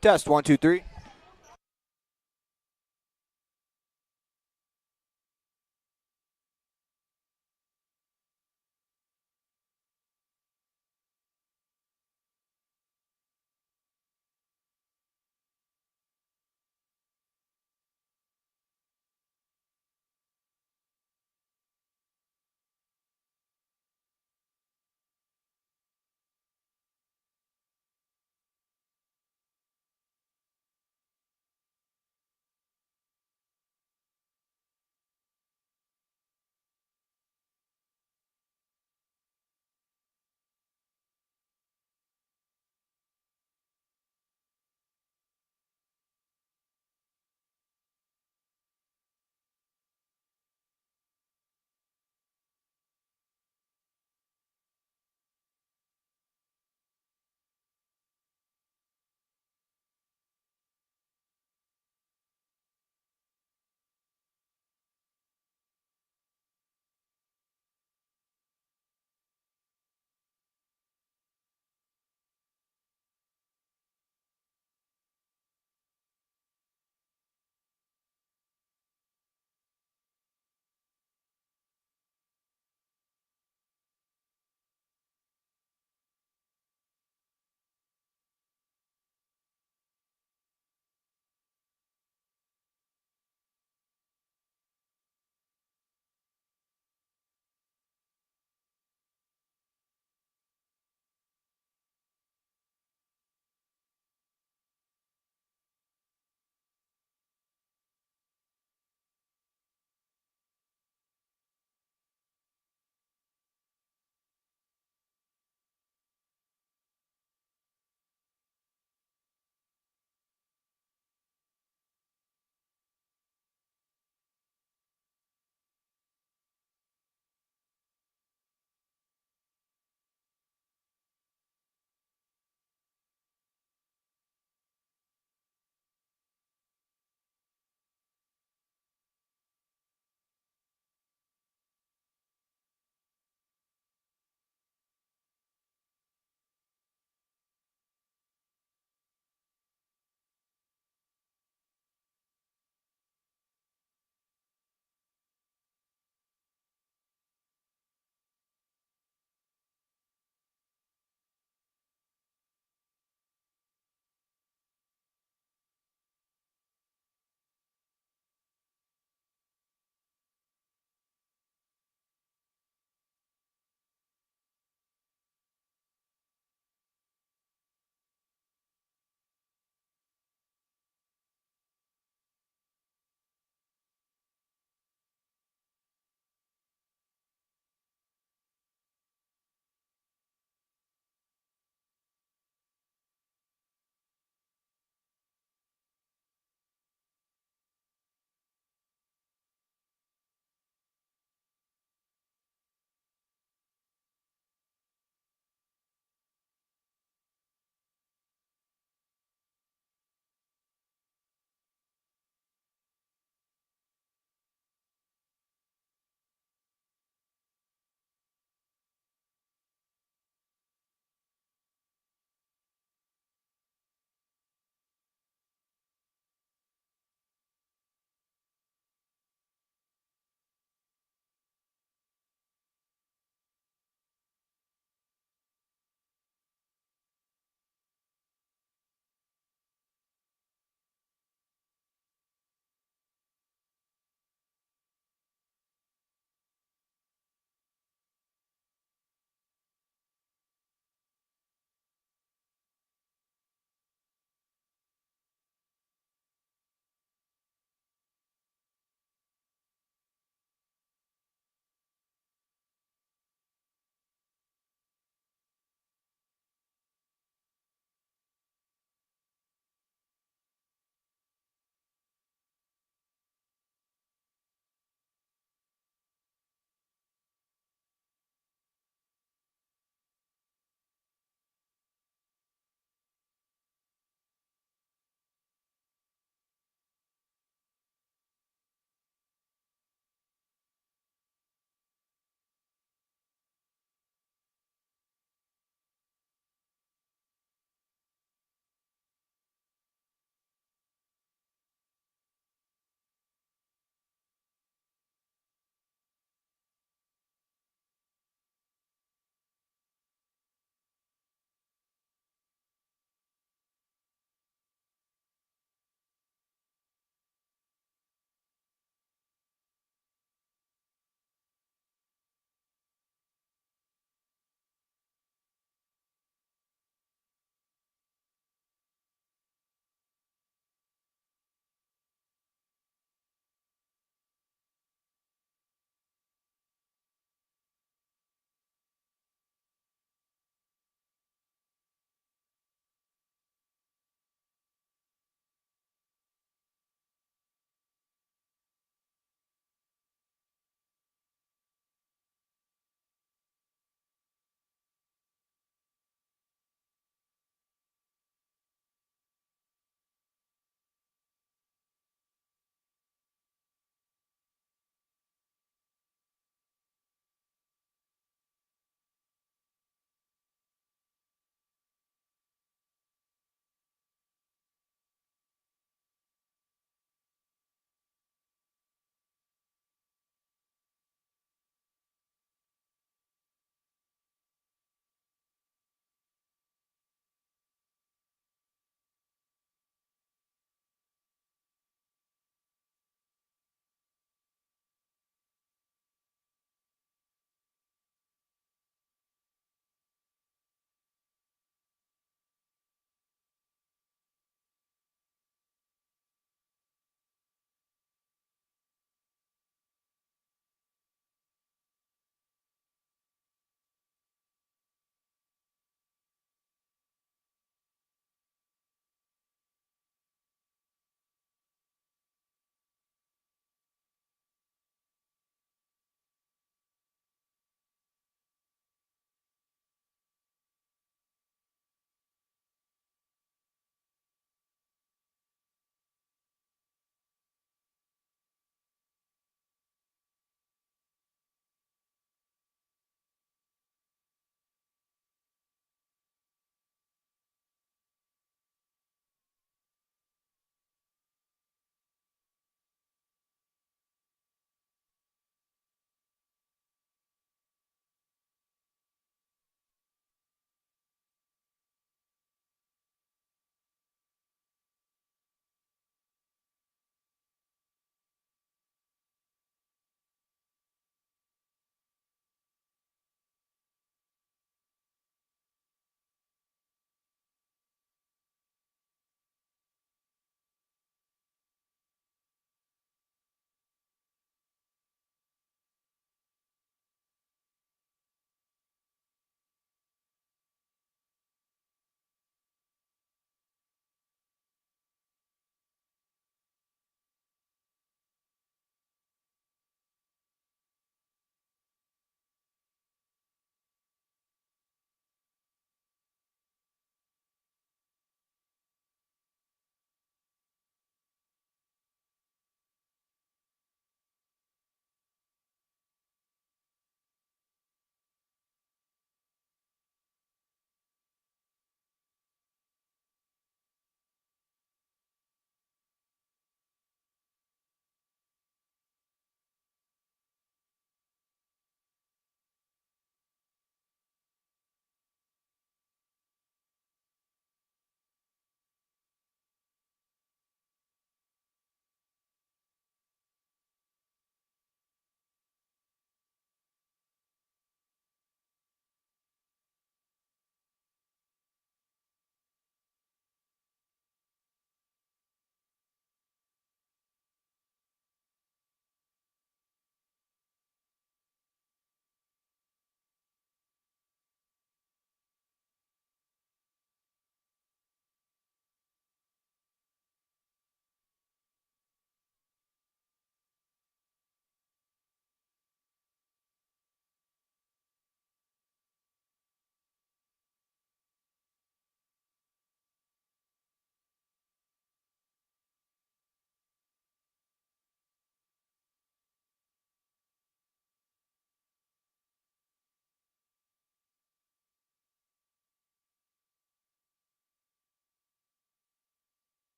Test 1 2 3.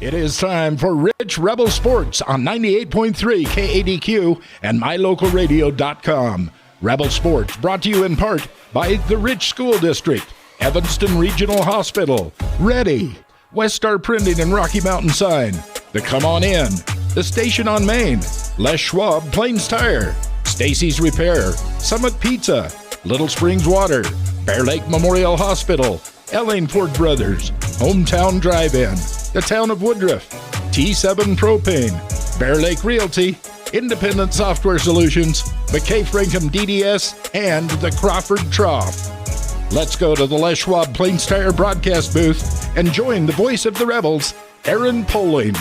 It is time for Rich Rebel Sports on 98.3 KADQ and MyLocalRadio.com. Rebel Sports brought to you in part by the Rich School District, Evanston Regional Hospital, Ready, West Star Printing and Rocky Mountain Sign, the Come On In, the Station on Main, Les Schwab Plains Tire, Stacy's Repair, Summit Pizza, Little Springs Water, Bear Lake Memorial Hospital, Ellingford Brothers, Hometown Drive-In, the Town of Woodruff, T7 Propane, Bear Lake Realty, Independent Software Solutions, McKay Frankham DDS, and the Crawford Trough. Let's go to the Les Schwab Plains Tire broadcast booth and join the voice of the Rebels, Aaron Poling.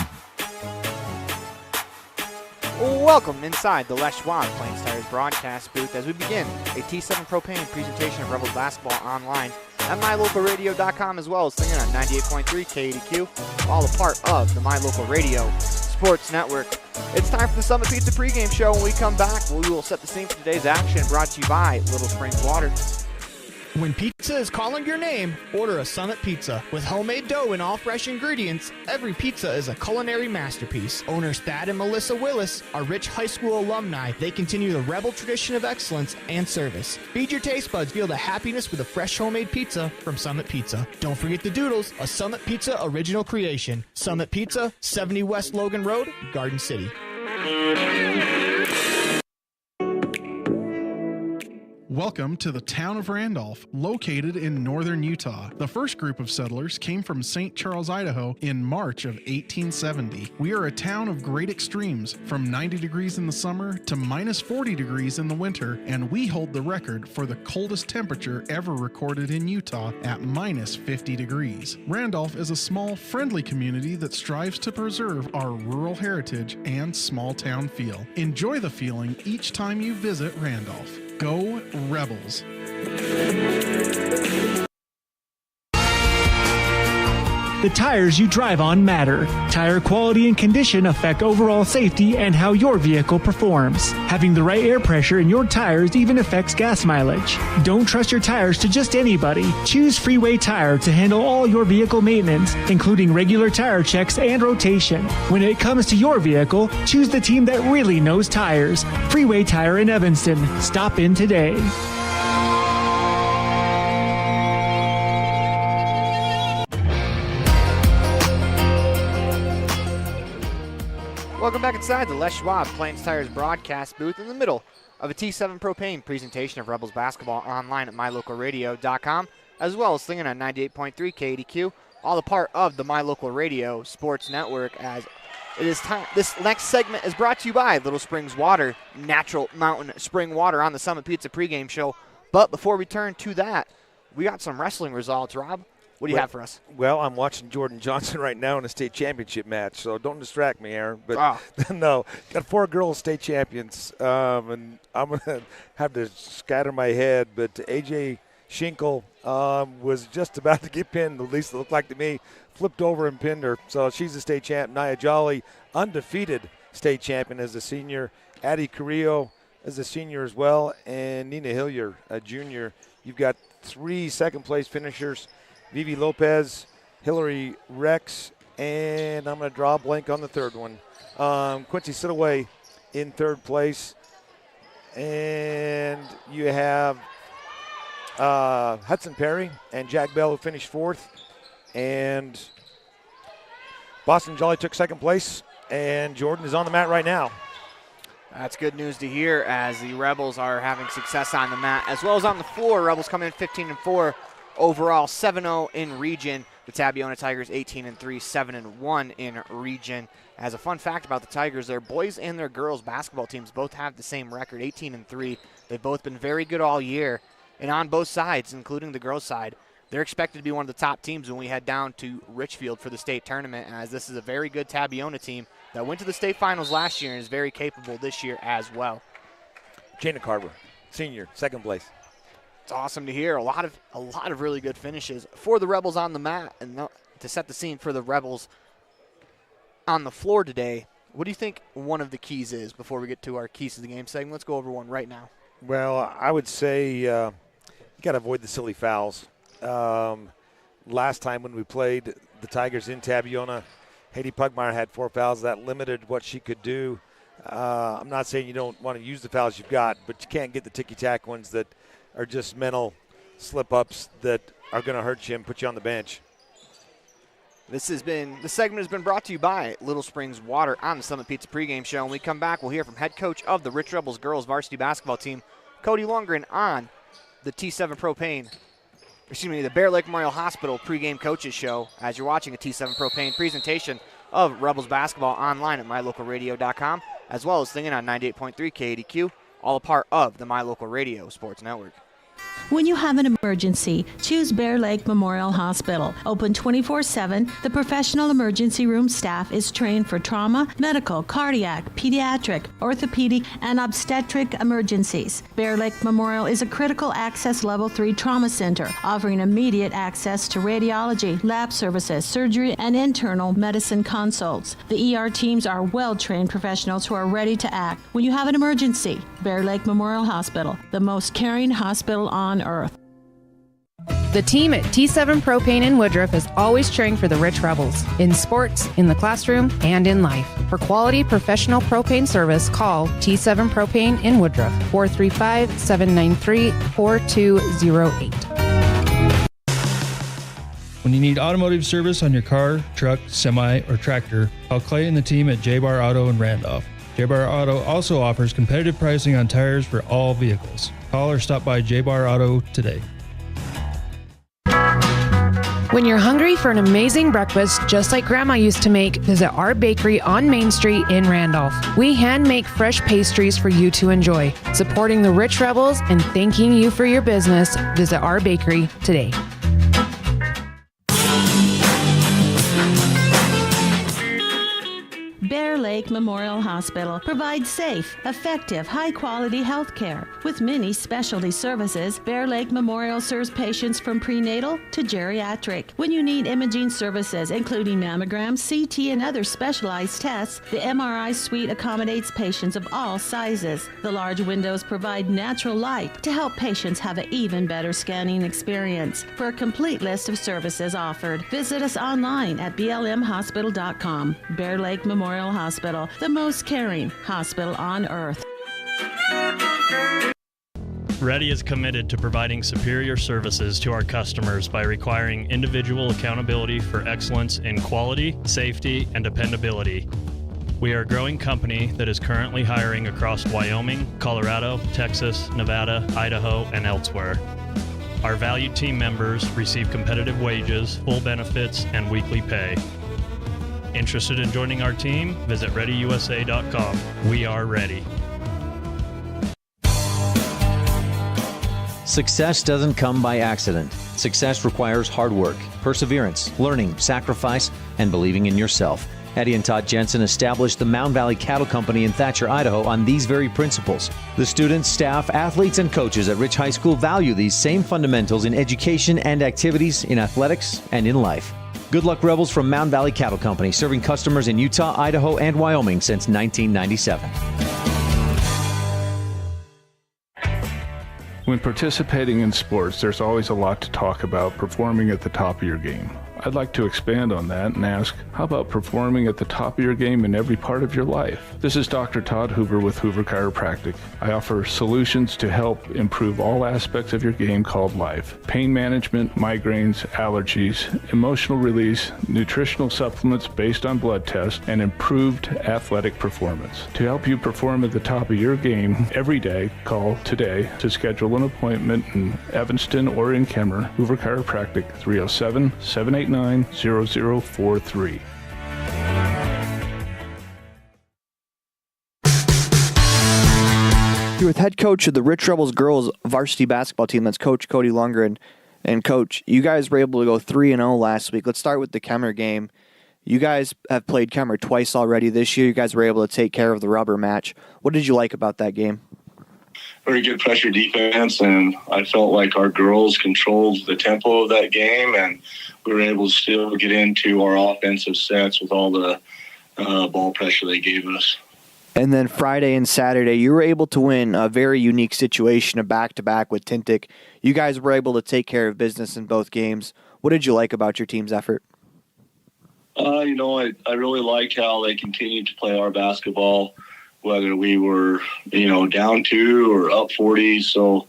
Welcome inside the Les Schwab Plains Tires broadcast booth as we begin a T7 Propane presentation of Rebels basketball online at MyLocalRadio.com, as well as singing on 98.3 KADQ, all a part of the My Local Radio Sports Network. It's time for the Summit Pizza pregame show. When we come back, we will set the scene for today's action, brought to you by Little Springs Water. When pizza is calling your name, order a Summit Pizza. With homemade dough and all fresh ingredients, every pizza is a culinary masterpiece. Owners Thad and Melissa Willis are rich high school alumni. They continue the Rebel tradition of excellence and service. Feed your taste buds, feel the happiness with a fresh homemade pizza from Summit Pizza. Don't forget the Doodles, a Summit Pizza original creation. Summit Pizza, 70 West Logan Road, Garden City. Welcome to the town of Randolph, located in northern Utah. The first group of settlers came from St. Charles, Idaho in March of 1870. We are a town of great extremes, from 90 degrees in the summer to minus 40 degrees in the winter, and we hold the record for the coldest temperature ever recorded in Utah at minus 50 degrees. Randolph is a small, friendly community that strives to preserve our rural heritage and small town feel. Enjoy the feeling each time you visit Randolph. Go Rebels! The tires you drive on matter. Tire quality and condition affect overall safety and how your vehicle performs. Having the right air pressure in your tires even affects gas mileage. Don't trust your tires to just anybody. Choose Freeway Tire to handle all your vehicle maintenance, including regular tire checks and rotation. When it comes to your vehicle, choose the team that really knows tires. Freeway Tire in Evanston. Stop in today. Welcome back inside the Les Schwab Plains Tires broadcast booth in the middle of a T7 Propane presentation of Rebels basketball online at MyLocalRadio.com, as well as singing on 98.3 KADQ, all a part of the My Local Radio Sports Network. As it is time, this next segment is brought to you by Little Springs Water, natural mountain spring water on the Summit Pizza pregame show. But before we turn to that, we got some wrestling results, Rob. What do you have for us? Well, I'm watching Jordan Johnson right now in a state championship match, so don't distract me, Aaron. But no, got 4 girls state champions, and I'm going to have to scatter my head. But AJ Schinkel was just about to get pinned, at least it looked like to me, flipped over and pinned her. So she's a state champ. Nia Jolly, undefeated state champion as a senior. Addie Carrillo as a senior as well, and Nina Hillier, a junior. You've got 3 second-place finishers. Vivi Lopez, Hillary Rex, and I'm going to draw a blank on the third one. Quincy Sitaway in 3rd place. And you have Hudson Perry and Jack Bell who finished 4th. And Boston Jolly took 2nd place. And Jordan is on the mat right now. That's good news to hear as the Rebels are having success on the mat as well as on the floor. Rebels come in 15-4. Overall, 7-0 in region. The Tabiona Tigers 18-3, 7-1 in region. As a fun fact about the Tigers, their boys and their girls basketball teams both have the same record, 18-3. They've both been very good all year. And on both sides, including the girls' side, they're expected to be one of the top teams when we head down to Richfield for the state tournament, as this is a very good Tabiona team that went to the state finals last year and is very capable this year as well. Jana Carver, senior, 2nd place. It's awesome to hear. A lot of really good finishes for the Rebels on the mat, and to set the scene for the Rebels on the floor today. What do you think one of the keys is before we get to our keys to the game segment? Let's go over one right now. Well, I would say you got to avoid the silly fouls. Last time when we played the Tigers in Tabiona, Haiti Pugmire had 4 fouls. That limited what she could do. I'm not saying you don't want to use the fouls you've got, but you can't get the ticky-tack ones that are just mental slip-ups that are going to hurt you and put you on the bench. This segment has been brought to you by Little Springs Water on the Summit Pizza pregame show. When we come back, we'll hear from head coach of the Rich Rebels girls varsity basketball team, Cody Lundgren, on the the Bear Lake Memorial Hospital pregame coaches show as you're watching a T7 Propane presentation of Rebels basketball online at mylocalradio.com, as well as singing on 98.3 KADQ, all a part of the My Local Radio Sports Network. When you have an emergency, choose Bear Lake Memorial Hospital. Open 24/7, the professional emergency room staff is trained for trauma, medical, cardiac, pediatric, orthopedic, and obstetric emergencies. Bear Lake Memorial is a critical access level 3 trauma center, offering immediate access to radiology, lab services, surgery, and internal medicine consults. The ER teams are well-trained professionals who are ready to act when you have an emergency. Bear Lake Memorial Hospital, the most caring hospital on earth. The team at T7 Propane in Woodruff is always cheering for the Rich Rebels, in sports, in the classroom, and in life. For quality professional propane service, call T7 Propane in Woodruff, 435-793-4208. When you need automotive service on your car, truck, semi, or tractor, call Clay and the team at J-Bar Auto in Randolph. J-Bar Auto also offers competitive pricing on tires for all vehicles. Call or stop by J-Bar Auto today. When you're hungry for an amazing breakfast, just like Grandma used to make, visit our bakery on Main Street in Randolph. We hand make fresh pastries for you to enjoy. Supporting the Rich Rebels and thanking you for your business, visit our bakery today. Bear Lake Memorial Hospital provides safe, effective, high-quality health care. With many specialty services, Bear Lake Memorial serves patients from prenatal to geriatric. When you need imaging services, including mammograms, CT, and other specialized tests, the MRI suite accommodates patients of all sizes. The large windows provide natural light to help patients have an even better scanning experience. For a complete list of services offered, visit us online at blmhospital.com. Bear Lake Memorial Hospital, the most caring hospital on earth. Ready is committed to providing superior services to our customers by requiring individual accountability for excellence in quality, safety, and dependability. We are a growing company that is currently hiring across Wyoming, Colorado, Texas, Nevada, Idaho, and elsewhere. Our valued team members receive competitive wages, full benefits, and weekly pay. Interested in joining our team? Visit ReadyUSA.com. We are ready. Success doesn't come by accident. Success requires hard work, perseverance, learning, sacrifice, and believing in yourself. Eddie and Todd Jensen established the Mound Valley Cattle Company in Thatcher, Idaho on these very principles. The students, staff, athletes, and coaches at Rich High School value these same fundamentals in education and activities, in athletics, and in life. Good luck, Rebels, from Mound Valley Cattle Company, serving customers in Utah, Idaho, and Wyoming since 1997. When participating in sports, there's always a lot to talk about performing at the top of your game. I'd like to expand on that and ask, how about performing at the top of your game in every part of your life? This is Dr. Todd Hoover with Hoover Chiropractic. I offer solutions to help improve all aspects of your game called life. Pain management, migraines, allergies, emotional release, nutritional supplements based on blood tests, and improved athletic performance. To help you perform at the top of your game every day, call today to schedule an appointment in Evanston or in Kemmer. Hoover Chiropractic, 307-789-0043. Here with head coach of the Rich Rebels girls varsity basketball team, that's Coach Cody Lundgren. And Coach, you guys were able to go 3-0 last week. Let's start with the Kemmer game. You guys have played Kemmer twice already this year. You guys were able to take care of the rubber match. What did you like about that game? Very good pressure defense, and I felt like our girls controlled the tempo of that game, and we were able to still get into our offensive sets with all the ball pressure they gave us. And then Friday and Saturday, you were able to win a very unique situation, a back-to-back with Tintic. You guys were able to take care of business in both games. What did you like about your team's effort? I really liked how they continued to play our basketball, whether we were, down 2 or up 40. So,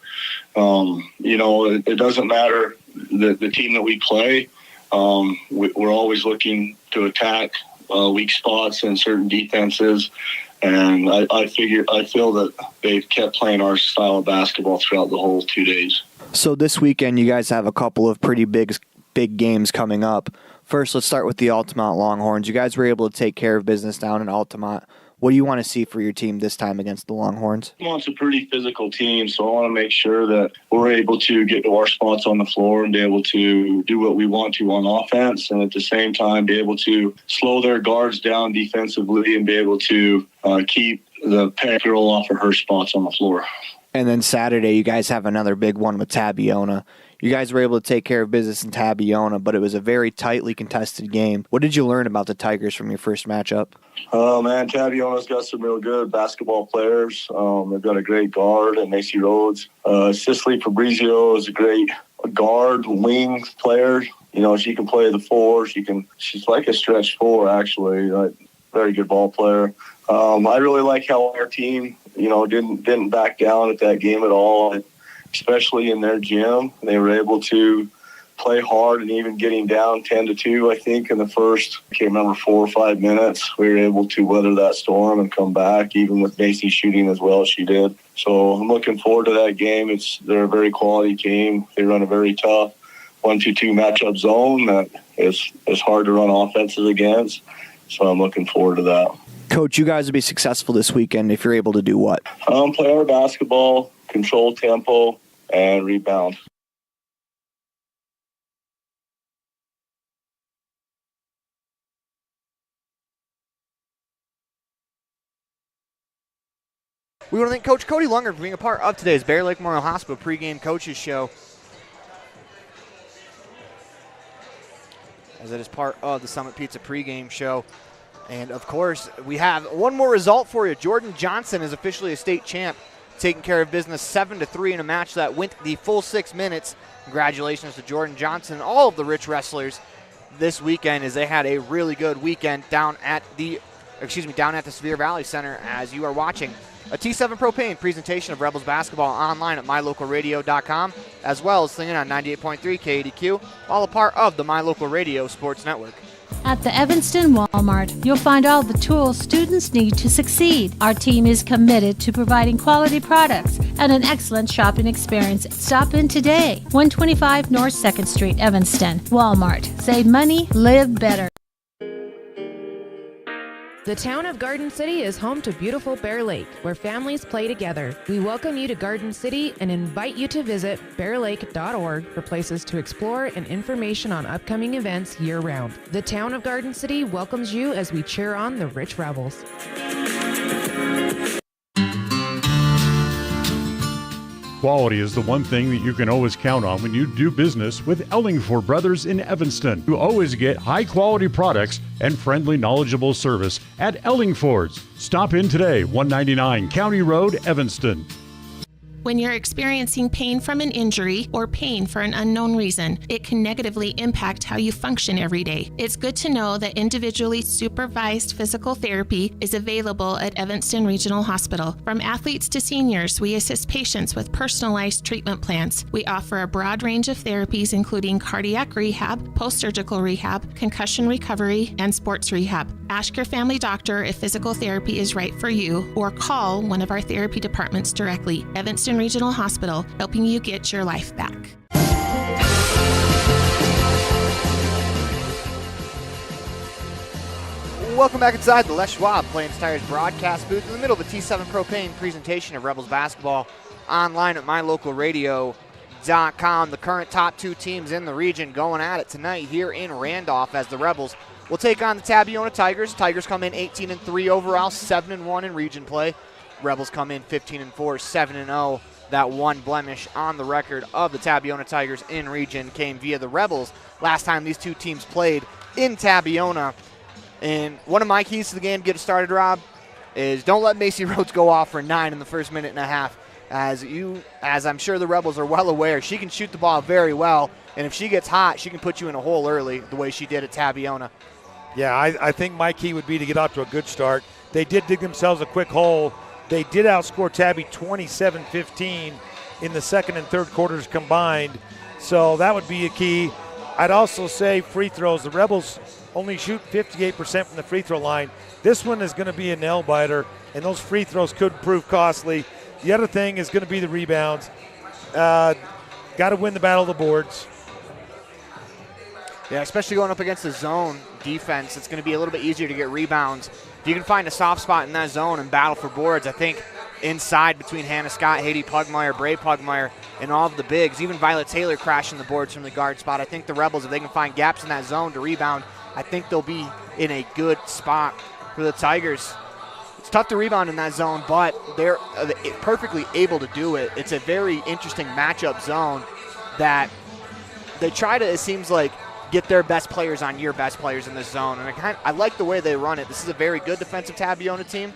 it doesn't matter the team that we play. We're always looking to attack weak spots in certain defenses. And I feel that they've kept playing our style of basketball throughout the whole 2 days. So this weekend, you guys have a couple of pretty big games coming up. First, let's start with the Altamont Longhorns. You guys were able to take care of business down in Altamont. What do you want to see for your team this time against the Longhorns? Well, it's a pretty physical team, so I want to make sure that we're able to get to our spots on the floor and be able to do what we want to on offense, and at the same time be able to slow their guards down defensively and be able to keep the parent girl off of her spots on the floor. And then Saturday, you guys have another big one with Tabiona. You guys were able to take care of business in Tabiona, but it was a very tightly contested game. What did you learn about the Tigers from your first matchup? Oh, man, Tabiona's got some real good basketball players. They've got a great guard in Macy Rhodes. Cicely Fabrizio is a great guard, wing player. She can play the 4. She's like a stretch 4, actually. Very good ball player. I really like how our team, didn't back down at that game at all, especially in their gym. They were able to play hard, and even getting down 10-2, I think, in the first, I can't remember, 4 or 5 minutes, we were able to weather that storm and come back, even with Macy shooting as well as she did. So I'm looking forward to that game. They're a very quality team. They run a very tough 1-2-2 matchup zone that is hard to run offenses against. So I'm looking forward to that. Coach, you guys will be successful this weekend if you're able to do what? Play our basketball, control tempo, and rebound. We want to thank Coach Cody Lunger for being a part of today's Bear Lake Memorial Hospital pregame coaches show, as it is part of the Summit Pizza pregame show. And, of course, we have one more result for you. Jordan Johnson is officially a state champ, taking care of business 7-3 in a match that went the full 6 minutes. Congratulations to Jordan Johnson and all of the Rich wrestlers this weekend, as they had a really good weekend down at the Sevier Valley Center, as you are watching a T7 Propane presentation of Rebels basketball online at mylocalradio.com, as well as singing on 98.3 KADQ, all a part of the My Local Radio Sports Network. At the Evanston Walmart, you'll find all the tools students need to succeed. Our team is committed to providing quality products and an excellent shopping experience. Stop in today. 125 North 2nd Street, Evanston. Walmart. Save money, live better. The town of Garden City is home to beautiful Bear Lake, where families play together. We welcome you to Garden City and invite you to visit bearlake.org for places to explore and information on upcoming events year-round. The town of Garden City welcomes you as we cheer on the Rich Rebels. Quality is the one thing that you can always count on when you do business with Ellingford Brothers in Evanston. You always get high-quality products and friendly, knowledgeable service at Ellingford's. Stop in today, 199 County Road, Evanston. When you're experiencing pain from an injury or pain for an unknown reason, it can negatively impact how you function every day. It's good to know that individually supervised physical therapy is available at Evanston Regional Hospital. From athletes to seniors, we assist patients with personalized treatment plans. We offer a broad range of therapies, including cardiac rehab, post-surgical rehab, concussion recovery, and sports rehab. Ask your family doctor if physical therapy is right for you, or call one of our therapy departments directly. Evanston Regional Hospital, helping you get your life back. Welcome back inside the Les Schwab Plains Tires broadcast booth in the middle of a T7 Propane presentation of Rebels basketball online at mylocalradio.com. The current top 2 teams in the region going at it tonight here in Randolph, as the Rebels will take on the Tabiona Tigers. Tigers come in 18-3 overall, 7-1 in region play. Rebels come in 15-4, 7-0. That one blemish on the record of the Tabiona Tigers in region came via the Rebels last time these two teams played in Tabiona. And one of my keys to the game to get it started, Rob, is don't let Macy Rhodes go off for 9 in the first minute and a half. As I'm sure the Rebels are well aware, she can shoot the ball very well, and if she gets hot, she can put you in a hole early the way she did at Tabiona. Yeah, I think my key would be to get off to a good start. They did dig themselves a quick hole. They did outscore Tabby 27-15 in the second and third quarters combined. So that would be a key. I'd also say free throws. The Rebels only shoot 58% from the free throw line. This one is going to be a nail biter, and those free throws could prove costly. The other thing is going to be the rebounds. Got to win the battle of the boards. Yeah, especially going up against the zone defense, it's going to be a little bit easier to get rebounds. If you can find a soft spot in that zone and battle for boards, I think inside between Hannah Scott, Haiti Pugmire, Bray Pugmire, and all of the bigs, even Violet Taylor crashing the boards from the guard spot, I think the Rebels, if they can find gaps in that zone to rebound, I think they'll be in a good spot for the Tigers. It's tough to rebound in that zone, but they're perfectly able to do it. It's a very interesting matchup zone that they try to, it seems like, get their best players on your best players in this zone. And I like the way they run it. This is a very good defensive Tabiona team.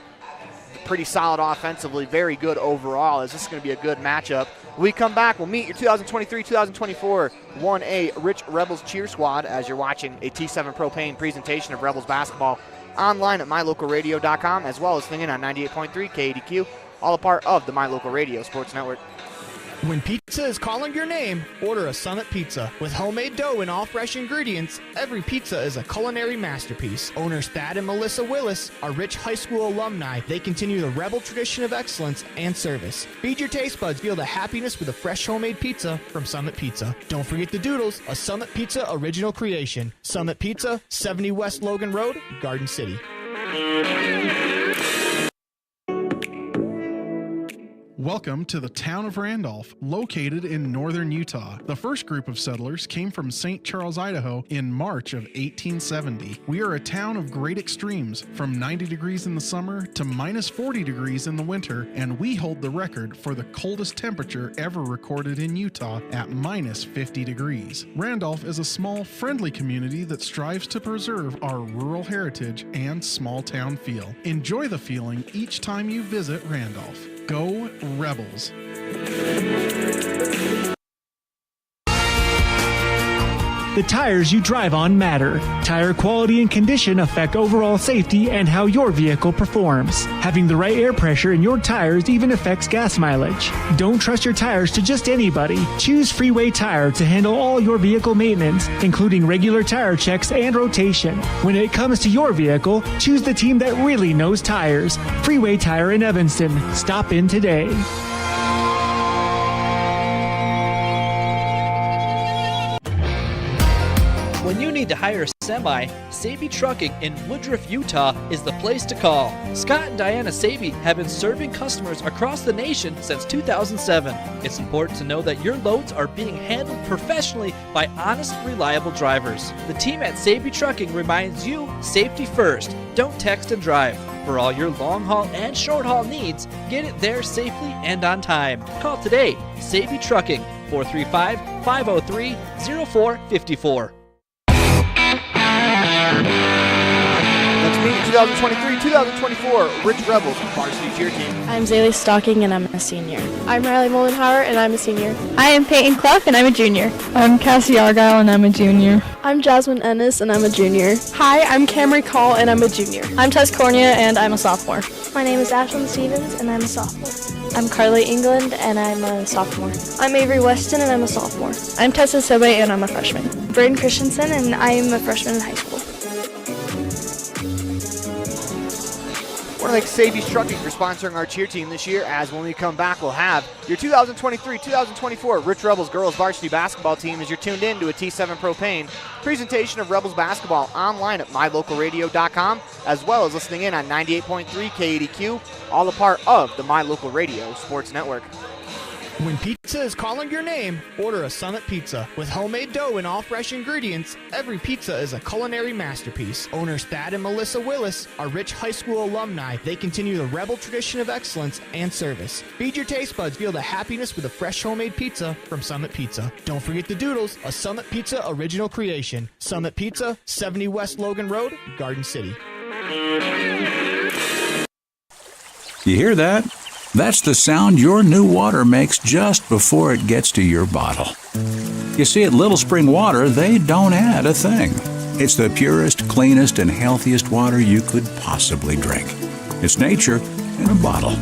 Pretty solid offensively, very good overall. This is going to be a good matchup. When we come back, we'll meet your 2023-2024 1A Rich Rebels cheer squad as you're watching a T7 Propane presentation of Rebels basketball online at mylocalradio.com, as well as singing on 98.3 KADQ, all a part of the My Local Radio Sports Network. When pizza is calling your name, order a Summit Pizza. With homemade dough and all fresh ingredients, every pizza is a culinary masterpiece. Owners Thad and Melissa Willis are rich high school alumni. They continue the Rebel tradition of excellence and service. Feed your taste buds, feel the happiness with a fresh homemade pizza from Summit Pizza. Don't forget the doodles, a Summit Pizza original creation. Summit Pizza, 70 West Logan Road, Garden City. Welcome to the town of Randolph, located in northern Utah. The first group of settlers came from St. Charles, Idaho in March of 1870. We are a town of great extremes, from 90 degrees in the summer to minus 40 degrees in the winter, and we hold the record for the coldest temperature ever recorded in Utah at minus 50 degrees. Randolph is a small, friendly community that strives to preserve our rural heritage and small town feel. Enjoy the feeling each time you visit Randolph. Go Rebels! The tires you drive on matter. Tire quality and condition affect overall safety and how your vehicle performs. Having the right air pressure in your tires even affects gas mileage. Don't trust your tires to just anybody. Choose Freeway Tire to handle all your vehicle maintenance, including regular tire checks and rotation. When it comes to your vehicle, choose the team that really knows tires. Freeway Tire in Evanston. Stop in today. When you need to hire a semi, Saby Trucking in Woodruff, Utah is the place to call. Scott and Diana Saby have been serving customers across the nation since 2007. It's important to know that your loads are being handled professionally by honest, reliable drivers. The team at Saby Trucking reminds you, safety first. Don't text and drive. For all your long haul and short haul needs, get it there safely and on time. Call today, Saby Trucking, 435-503-0454. Let's meet 2023-2024 Rich Rebels varsity cheer team. I'm Zaylee Stocking and I'm a senior. I'm Riley Mollenhauer and I'm a senior. I am Peyton Clough and I'm a junior. I'm Cassie Argyle and I'm a junior. I'm Jasmine Ennis and I'm a junior. Hi, I'm Camry Call and I'm a junior. I'm Tess Cornea and I'm a sophomore. My name is Ashlyn Stevens and I'm a sophomore. I'm Carly England and I'm a sophomore. I'm Avery Weston and I'm a sophomore. I'm Tessa Sebe and I'm a freshman. Braden Christensen and I'm a freshman in high school. I want to thank Savy's Trucking for sponsoring our cheer team this year, as when we come back we'll have your 2023-2024 Rich Rebels girls varsity basketball team as you're tuned in to a T7 Propane presentation of Rebels basketball online at mylocalradio.com, as well as listening in on 98.3 KADQ, all a part of the My Local Radio Sports Network. When pizza is calling your name, order a Summit Pizza. With homemade dough and all fresh ingredients, every pizza is a culinary masterpiece. Owners Thad and Melissa Willis are rich high school alumni. They continue the Rebel tradition of excellence and service. Feed your taste buds, feel the happiness with a fresh homemade pizza from Summit Pizza. Don't forget the doodles, a Summit Pizza original creation. Summit Pizza, 70 West Logan Road, Garden City. You hear that? That's the sound your new water makes just before it gets to your bottle. You see, at Little Spring Water, they don't add a thing. It's the purest, cleanest and healthiest water you could possibly drink. It's nature in a bottle.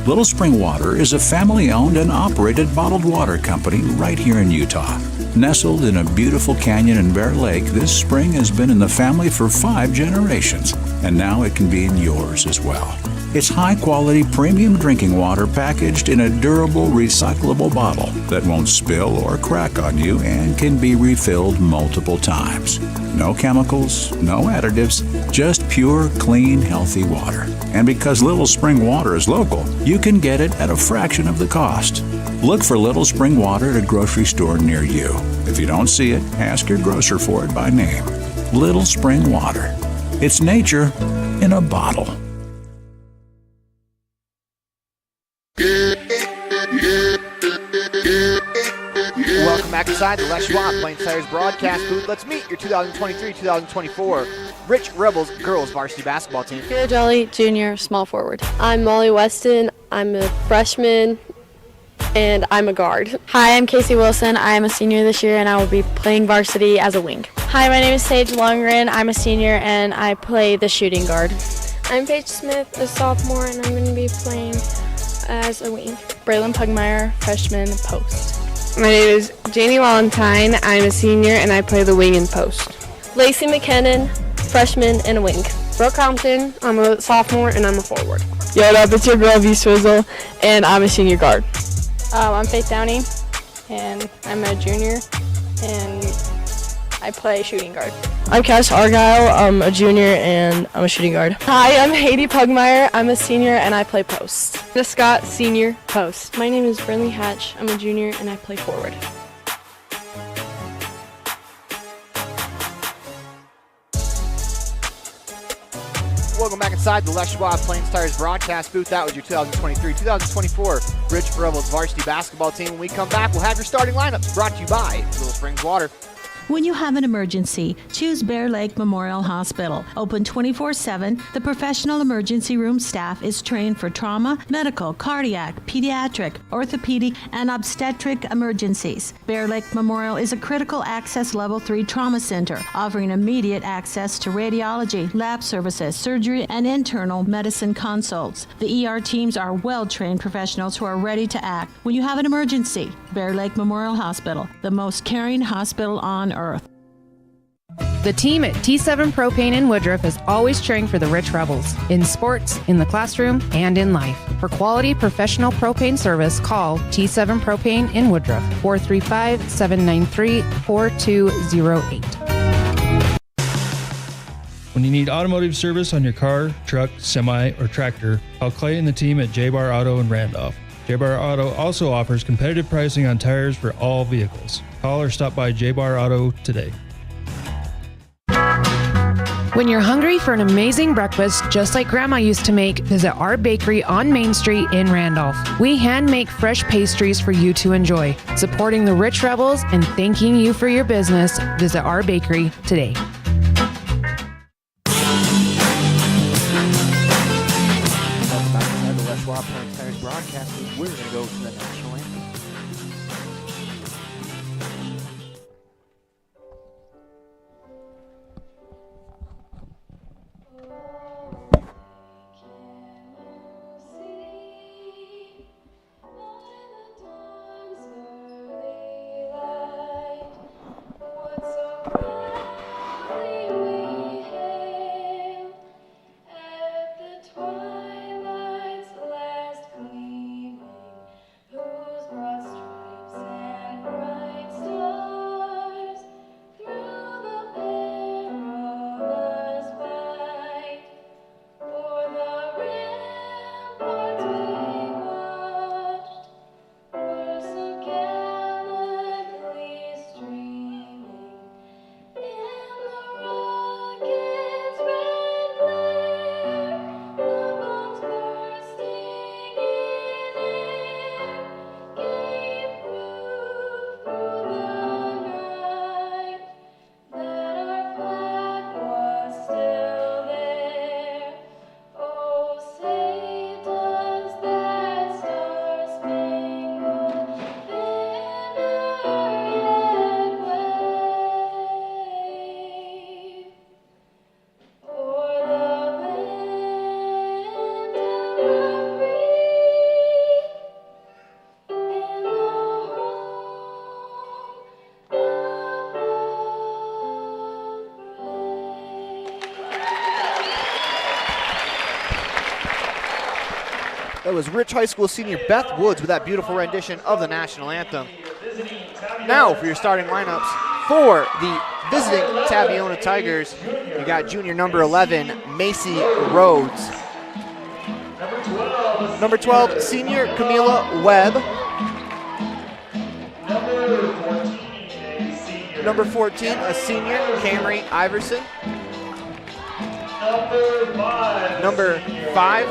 Little Spring Water is a family-owned and operated bottled water company right here in Utah. Nestled in a beautiful canyon in Bear Lake, this spring has been in the family for 5 generations, and now it can be in yours as well. It's high-quality premium drinking water packaged in a durable, recyclable bottle that won't spill or crack on you and can be refilled multiple times. No chemicals, no additives, just pure, clean, healthy water. And because Little Spring Water is local, you can get it at a fraction of the cost. Look for Little Spring Water at a grocery store near you. If you don't see it, ask your grocer for it by name. Little Spring Water. It's nature in a bottle. Welcome back inside the Les Schwab Plains Tires broadcast booth. Let's meet your 2023-2024 Rich Rebels girls varsity basketball team. Kayla Jolly, junior, small forward. I'm Molly Weston. I'm a freshman, and I'm a guard. Hi, I'm Casey Wilson. I am a senior this year, and I will be playing varsity as a wing. Hi, my name is Sage Longren. I'm a senior, and I play the shooting guard. I'm Paige Smith, a sophomore, and I'm going to be playing as a wing. Braylon Pugmire, freshman, post. My name is Janie Valentine. I'm a senior, and I play the wing and post. Lacey McKinnon, freshman and a wing. Brooke Compton, I'm a sophomore, and I'm a forward. Yo, what up? It's your girl, V Swizzle, and I'm a senior guard. I'm Faith Downey, and I'm a junior, and I play shooting guard. I'm Cass Argyle. I'm a junior, and I'm a shooting guard. Hi, I'm Haiti Pugmire. I'm a senior, and I play post. Anna Scott, senior, post. My name is Brinley Hatch. I'm a junior, and I play forward. Welcome back inside the Les Schwab Plains Tires broadcast booth. That was your 2023-2024 Rich Rebels varsity basketball team. When we come back, we'll have your starting lineups brought to you by Little Springs Water. When you have an emergency, choose Bear Lake Memorial Hospital. Open 24/7, the professional emergency room staff is trained for trauma, medical, cardiac, pediatric, orthopedic, and obstetric emergencies. Bear Lake Memorial is a critical access level 3 trauma center, offering immediate access to radiology, lab services, surgery, and internal medicine consults. The ER teams are well-trained professionals who are ready to act. When you have an emergency, Bear Lake Memorial Hospital, the most caring hospital on earth. The team at T7 Propane in Woodruff is always cheering for the Rich Rebels, in sports, in the classroom, and in life. For quality professional propane service, call T7 Propane in Woodruff, 435-793-4208. When you need automotive service on your car, truck, semi, or tractor, call Clay and the team at J-Bar Auto in Randolph. J-Bar Auto also offers competitive pricing on tires for all vehicles. Call or stop by J-Bar Auto today. When you're hungry for an amazing breakfast, just like Grandma used to make, visit our bakery on Main Street in Randolph. We hand make fresh pastries for you to enjoy. Supporting the Rich Rebels and thanking you for your business, visit our bakery today. Welcome back to the Les Schwab Plains Tires broadcast. We're going to go to the national anthem. That was Rich High School senior Beth Woods with that beautiful rendition of the national anthem. Now for your starting lineups for the visiting Tabiona Tigers, you got junior number 11, Macy Rhodes. Number 12, senior Camila Webb. Number 14, a senior Camry Iverson. Number 5,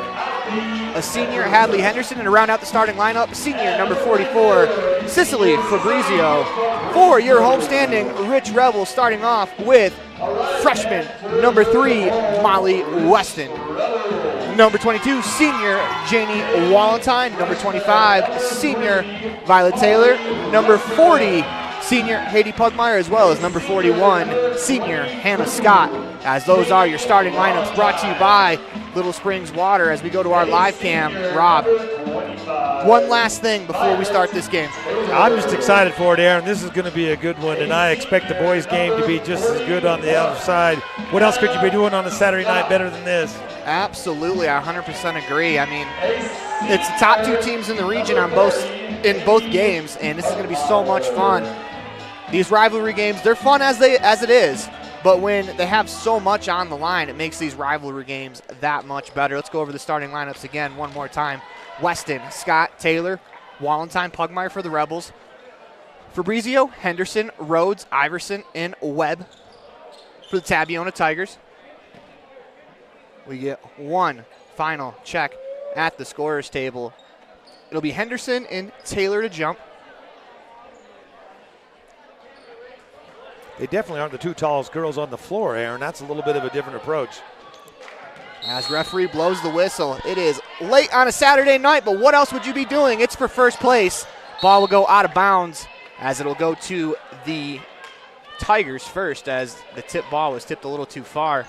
a senior Hadley Henderson. And to round out the starting lineup, senior number 44, Cicely Fabrizio. For your homestanding Rich Rebels, starting off with freshman number 3, Molly Weston. Number 22, senior Janie Walentine. Number 25, senior Violet Taylor. Number 40, senior Haiti Pugmire, as well as number 41, senior Hannah Scott. As those are your starting lineups, brought to you by Little Springs Water. As we go to our live cam, Rob, one last thing before we start this game. I'm just excited for it, Aaron. This is going to be a good one, and I expect the boys' game to be just as good on the other side. What else could you be doing on a Saturday night better than this? Absolutely, I 100% agree. I mean, it's the top 2 teams in the region in both games, and this is going to be so much fun. These rivalry games, they're fun as it is, but when they have so much on the line, it makes these rivalry games that much better. Let's go over the starting lineups again one more time. Weston, Scott, Taylor, Walentine, Pugmire for the Rebels. Fabrizio, Henderson, Rhodes, Iverson, and Webb for the Tabiona Tigers. We get one final check at the scorer's table. It'll be Henderson and Taylor to jump. They definitely aren't the 2 tallest girls on the floor, Aaron. That's a little bit of a different approach. As referee blows the whistle, it is late on a Saturday night, but what else would you be doing? It's for first place. Ball will go out of bounds as it'll go to the Tigers first, as the tip ball was tipped a little too far.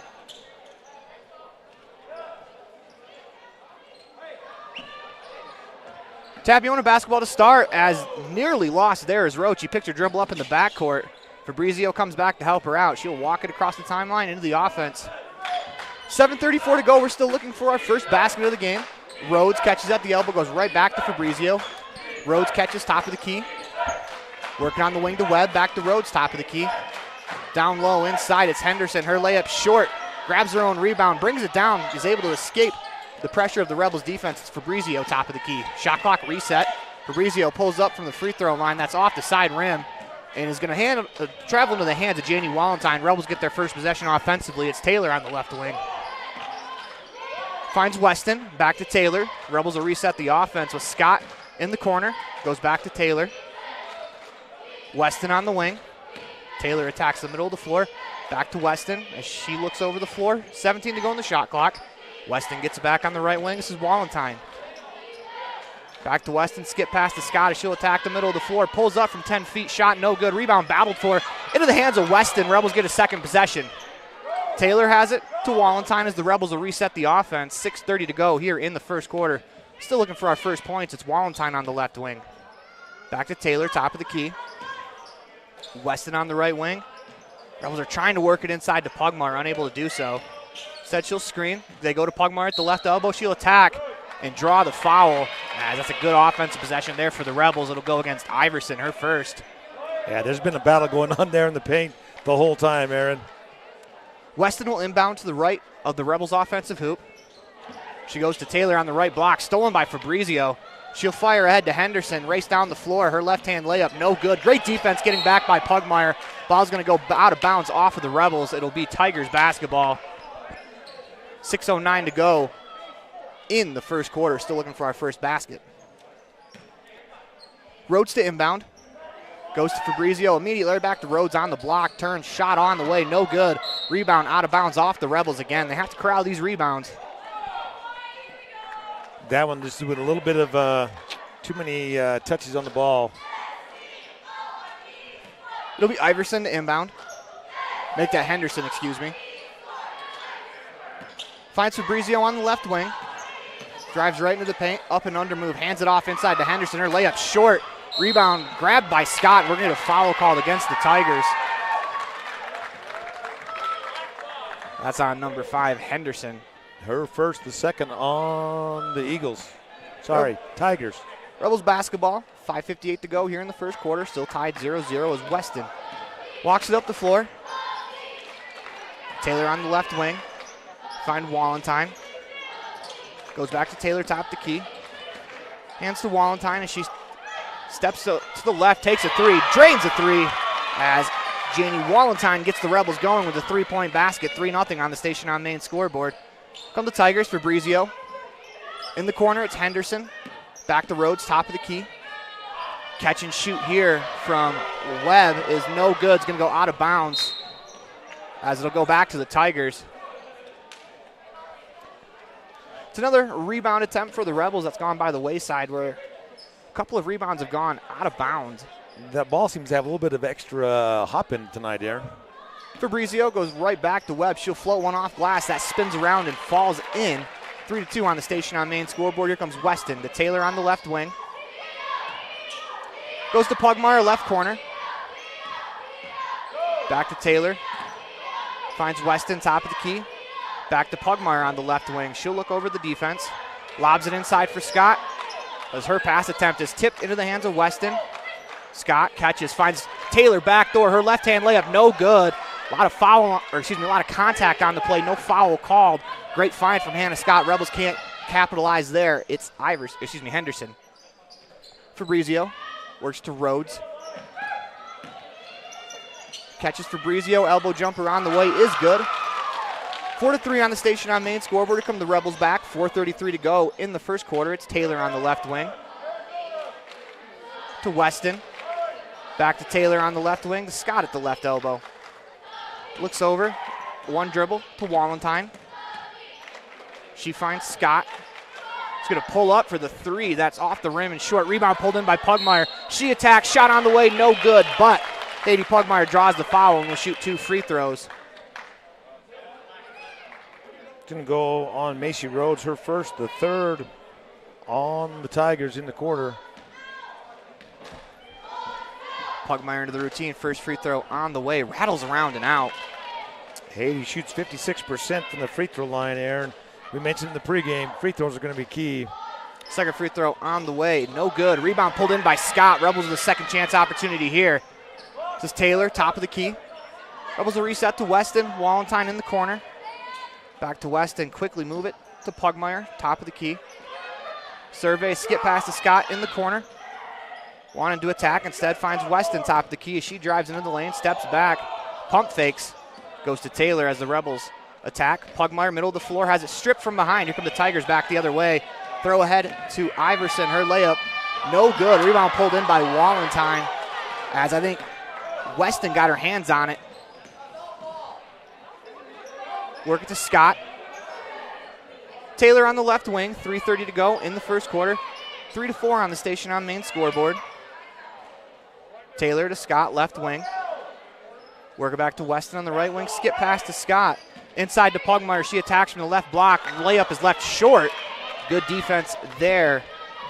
Tabiona basketball to start, as nearly lost there is Roach. He picked her dribble up in the backcourt. Fabrizio comes back to help her out. She'll walk it across the timeline into the offense. 7:34 to go. We're still looking for our first basket of the game. Rhodes catches at the elbow, goes right back to Fabrizio. Rhodes catches top of the key. Working on the wing to Webb, back to Rhodes, top of the key. Down low inside, it's Henderson. Her layup short, grabs her own rebound, brings it down, is able to escape the pressure of the Rebels defense. It's Fabrizio, top of the key. Shot clock reset. Fabrizio pulls up from the free throw line. That's off the side rim and is going to travel into the hands of Janie Walentine. Rebels get their first possession offensively. It's Taylor on the left wing. Finds Weston, back to Taylor. Rebels will reset the offense with Scott in the corner. Goes back to Taylor. Weston on the wing. Taylor attacks the middle of the floor. Back to Weston as she looks over the floor. 17 to go in the shot clock. Weston gets it back on the right wing. This is Walentine. Back to Weston, skip past to Scott as she'll attack the middle of the floor. Pulls up from 10 feet, shot no good. Rebound battled for into the hands of Weston. Rebels get a second possession. Taylor has it to Walentine as the Rebels will reset the offense. 6:30 to go here in the first quarter. Still looking for our first points. It's Walentine on the left wing. Back to Taylor, top of the key. Weston on the right wing. Rebels are trying to work it inside to Pugmire, unable to do so. Instead, she'll screen. They go to Pugmire at the left elbow. She'll attack and draw the foul. That's a good offensive possession there for the Rebels. It'll go against Iverson, her first. Yeah, there's been a battle going on there in the paint the whole time, Aaron. Weston will inbound to the right of the Rebels' offensive hoop. She goes to Taylor on the right block, stolen by Fabrizio. She'll fire ahead to Henderson, race down the floor. Her left-hand layup, no good. Great defense getting back by Pugmire. Ball's going to go out of bounds off of the Rebels. It'll be Tigers basketball. 6:09 to go in the first quarter. Still looking for our first basket. Rhodes to inbound. Goes to Fabrizio. Immediately back to Rhodes on the block. Turns, shot on the way, no good. Rebound out of bounds off the Rebels again. They have to corral these rebounds. That one just with a little bit of too many touches on the ball. It'll be Iverson to inbound. Make that Henderson, excuse me. Finds Fabrizio on the left wing. Drives right into the paint, up and under move. Hands it off inside to Henderson. Her layup short. Rebound grabbed by Scott. We're going to get a foul called against the Tigers. That's on number 5, Henderson. Her first, the second on the Eagles. Tigers. Rebels basketball, 5:58 to go here in the first quarter. Still tied 0-0 as Weston walks it up the floor. Taylor on the left wing. Find Wallentine. Goes back to Taylor, top of the key. Hands to Wallentine as she steps to the left, takes a three, drains a three as Janie Wallentine gets the Rebels going with a three-point basket, 3-0 on the Station on Main scoreboard. Come the Tigers, Fabrizio. In the corner, it's Henderson. Back to Rhodes, top of the key. Catch and shoot here from Webb is no good. It's going to go out of bounds as it'll go back to the Tigers. It's another rebound attempt for the Rebels that's gone by the wayside, where a couple of rebounds have gone out of bounds. That ball seems to have a little bit of extra hop in tonight, Aaron. Fabrizio goes right back to Webb. She'll float one off glass. That spins around and falls in. 3-2 on the Station on Main scoreboard. Here comes Weston to Taylor on the left wing. Goes to Pugmire, left corner. Back to Taylor. Finds Weston, top of the key. Back to Pugmire on the left wing. She'll look over the defense. Lobs it inside for Scott. As her pass attempt is tipped into the hands of Weston. Scott catches, finds Taylor backdoor. Her left-hand layup, no good. A lot of contact on the play. No foul called. Great find from Hannah Scott. Rebels can't capitalize there. It's Henderson. Fabrizio works to Rhodes. Catches Fabrizio. Elbow jumper on the way is good. 4-3 on the Station on Main scoreboard. Here come the Rebels back. 4:33 to go in the first quarter. It's Taylor on the left wing. To Weston. Back to Taylor on the left wing. To Scott at the left elbow. Looks over. One dribble to Wallentine. She finds Scott. She's going to pull up for the three. That's off the rim and short. Rebound pulled in by Pugmire. She attacks. Shot on the way. No good. But Katie Pugmire draws the foul and will shoot 2 free throws. Going to go on Macy Rhodes, her first, the third on the Tigers in the quarter. Pugmire into the routine. First free throw on the way. Rattles around and out. Haiti shoots 56% from the free throw line, Aaron. We mentioned in the pregame, free throws are going to be key. Second free throw on the way. No good. Rebound pulled in by Scott. Rebels with a second chance opportunity here. This is Taylor, top of the key. Rebels will reset to Weston. Wallentine in the corner. Back to Weston. Quickly move it to Pugmire, top of the key. Survey, skip pass to Scott in the corner. Wanted to attack, instead finds Weston top of the key as she drives into the lane, steps back, pump fakes, goes to Taylor as the Rebels attack. Pugmire, middle of the floor, has it stripped from behind. Here come the Tigers back the other way. Throw ahead to Iverson, her layup, no good. Rebound pulled in by Wallentine as I think Weston got her hands on it. Work it to Scott. Taylor on the left wing, 3:30 to go in the first quarter. 3-4 on the Station on Main scoreboard. Taylor to Scott, left wing. Work it back to Weston on the right wing. Skip pass to Scott. Inside to Pugmire. She attacks from the left block. Layup is left short. Good defense there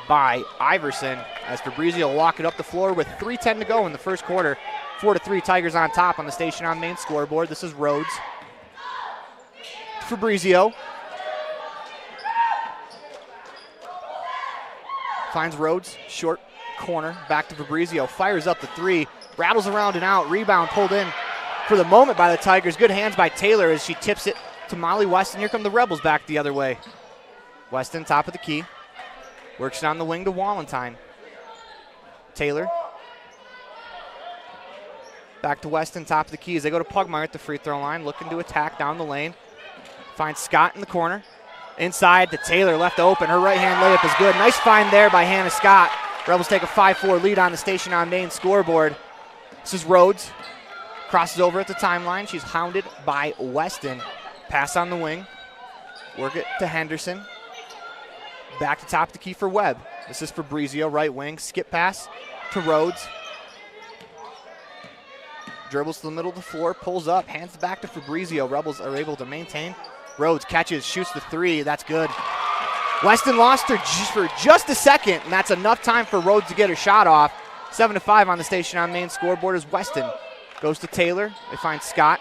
by Iverson as Fabrizio will walk it up the floor with 3:10 to go in the first quarter. 4-3 Tigers on top on the Station on Main scoreboard. This is Rhodes. Fabrizio. Finds Rhodes, short corner, back to Fabrizio, fires up the three, rattles around and out, rebound pulled in for the moment by the Tigers. Good hands by Taylor as she tips it to Molly Weston. Here come the Rebels back the other way. Weston, top of the key, works it on the wing to Wallentine. Taylor. Back to Weston, top of the key as they go to Pugmire at the free throw line, looking to attack down the lane. Finds Scott in the corner. Inside to Taylor, left open. Her right-hand layup is good. Nice find there by Hannah Scott. Rebels take a 5-4 lead on the Station on Main scoreboard. This is Rhodes. Crosses over at the timeline. She's hounded by Weston. Pass on the wing. Work it to Henderson. Back to top of the key for Webb. This is Fabrizio, right wing. Skip pass to Rhodes. Dribbles to the middle of the floor, pulls up, hands it back to Fabrizio. Rebels are able to maintain. Rhodes catches, shoots the three. That's good. Weston lost her for just a second, and that's enough time for Rhodes to get her shot off. 7-5 on the Station on Main scoreboard as Weston goes to Taylor. They find Scott.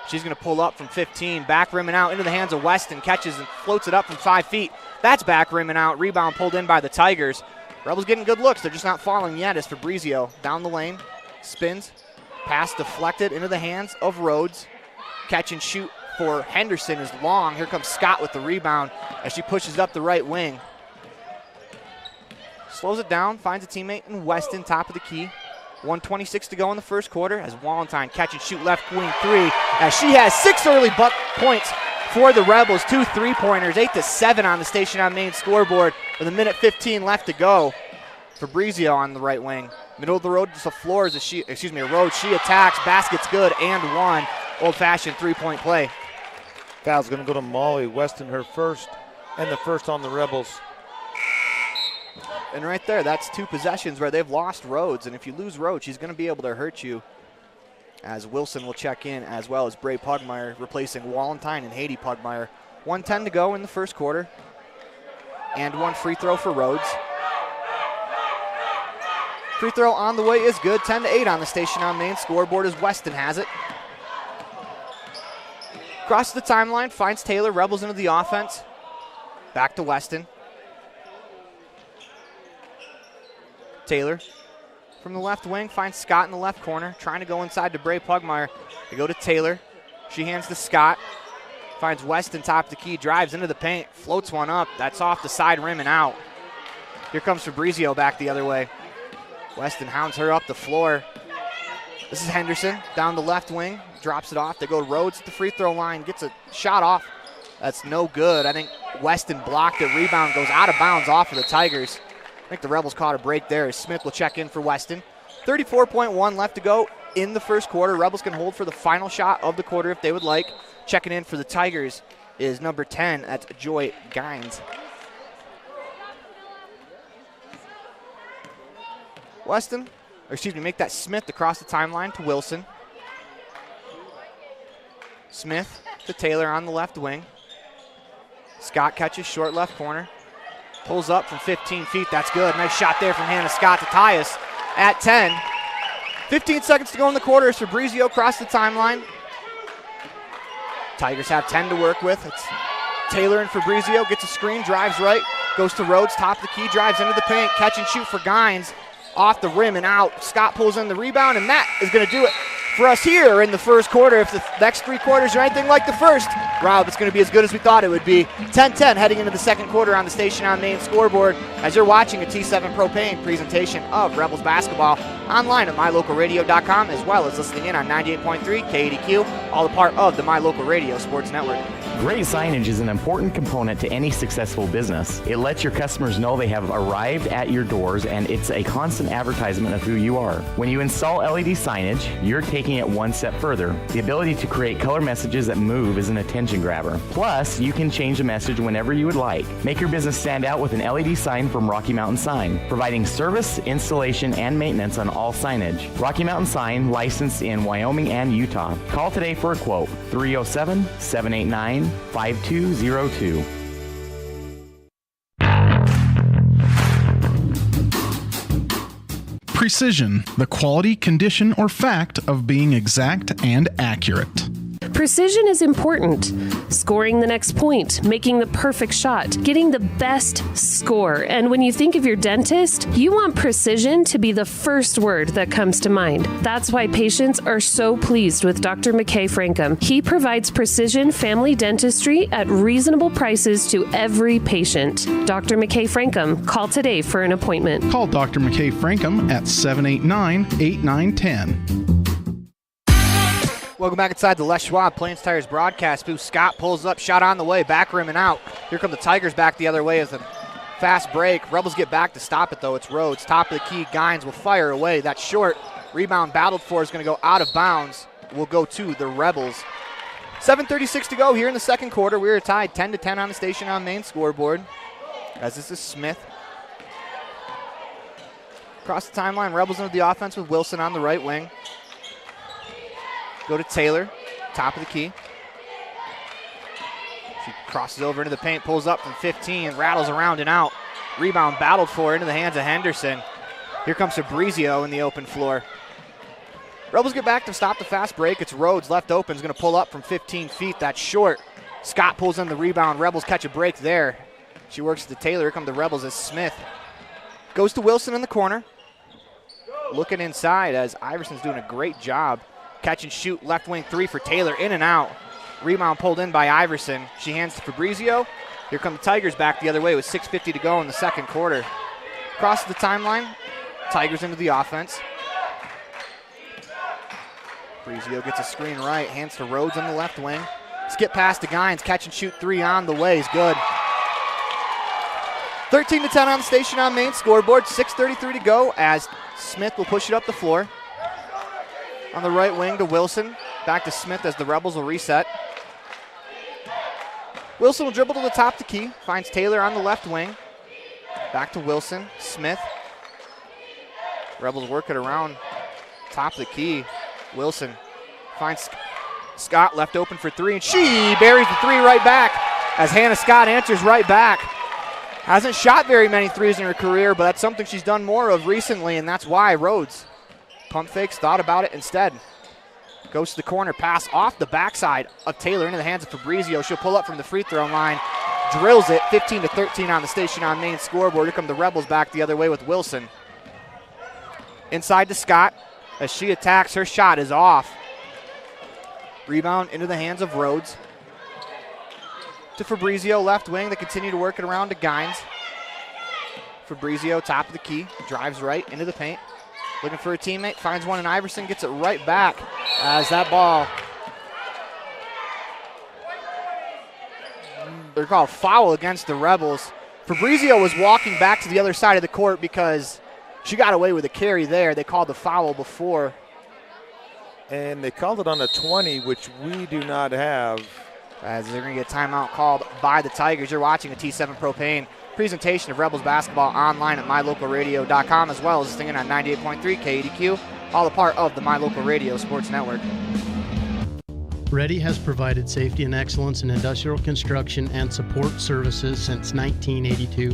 She's going to pull up from 15, back rim and out into the hands of Weston. Catches and floats it up from 5 feet. That's back rim and out. Rebound pulled in by the Tigers. Rebels getting good looks. They're just not falling yet as Fabrizio down the lane. Spins. Pass deflected into the hands of Rhodes. Catch and shoot for Henderson is long. Here comes Scott with the rebound as she pushes up the right wing. Slows it down, finds a teammate in Weston, top of the key. 1:26 to go in the first quarter as Wallenstein catch and shoot left wing three as she has 6 early points for the Rebels. 2 3-pointers, 8-7 on the Station on Main scoreboard with 1:15 left to go. Fabrizio on the right wing. Middle of the road, just a floor as a road. She attacks, basket's good, and one. Old-fashioned 3-point play. Foul's going to go to Molly Weston, her first, and the first on the Rebels. And right there, that's 2 possessions where they've lost Rhodes. And if you lose Rhodes, she's going to be able to hurt you. As Wilson will check in, as well as Bray Pugmire replacing Wallenstein and Haiti Pugmire. 1:10 to go in the first quarter. And 1 free throw for Rhodes. Free throw on the way is good. 10-8 on the Station on Main scoreboard as Weston has it. Across the timeline, finds Taylor. Rebels into the offense. Back to Weston. Taylor from the left wing finds Scott in the left corner, trying to go inside to Bray Pugmire. They go to Taylor. She hands to Scott. Finds Weston top of the key, drives into the paint, floats one up. That's off the side rim and out. Here comes Fabrizio back the other way. Weston hounds her up the floor. This is Henderson down the left wing, drops it off. They go Rhodes at the free throw line, gets a shot off. That's no good. I think Weston blocked it. Rebound goes out of bounds off of the Tigers. I think the Rebels caught a break there as Smith will check in for Weston. 34.1 left to go in the first quarter. Rebels can hold for the final shot of the quarter if they would like. Checking in for the Tigers is number 10. That's Joy Gines. Make that Smith across the timeline to Wilson. Smith to Taylor on the left wing. Scott catches short left corner. Pulls up from 15 feet. That's good. Nice shot there from Hannah Scott to tie us at 10. 15 seconds to go in the quarter as Fabrizio across the timeline. Tigers have 10 to work with. It's Taylor and Fabrizio. Gets a screen, drives right, goes to Rhodes, top of the key, drives into the paint. Catch and shoot for Gines. Off the rim and out. Scott pulls in the rebound, and that is going to do it for us here in the first quarter. If the next 3 quarters are anything like the first, Rob, it's going to be as good as we thought it would be. 10-10 heading into the second quarter on the Station on Main scoreboard as you're watching a T7 Propane presentation of Rebels basketball online at mylocalradio.com, as well as listening in on 98.3 KADQ, all a part of the My Local Radio Sports Network. Great signage is an important component to any successful business. It lets your customers know they have arrived at your doors, and it's a constant advertisement of who you are. When you install LED signage, you're taking it one step further. The ability to create color messages that move is an attention grabber. Plus, you can change the message whenever you would like. Make your business stand out with an LED sign from Rocky Mountain Sign, providing service, installation, and maintenance on all signage. Rocky Mountain Sign, licensed in Wyoming and Utah. Call today for a quote, 307-789-5202. Precision, the quality, condition, or fact of being exact and accurate. Precision is important. Scoring the next point, making the perfect shot, getting the best score. And when you think of your dentist, you want precision to be the first word that comes to mind. That's why patients are so pleased with Dr. McKay Frankum. He provides precision family dentistry at reasonable prices to every patient. Dr. McKay Frankum, call today for an appointment. Call Dr. McKay Frankum at 789-8910. Welcome back inside the Les Schwab Plains Tires broadcast booth. Scott pulls up, shot on the way, back rim and out. Here come the Tigers back the other way as a fast break. Rebels get back to stop it, though. It's Rhodes, top of the key. Gines will fire away. That short rebound battled for is going to go out of bounds. Will go to the Rebels. 7:36 to go here in the second quarter. We are tied 10-10 on the Station on Main scoreboard. As this is Smith. Across the timeline, Rebels into the offense with Wilson on the right wing. Go to Taylor, top of the key. She crosses over into the paint, pulls up from 15, rattles around and out. Rebound battled for into the hands of Henderson. Here comes Fabrizio in the open floor. Rebels get back to stop the fast break. It's Rhodes left open, is going to pull up from 15 feet. That's short. Scott pulls in the rebound. Rebels catch a break there. She works to Taylor. Here come the Rebels as Smith goes to Wilson in the corner. Looking inside as Iverson's doing a great job. Catch and shoot, left wing three for Taylor, in and out. Rebound pulled in by Iverson. She hands to Fabrizio. Here come the Tigers back the other way with 6:50 to go in the second quarter. Across the timeline, Tigers into the offense. Fabrizio gets a screen right, hands to Rhodes on the left wing. Skip past to Gines, catch and shoot three on the way is good. 13-10 on the station on main scoreboard, 6:33 to go as Smith will push it up the floor. On the right wing to Wilson, back to Smith as the Rebels will reset. Wilson will dribble to the top to key, finds Taylor on the left wing. Back to Wilson, Smith. Rebels work it around top of the key. Wilson finds Scott left open for three, and she buries the three right back as Hannah Scott answers right back. Hasn't shot very many threes in her career, but that's something she's done more of recently, and that's why Rhodes pump fakes, thought about it instead. Goes to the corner, pass off the backside of Taylor into the hands of Fabrizio. She'll pull up from the free throw line, drills it, 15-13 on the station on main scoreboard. Here come the Rebels back the other way with Wilson. Inside to Scott as she attacks. Her shot is off. Rebound into the hands of Rhodes. To Fabrizio, left wing. They continue to work it around to Gines. Fabrizio, top of the key, drives right into the paint. Looking for a teammate, finds one in Iverson, gets it right back as that ball. They're called foul against the Rebels. Fabrizio was walking back to the other side of the court because she got away with a carry there. They called the foul before. And they called it on a 20, which we do not have. As they're going to get a timeout called by the Tigers. You're watching a T7 Propane presentation of Rebels basketball online at mylocalradio.com, as well as singing on 98.3 KADQ, all a part of the My Local Radio Sports Network. Ready has provided safety and excellence in industrial construction and support services since 1982.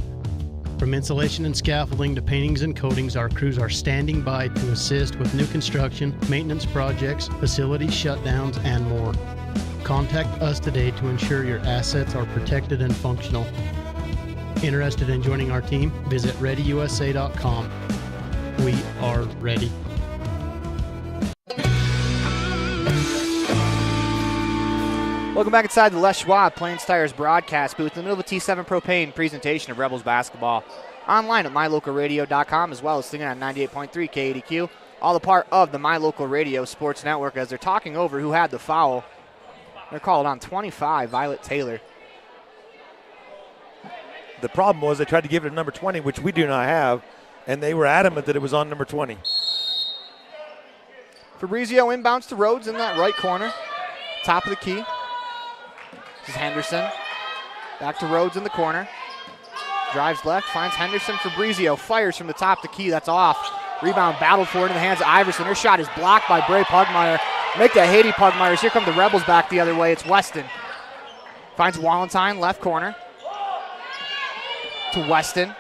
From insulation and scaffolding to paintings and coatings, our crews are standing by to assist with new construction, maintenance projects, facility shutdowns, and more. Contact us today to ensure your assets are protected and functional. Interested in joining our team? Visit ReadyUSA.com. We are ready. Welcome back inside the Les Schwab Plains Tires broadcast booth in the middle of a T7 Propane presentation of Rebels basketball. Online at mylocalradio.com, as well as singing on 98.3 KADQ, all a part of the My Local Radio Sports Network as they're talking over who had the foul. They're called on 25, Violet Taylor. The problem was they tried to give it to number 20, which we do not have, and they were adamant that it was on number 20. Fabrizio inbounds to Rhodes in that right corner. Top of the key. This is Henderson. Back to Rhodes in the corner. Drives left, finds Henderson. Fabrizio fires from the top of the key. That's off. Rebound battled for into the hands of Iverson. Her shot is blocked by Bray Pugmire. Make that Haiti Pugmires. Here come the Rebels back the other way. It's Weston. Finds Wallenstein, left corner. To Weston.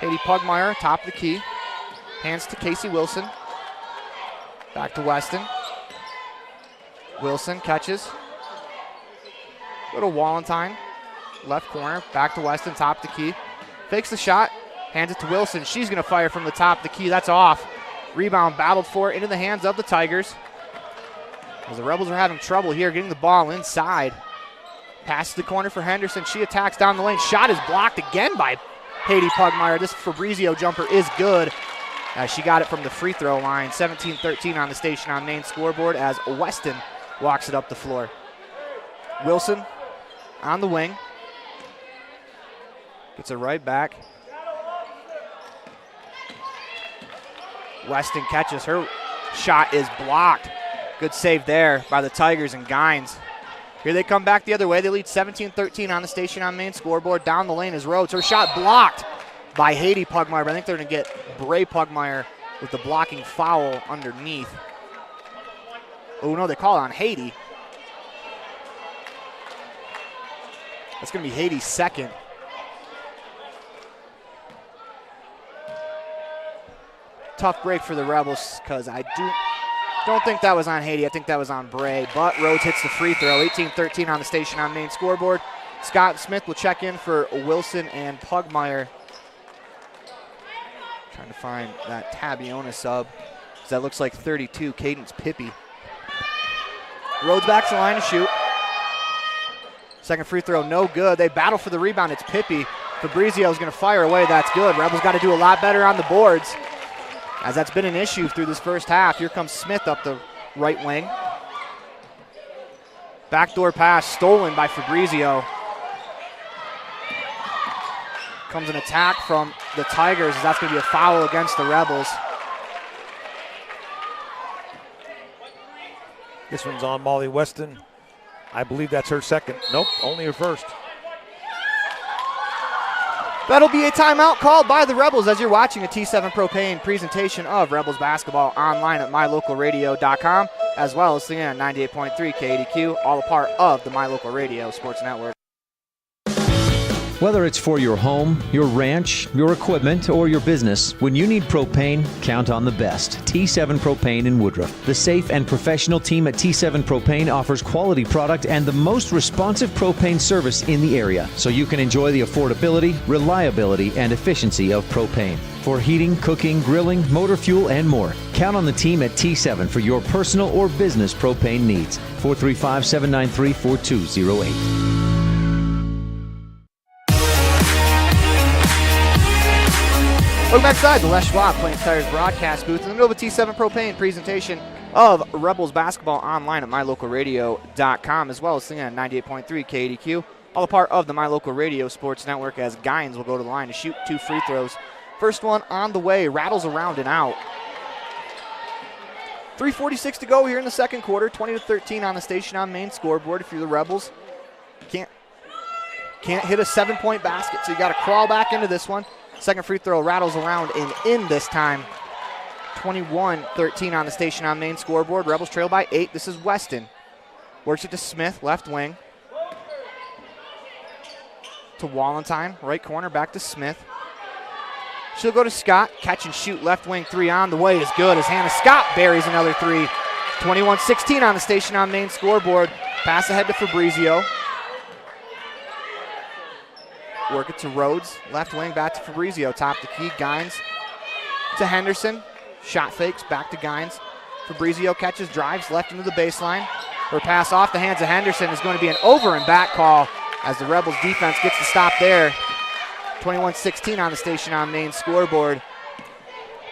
Haiti Pugmire, top of the key. Hands to Casey Wilson. Back to Weston. Wilson catches. Go to Wallenstein. Left corner. Back to Weston, top of the key. Fakes the shot. Hands it to Wilson. She's going to fire from the top of the key. That's off. Rebound battled for into the hands of the Tigers. As the Rebels are having trouble here getting the ball inside. Pass to the corner for Henderson. She attacks down the lane. Shot is blocked again by Haiti Pugmire. This Fabrizio jumper is good. As she got it from the free throw line. 17-13 on the station on main scoreboard as Weston walks it up the floor. Wilson on the wing. Gets it right back. Weston catches. Her shot is blocked. Good save there by the Tigers and Gines. Here they come back the other way. They lead 17-13 on the station on main scoreboard. Down the lane is Rhodes. Her shot blocked by Haiti Pugmire, but I think they're going to get Bray Pugmire with the blocking foul underneath. Oh, no, they call it on Haiti. That's going to be Haiti's second. Tough break for the Rebels because I don't think that was on Haiti. I think that was on Bray. But Rhodes hits the free throw. 18-13 on the station on main scoreboard. Scott Smith will check in for Wilson and Pugmire. Trying to find that Tabiona sub. That looks like 32, Cadence Pippi. Rhodes back to the line to shoot. Second free throw, no good. They battle for the rebound. It's Pippi. Fabrizio is going to fire away. That's good. Rebels got to do a lot better on the boards, as that's been an issue through this first half. Here comes Smith up the right wing. Backdoor pass stolen by Fabrizio. Comes an attack from the Tigers, as that's going to be a foul against the Rebels. This one's on Molly Weston. I believe that's her second. Nope, only her first. That'll be a timeout called by the Rebels as you're watching a T7 Propane presentation of Rebels basketball online at mylocalradio.com, as well as the 98.3 KDQ, all a part of the My Local Radio Sports Network. Whether it's for your home, your ranch, your equipment, or your business, when you need propane, count on the best. T7 Propane in Woodruff. The safe and professional team at T7 Propane offers quality product and the most responsive propane service in the area, so you can enjoy the affordability, reliability, and efficiency of propane. For heating, cooking, grilling, motor fuel, and more, count on the team at T7 for your personal or business propane needs. 435-793-4208. Welcome back inside the Les Schwab Plains Tires broadcast booth in the middle of a T7 Propane presentation of Rebels basketball online at mylocalradio.com, as well as singing at 98.3 KDQ, all a part of the My Local Radio Sports Network, as Gines will go to the line to shoot 2 free throws. First one on the way, rattles around and out. 3:46 to go here in the second quarter, 20-13 on the station on main scoreboard. If you're the Rebels, can't hit a 7-point basket, so you got to crawl back into this one. Second free throw rattles around and in this time. 21-13 on the station on main scoreboard. Rebels trail by 8. This is Weston. Works it to Smith, left wing. To Wallenstein, right corner, back to Smith. She'll go to Scott. Catch and shoot, left wing 3 on the way is good as Hannah Scott buries another 3. 21-16 on the station on main scoreboard. Pass ahead to Fabrizio. Work it to Rhodes, left wing, back to Fabrizio, top the key, Gines to Henderson, shot fakes, back to Gines. Fabrizio catches, drives, left into the baseline. Her pass off the hands of Henderson is going to be an over and back call as the Rebels defense gets the stop there. 21-16 on the station on main scoreboard.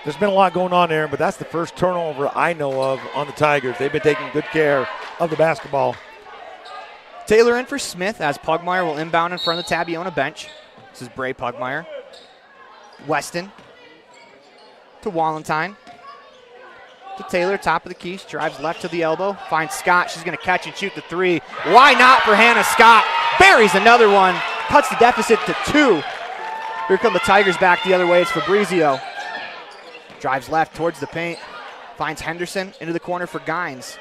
There's been a lot going on there, but that's the first turnover I know of on the Tigers. They've been taking good care of the basketball. Taylor in for Smith as Pugmire will inbound in front of the Tabiona bench. This is Bray Pugmire. Weston to Wallenstein. To Taylor, top of the key. She drives left to the elbow. Finds Scott. She's going to catch and shoot the 3. Why not for Hannah Scott? Buries another one. Cuts the deficit to 2. Here come the Tigers back the other way. It's Fabrizio. Drives left towards the paint. Finds Henderson into the corner for Gines.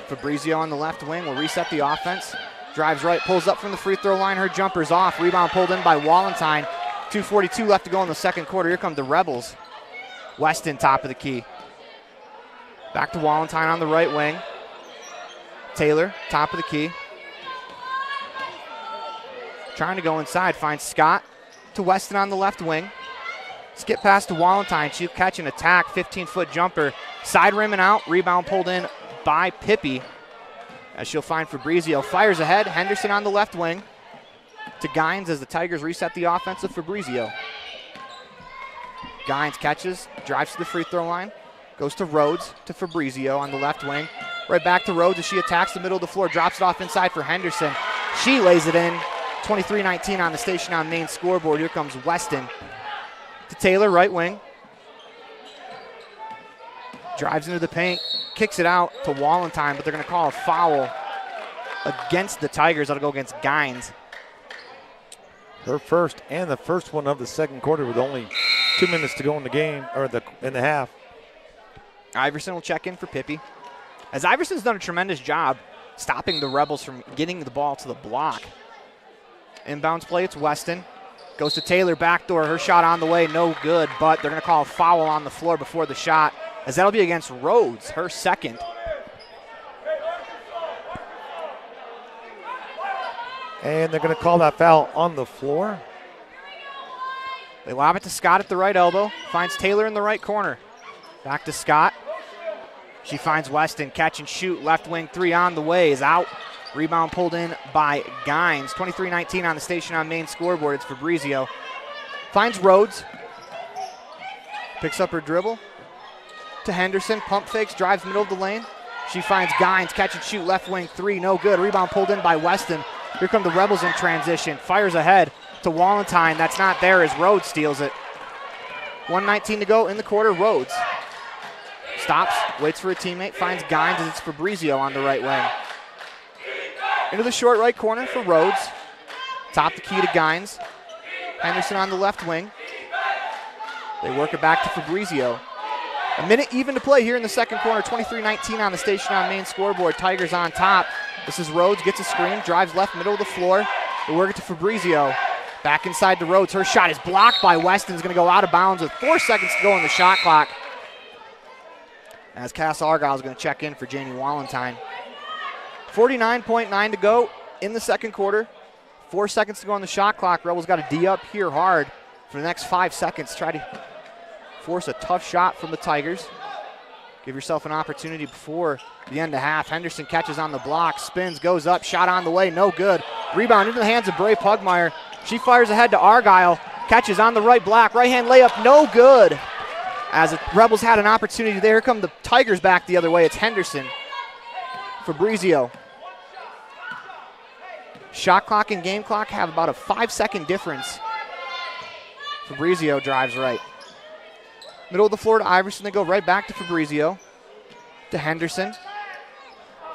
Fabrizio on the left wing will reset the offense. Drives right, pulls up from the free throw line. Her jumper's off. Rebound pulled in by Wallenstein. 2:42 left to go in the second quarter. Here come the Rebels. Weston, top of the key. Back to Wallenstein on the right wing. Taylor, top of the key. Trying to go inside. Finds Scott to Weston on the left wing. Skip pass to Wallenstein. She'll catch an attack. 15-foot jumper. Side rim and out. Rebound pulled in by Pippi. As she'll find Fabrizio. Fires ahead. Henderson on the left wing. To Gines as the Tigers reset the offense of Fabrizio. Gines catches. Drives to the free throw line. Goes to Rhodes. To Fabrizio on the left wing. Right back to Rhodes as she attacks the middle of the floor. Drops it off inside for Henderson. She lays it in. 23-19 on the station on main scoreboard. Here comes Weston. To Taylor, right wing. Drives into the paint. Kicks it out to Wallenstein, but they're going to call a foul against the Tigers. That'll go against Gines. Her first and the first one of the second quarter with only 2 minutes to go in the game, or in the half. Iverson will check in for Pippi. As Iverson's done a tremendous job stopping the Rebels from getting the ball to the block. Inbounds play, it's Weston. Goes to Taylor, backdoor. Her shot on the way, no good, but they're going to call a foul on the floor before the shot, as that'll be against Rhodes, her second. And they're going to call that foul on the floor. They lob it to Scott at the right elbow. Finds Taylor in the right corner. Back to Scott. She finds Weston. Catch and shoot. Left wing three on the way. Is out. Rebound pulled in by Gines. 23-19 on the Station on Main scoreboard. It's Fabrizio. Finds Rhodes. Picks up her dribble. To Henderson. Pump fakes. Drives middle of the lane. She finds Gines. Catch and shoot. Left wing three. No good. Rebound pulled in by Weston. Here come the Rebels in transition. Fires ahead to Wallentyne. That's not there as Rhodes steals it. 1:19 to go in the quarter. Rhodes stops, waits for a teammate, finds Gines, and it's Fabrizio on the right wing. Into the short right corner for Rhodes. Top the key to Gines. Henderson on the left wing. They work it back to Fabrizio. A minute even to play here in the second quarter. 23-19 on the Station on Main scoreboard. Tigers on top. This is Rhodes, gets a screen, drives left middle of the floor. They work it to Fabrizio. Back inside to Rhodes. Her shot is blocked by Weston. It's going to go out of bounds with 4 seconds to go on the shot clock. As Cass Argyle is going to check in for Janie Wallentyne. 49.9 to go in the second quarter. 4 seconds to go on the shot clock. Rebels got to D up here hard for the next 5 seconds. Try to force a tough shot from the Tigers. Give yourself an opportunity before the end of half. Henderson catches on the block, spins, goes up, shot on the way, no good. Rebound into the hands of Bray Pugmire. She fires ahead to Argyle, catches on the right block, right-hand layup, no good. As the Rebels had an opportunity there, here come the Tigers back the other way. It's Henderson. Fabrizio. Shot clock and game clock have about a 5-second difference. Fabrizio drives right. Middle of the floor to Iverson. They go right back to Fabrizio. To Henderson.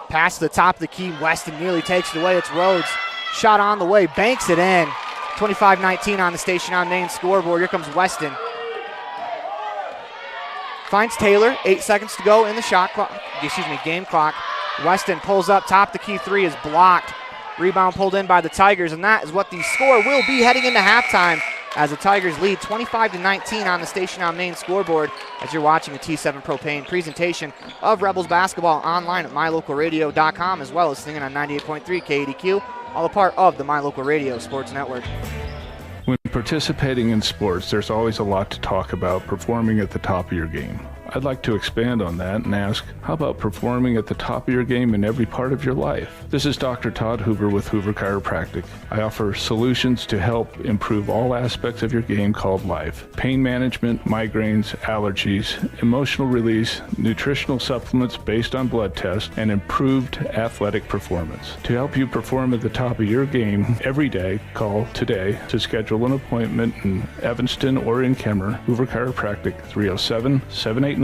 Pass to the top of the key. Weston nearly takes it away. It's Rhodes. Shot on the way. Banks it in. 25-19 on the Station on Main scoreboard. Here comes Weston. Finds Taylor. 8 seconds to go in the game clock. Weston pulls up top. The key three is blocked. Rebound pulled in by the Tigers, and that is what the score will be heading into halftime as the Tigers lead 25-19 on the Station on Main scoreboard as you're watching a T7 Propane presentation of Rebels basketball online at mylocalradio.com as well as singing on 98.3 KADQ, all a part of the My Local Radio Sports Network. When participating in sports, there's always a lot to talk about performing at the top of your game. I'd like to expand on that and ask, how about performing at the top of your game in every part of your life? This is Dr. Todd Hoover with Hoover Chiropractic. I offer solutions to help improve all aspects of your game called life. Pain management, migraines, allergies, emotional release, nutritional supplements based on blood tests, and improved athletic performance. To help you perform at the top of your game every day, call today to schedule an appointment in Evanston or in Kemmer. Hoover Chiropractic, 307-789-0043.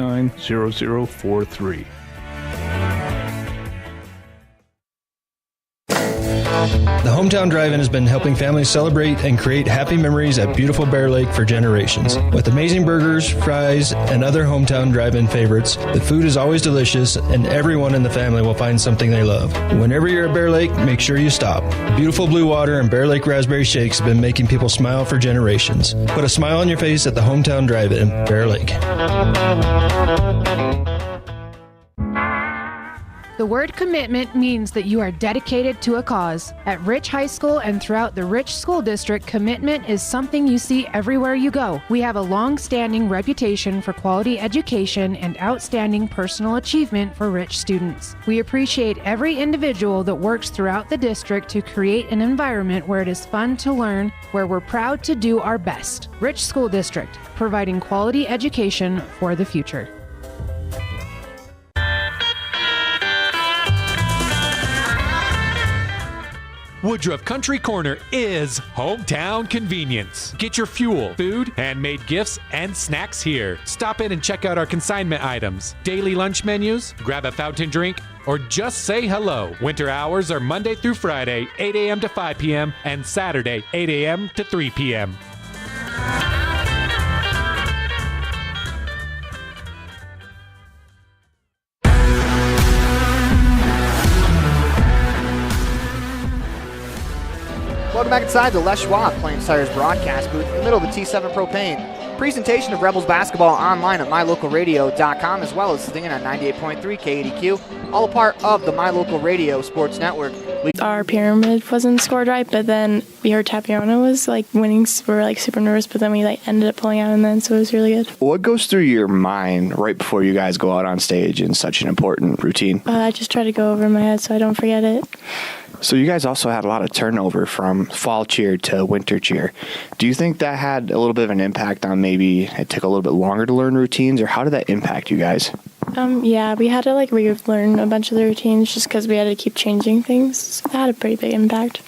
The Hometown Drive-In has been helping families celebrate and create happy memories at beautiful Bear Lake for generations. With amazing burgers, fries, and other Hometown Drive-In favorites, the food is always delicious and everyone in the family will find something they love. Whenever you're at Bear Lake, make sure you stop. Beautiful blue water and Bear Lake raspberry shakes have been making people smile for generations. Put a smile on your face at the Hometown Drive-In, Bear Lake. The word commitment means that you are dedicated to a cause. At Rich High School and throughout the Rich School District, commitment is something you see everywhere you go. We have a long-standing reputation for quality education and outstanding personal achievement for Rich students. We appreciate every individual that works throughout the district to create an environment where it is fun to learn, where we're proud to do our best. Rich School District, providing quality education for the future. Woodruff Country Corner is hometown convenience. Get your fuel, food, handmade gifts, and snacks here. Stop in and check out our consignment items, daily lunch menus, grab a fountain drink, or just say hello. Winter hours are Monday through Friday, 8 a.m. to 5 p.m., and Saturday, 8 a.m. to 3 p.m. Welcome back inside the Les Schwab Plains Tires broadcast booth in the middle of the T7 Propane presentation of Rebels basketball online at mylocalradio.com, as well as listening in on 98.3 KADQ, all a part of the My Local Radio Sports Network. Our pyramid wasn't scored right, but then we heard Tabiona was winning. We were super nervous, but then we ended up pulling out and then, so it was really good. What goes through your mind right before you guys go out on stage in such an important routine? I just try to go over in my head so I don't forget it. So you guys also had a lot of turnover from fall cheer to winter cheer. Do you think that had a little bit of an impact on maybe it took a little bit longer to learn routines, or how did that impact you guys? Yeah, we had to relearn a bunch of the routines just because we had to keep changing things. So that had a pretty big impact.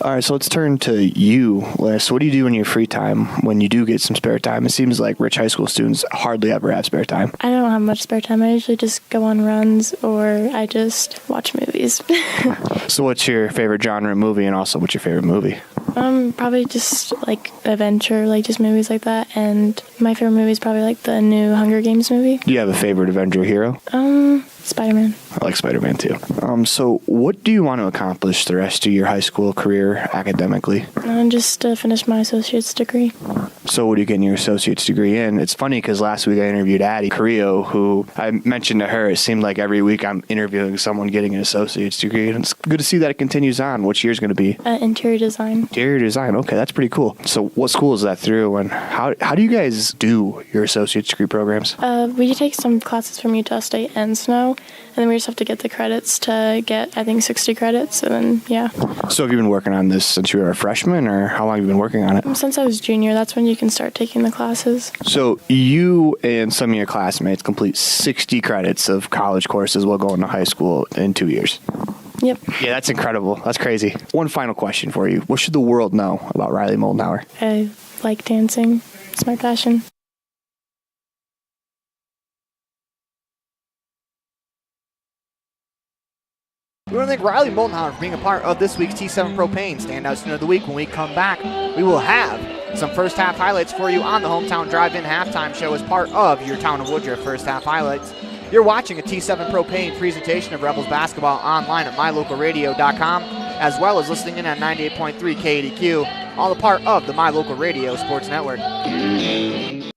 All right, so let's turn to you, Liz. What do you do in your free time when you do get some spare time? It seems like rich high school students hardly ever have spare time. I don't have much spare time. I usually just go on runs or I just watch movies. So what's your favorite genre of movie, and also what's your favorite movie? Probably just adventure, just movies like that. And my favorite movie is probably the new Hunger Games movie. Do you have a favorite Avenger hero? Spider-Man. I like Spider-Man too. So what do you want to accomplish the rest of your high school career academically? Just to finish my associate's degree. So what are you getting your associate's degree in? It's funny because last week I interviewed Addie Carrillo, who I mentioned to her, it seemed like every week I'm interviewing someone getting an associate's degree, and it's good to see that it continues on. Which year's going to be? Interior design. Interior design. Okay, that's pretty cool. So what school is that through, and how do you guys do your associate's degree programs? We take some classes from Utah State and Snow, and then we just have to get the credits to get, I think, 60 credits, and then, yeah. So have you been working on this since you were a freshman, or how long have you been working on it? Since I was junior, that's when you can start taking the classes. So you and some of your classmates complete 60 credits of college courses while going to high school in 2 years. Yep. Yeah, that's incredible. That's crazy. One final question for you. What should the world know about Riley Moldenhauer? I like dancing. It's my passion. We want to thank Riley Moldenhauer for being a part of this week's T7 Propane Standout Student of the Week. When we come back, we will have some first half highlights for you on the Hometown Drive-In Halftime Show as part of your Town of Woodruff first half highlights. You're watching a T7 Propane presentation of Rebels basketball online at mylocalradio.com, as well as listening in on 98.3 KADQ, all a part of the My Local Radio Sports Network.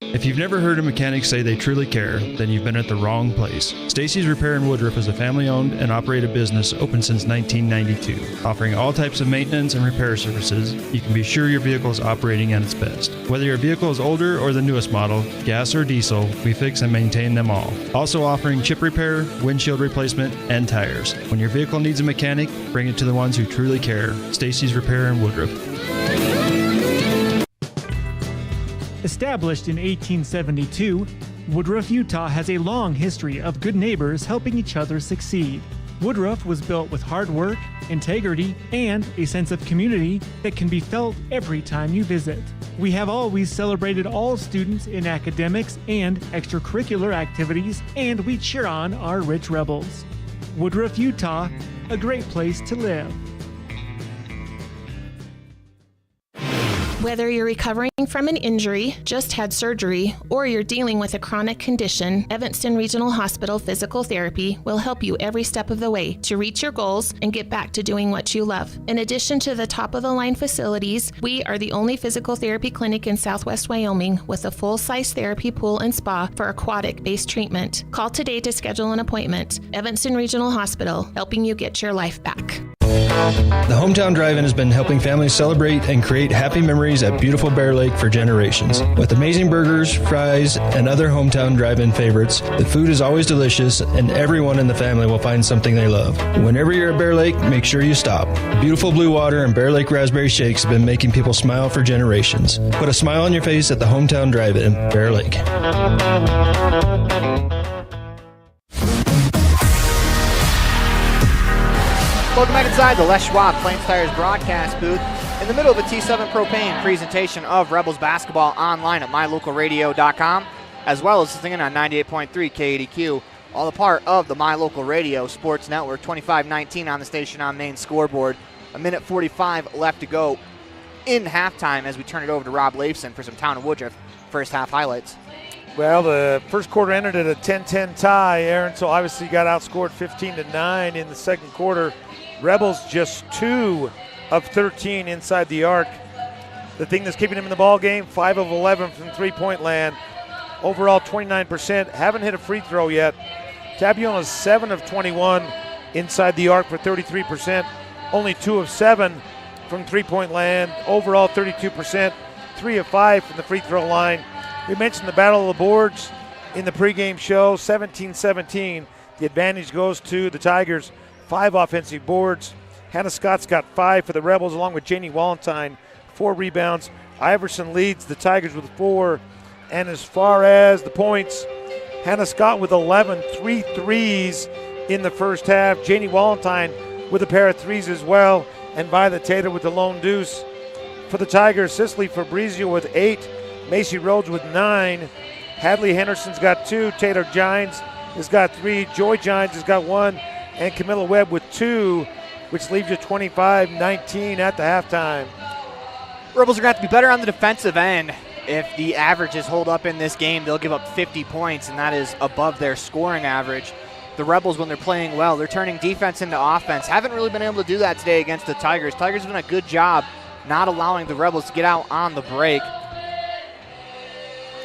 If you've never heard a mechanic say they truly care, then you've been at the wrong place. Stacy's Repair in Woodruff is a family-owned and operated business open since 1992. Offering all types of maintenance and repair services, you can be sure your vehicle is operating at its best. Whether your vehicle is older or the newest model, gas or diesel, we fix and maintain them all. Also offering chip repair, windshield replacement, and tires. When your vehicle needs a mechanic, bring it to the ones who truly care. Stacy's Repair in Woodruff. Established in 1872, Woodruff, Utah has a long history of good neighbors helping each other succeed. Woodruff was built with hard work, integrity, and a sense of community that can be felt every time you visit. We have always celebrated all students in academics and extracurricular activities, and we cheer on our rich rebels. Woodruff, Utah, a great place to live. Whether you're recovering from an injury, just had surgery, or you're dealing with a chronic condition, Evanston Regional Hospital Physical Therapy will help you every step of the way to reach your goals and get back to doing what you love. In addition to the top-of-the-line facilities, we are the only physical therapy clinic in Southwest Wyoming with a full-size therapy pool and spa for aquatic-based treatment. Call today to schedule an appointment. Evanston Regional Hospital, helping you get your life back. The Hometown Drive-In has been helping families celebrate and create happy memories at beautiful Bear Lake for generations. With amazing burgers, fries, and other Hometown Drive-In favorites, the food is always delicious and everyone in the family will find something they love. Whenever you're at Bear Lake, make sure you stop. Beautiful blue water and Bear Lake raspberry shakes have been making people smile for generations. Put a smile on your face at the Hometown Drive-In, Bear Lake. Welcome back inside the Les Schwab Plains Tires broadcast booth in the middle of a T7 Propane presentation of Rebels basketball online at mylocalradio.com, as well as listening in on 98.3 KADQ, all a part of the My Local Radio Sports Network. 25-19 on the station on main scoreboard. A minute 45 left to go in halftime as we turn it over to Rob Leifson for some Town of Woodruff first half highlights. Well, the first quarter ended at a 10-10 tie, Aaron, so obviously got outscored 15-9 in the second quarter. Rebels just 2 of 13 inside the arc. the thing that's keeping them in the ball game. 5 of 11 from three-point land. Overall, 29%. Haven't hit a free throw yet. Tabiona 7 of 21 inside the arc for 33%. Only 2 of 7 from three-point land. Overall, 32%. 3 of 5 from the free throw line. We mentioned the battle of the boards in the pregame show. 17-17. The advantage goes to the Tigers. 5 offensive boards. Hannah Scott's got 5 for the Rebels, along with Janie Wallenstein. 4 rebounds. Iverson leads the Tigers with 4. And as far as the points, Hannah Scott with 11, 3 threes in the first half. Janie Wallenstein with a pair of threes as well. And Violet Taylor with the lone deuce. For the Tigers, Cicely Fabrizio with 8. Macy Rhodes with 9. Hadley Henderson's got 2. Taylor Gines has got 3. Joy Gines has got 1. And Camilla Webb with 2, which leaves you 25-19 at the halftime. Rebels are going to have to be better on the defensive end. If the averages hold up in this game, they'll give up 50 points, and that is above their scoring average. The Rebels, when they're playing well, they're turning defense into offense. Haven't really been able to do that today against the Tigers. Tigers have done a good job not allowing the Rebels to get out on the break.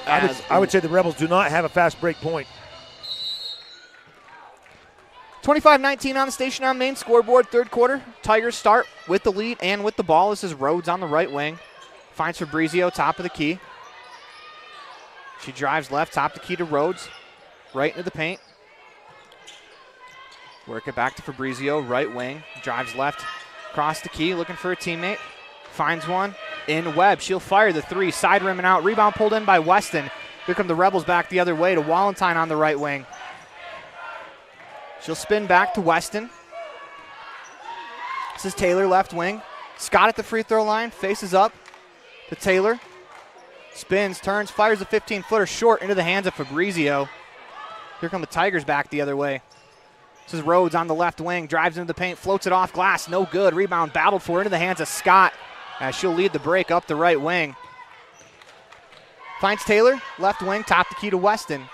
I would say the Rebels do not have a fast break point. 25-19 on the Station on Main scoreboard, third quarter. Tigers start with the lead and with the ball. This is Rhodes on the right wing. Finds Fabrizio, top of the key. She drives left, top of the key to Rhodes. Right into the paint. Work it back to Fabrizio, right wing. Drives left, across the key, looking for a teammate. Finds one in Webb. She'll fire the 3, side rim and out. Rebound pulled in by Weston. Here come the Rebels back the other way to Wallenstein on the right wing. She'll spin back to Weston. This is Taylor, left wing. Scott at the free throw line, faces up to Taylor. Spins, turns, fires a 15-footer short into the hands of Fabrizio. Here come the Tigers back the other way. This is Rhodes on the left wing, drives into the paint, floats it off glass, no good. Rebound battled for into the hands of Scott as she'll lead the break up the right wing. Finds Taylor, left wing, top the key to Weston.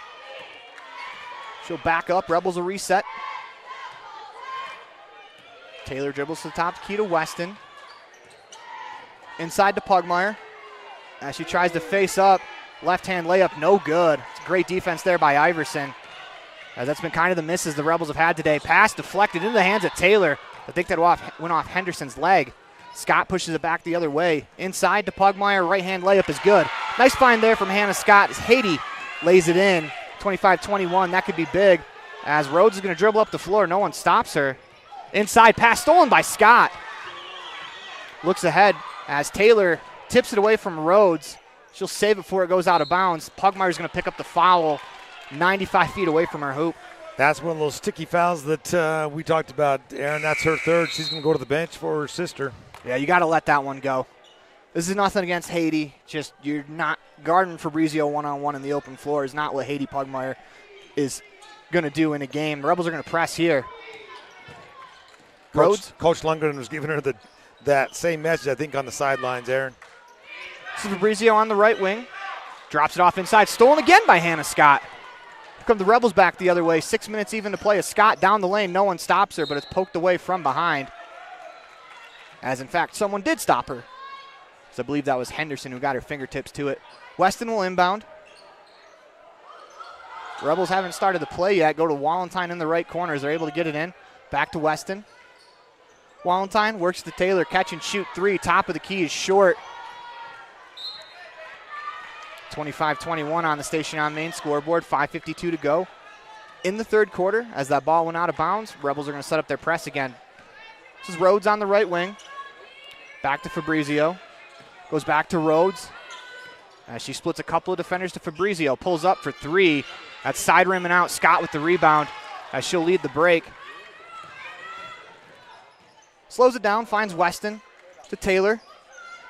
She'll back up, Rebels will reset. Taylor dribbles to the top key to Weston. Inside to Pugmire as she tries to face up. Left-hand layup, no good. It's great defense there by Iverson. As that's been kind of the misses the Rebels have had today. Pass deflected into the hands of Taylor. I think that went off Henderson's leg. Scott pushes it back the other way. Inside to Pugmire, right-hand layup is good. Nice find there from Hannah Scott as Haiti lays it in. 25-21, that could be big. As Rhodes is going to dribble up the floor, no one stops her. Inside pass stolen by Scott. Looks ahead as Taylor tips it away from Rhodes. She'll save it before it goes out of bounds. Pugmire's going to pick up the foul 95 feet away from her hoop. That's one of those sticky fouls that we talked about, Aaron. That's her third. She's going to go to the bench for her sister. Yeah, you got to let that one go. This is nothing against Haiti. Just you're not guarding Fabrizio one-on-one in the open floor is not what Haiti Pugmire is going to do in a game. The Rebels are going to press here. Rhodes. Coach Lundgren was giving her that same message, I think, on the sidelines, Aaron. This is Fabrizio on the right wing. Drops it off inside. Stolen again by Hannah Scott. Here come the Rebels back the other way. 6 minutes even to play. As Scott down the lane. No one stops her, but it's poked away from behind. As, in fact, someone did stop her. So I believe that was Henderson who got her fingertips to it. Weston will inbound. Rebels haven't started the play yet. Go to Wallenstein in the right corner as they're able to get it in. Back to Weston. Wallenstein works to Taylor. Catch and shoot 3. Top of the key is short. 25-21 on the Station on Main scoreboard. 5:52 to go in the third quarter. As that ball went out of bounds, Rebels are going to set up their press again. This is Rhodes on the right wing. Back to Fabrizio. Goes back to Rhodes. As she splits a couple of defenders to Fabrizio. Pulls up for 3. That's side rim and out. Scott with the rebound as she'll lead the break. Slows it down, finds Weston to Taylor.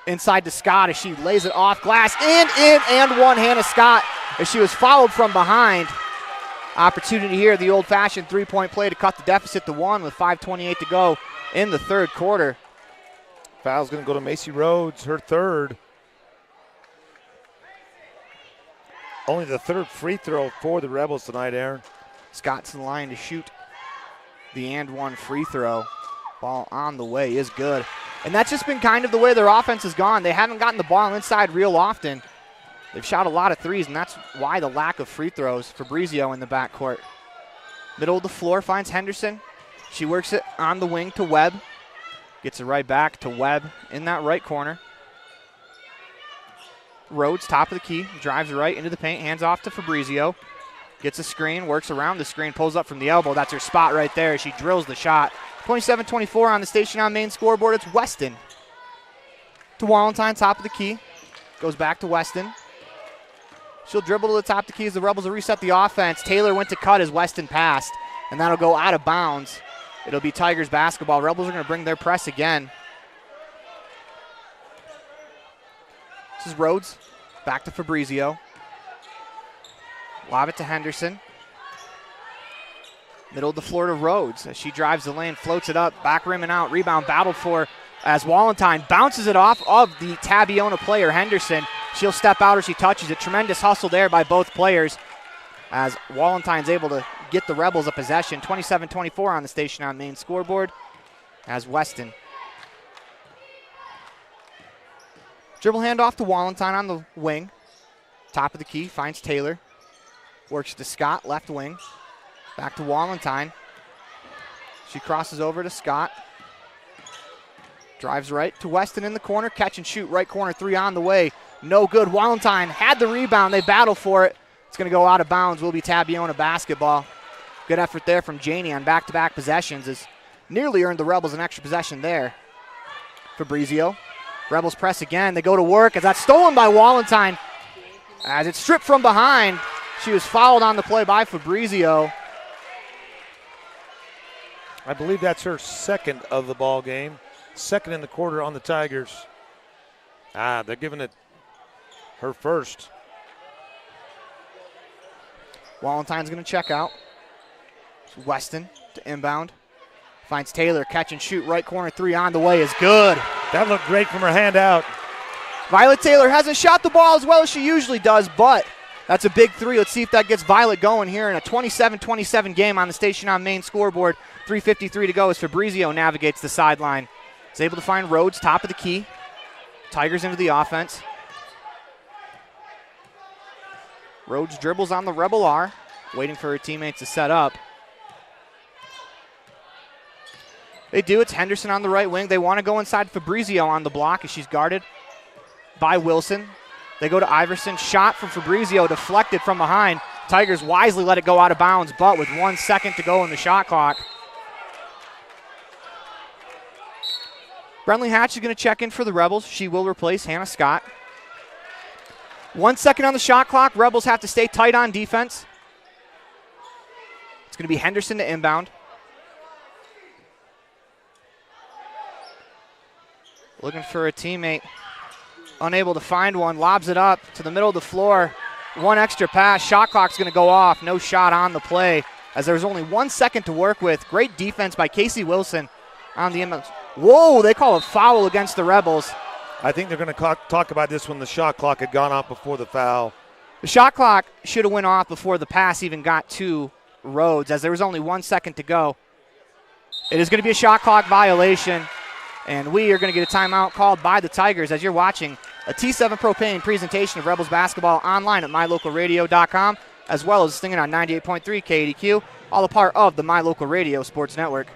Inside to Scott as she lays it off glass. And one. Hannah Scott as she was fouled from behind. Opportunity here, the old-fashioned three-point play to cut the deficit to 1 with 5:28 to go in the third quarter. Foul's going to go to Macy Rhodes, her third. Only the third free throw for the Rebels tonight, Aaron. Scott's in line to shoot the and one free throw. Ball on the way is good. And that's just been kind of the way their offense has gone. They haven't gotten the ball inside real often. They've shot a lot of threes, and that's why the lack of free throws. Fabrizio in the backcourt. Middle of the floor finds Henderson. She works it on the wing to Webb. Gets it right back to Webb in that right corner. Rhodes, top of the key, drives right into the paint, hands off to Fabrizio. Gets a screen, works around the screen, pulls up from the elbow. That's her spot right there. She drills the shot. 27-24 on the Station on main scoreboard. It's Weston. To Wallenstein, top of the key. Goes back to Weston. She'll dribble to the top of the key as the Rebels will reset the offense. Taylor went to cut as Weston passed, and that'll go out of bounds. It'll be Tigers basketball. Rebels are going to bring their press again. This is Rhodes. Back to Fabrizio. Lob it to Henderson. Middle of the floor to Rhodes as she drives the lane, floats it up, back rim and out. Rebound battled for as Wallenstein bounces it off of the Tabiona player, Henderson. She'll step out or she touches it. Tremendous hustle there by both players as Wallenstein's able to get the Rebels a possession. 27-24 on the Station on main scoreboard as Weston. Dribble handoff to Wallenstein on the wing. Top of the key, finds Taylor. Works to Scott, left wing. Back to Wallenstein. She crosses over to Scott. Drives right to Weston in the corner. Catch and shoot, right corner, three on the way. No good. Wallenstein had the rebound. They battle for it. It's going to go out of bounds. Will be Tabiona basketball. Good effort there from Janey on back-to-back possessions. Has nearly earned the Rebels an extra possession there. Fabrizio. Rebels press again. They go to work as that's stolen by Wallenstein. As it's stripped from behind. She was fouled on the play by Fabrizio. I believe that's her second of the ball game. Second in the quarter on the Tigers. They're giving it her first. Wallenstein's going to check out. Weston to inbound. Finds Taylor, catch and shoot, right corner, three on the way is good. That looked great from her hand out. Violet Taylor hasn't shot the ball as well as she usually does, but that's a big three. Let's see if that gets Violet going here in a 27-27 game on the Station on main scoreboard. 3:53 to go as Fabrizio navigates the sideline. Is able to find Rhodes, top of the key. Tigers into the offense. Rhodes dribbles on the Rebel R, waiting for her teammates to set up. They do. It's Henderson on the right wing. They want to go inside Fabrizio on the block as she's guarded by Wilson. They go to Iverson. Shot from Fabrizio, deflected from behind. Tigers wisely let it go out of bounds, but with 1 second to go in the shot clock. Brenly Hatch is going to check in for the Rebels. She will replace Hannah Scott. 1 second on the shot clock. Rebels have to stay tight on defense. It's going to be Henderson to inbound. Looking for a teammate. Unable to find one. Lobs it up to the middle of the floor. One extra pass. Shot clock's going to go off. No shot on the play as there's only 1 second to work with. Great defense by Casey Wilson on the inbound. Whoa, they call a foul against the Rebels. I think they're going to talk about this when the shot clock had gone off before the foul. The shot clock should have went off before the pass even got to Rhodes as there was only 1 second to go. It is going to be a shot clock violation, and we are going to get a timeout called by the Tigers as you're watching a T7 Propane presentation of Rebels basketball online at mylocalradio.com, as well as singing on 98.3 KDQ, all a part of the My Local Radio Sports Network.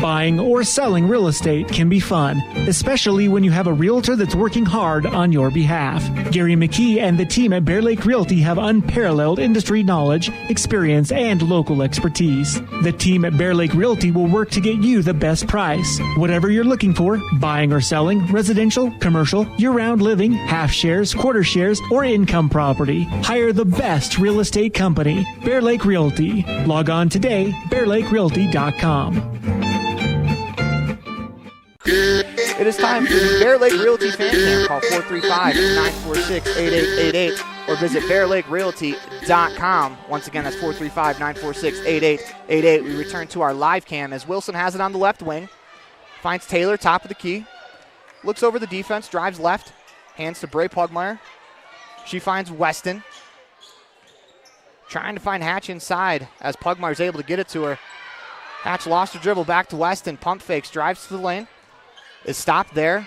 Buying or selling real estate can be fun, especially when you have a realtor that's working hard on your behalf. Gary McKee and the team at Bear Lake Realty have unparalleled industry knowledge, experience, and local expertise. The team at Bear Lake Realty will work to get you the best price. Whatever you're looking for, buying or selling, residential, commercial, year-round living, half shares, quarter shares, or income property, hire the best real estate company, Bear Lake Realty. Log on today, bearlakerealty.com. It is time for the Bear Lake Realty fan cam. Call 435-946-8888 or visit bearlakerealty.com. Once again, that's 435-946-8888. We return to our live cam as Wilson has it on the left wing. Finds Taylor, top of the key. Looks over the defense, drives left. Hands to Bray Pugmire. She finds Weston. Trying to find Hatch inside as Pugmire's able to get it to her. Hatch lost her dribble, back to Weston. Pump fakes, drives to the lane. Is stopped there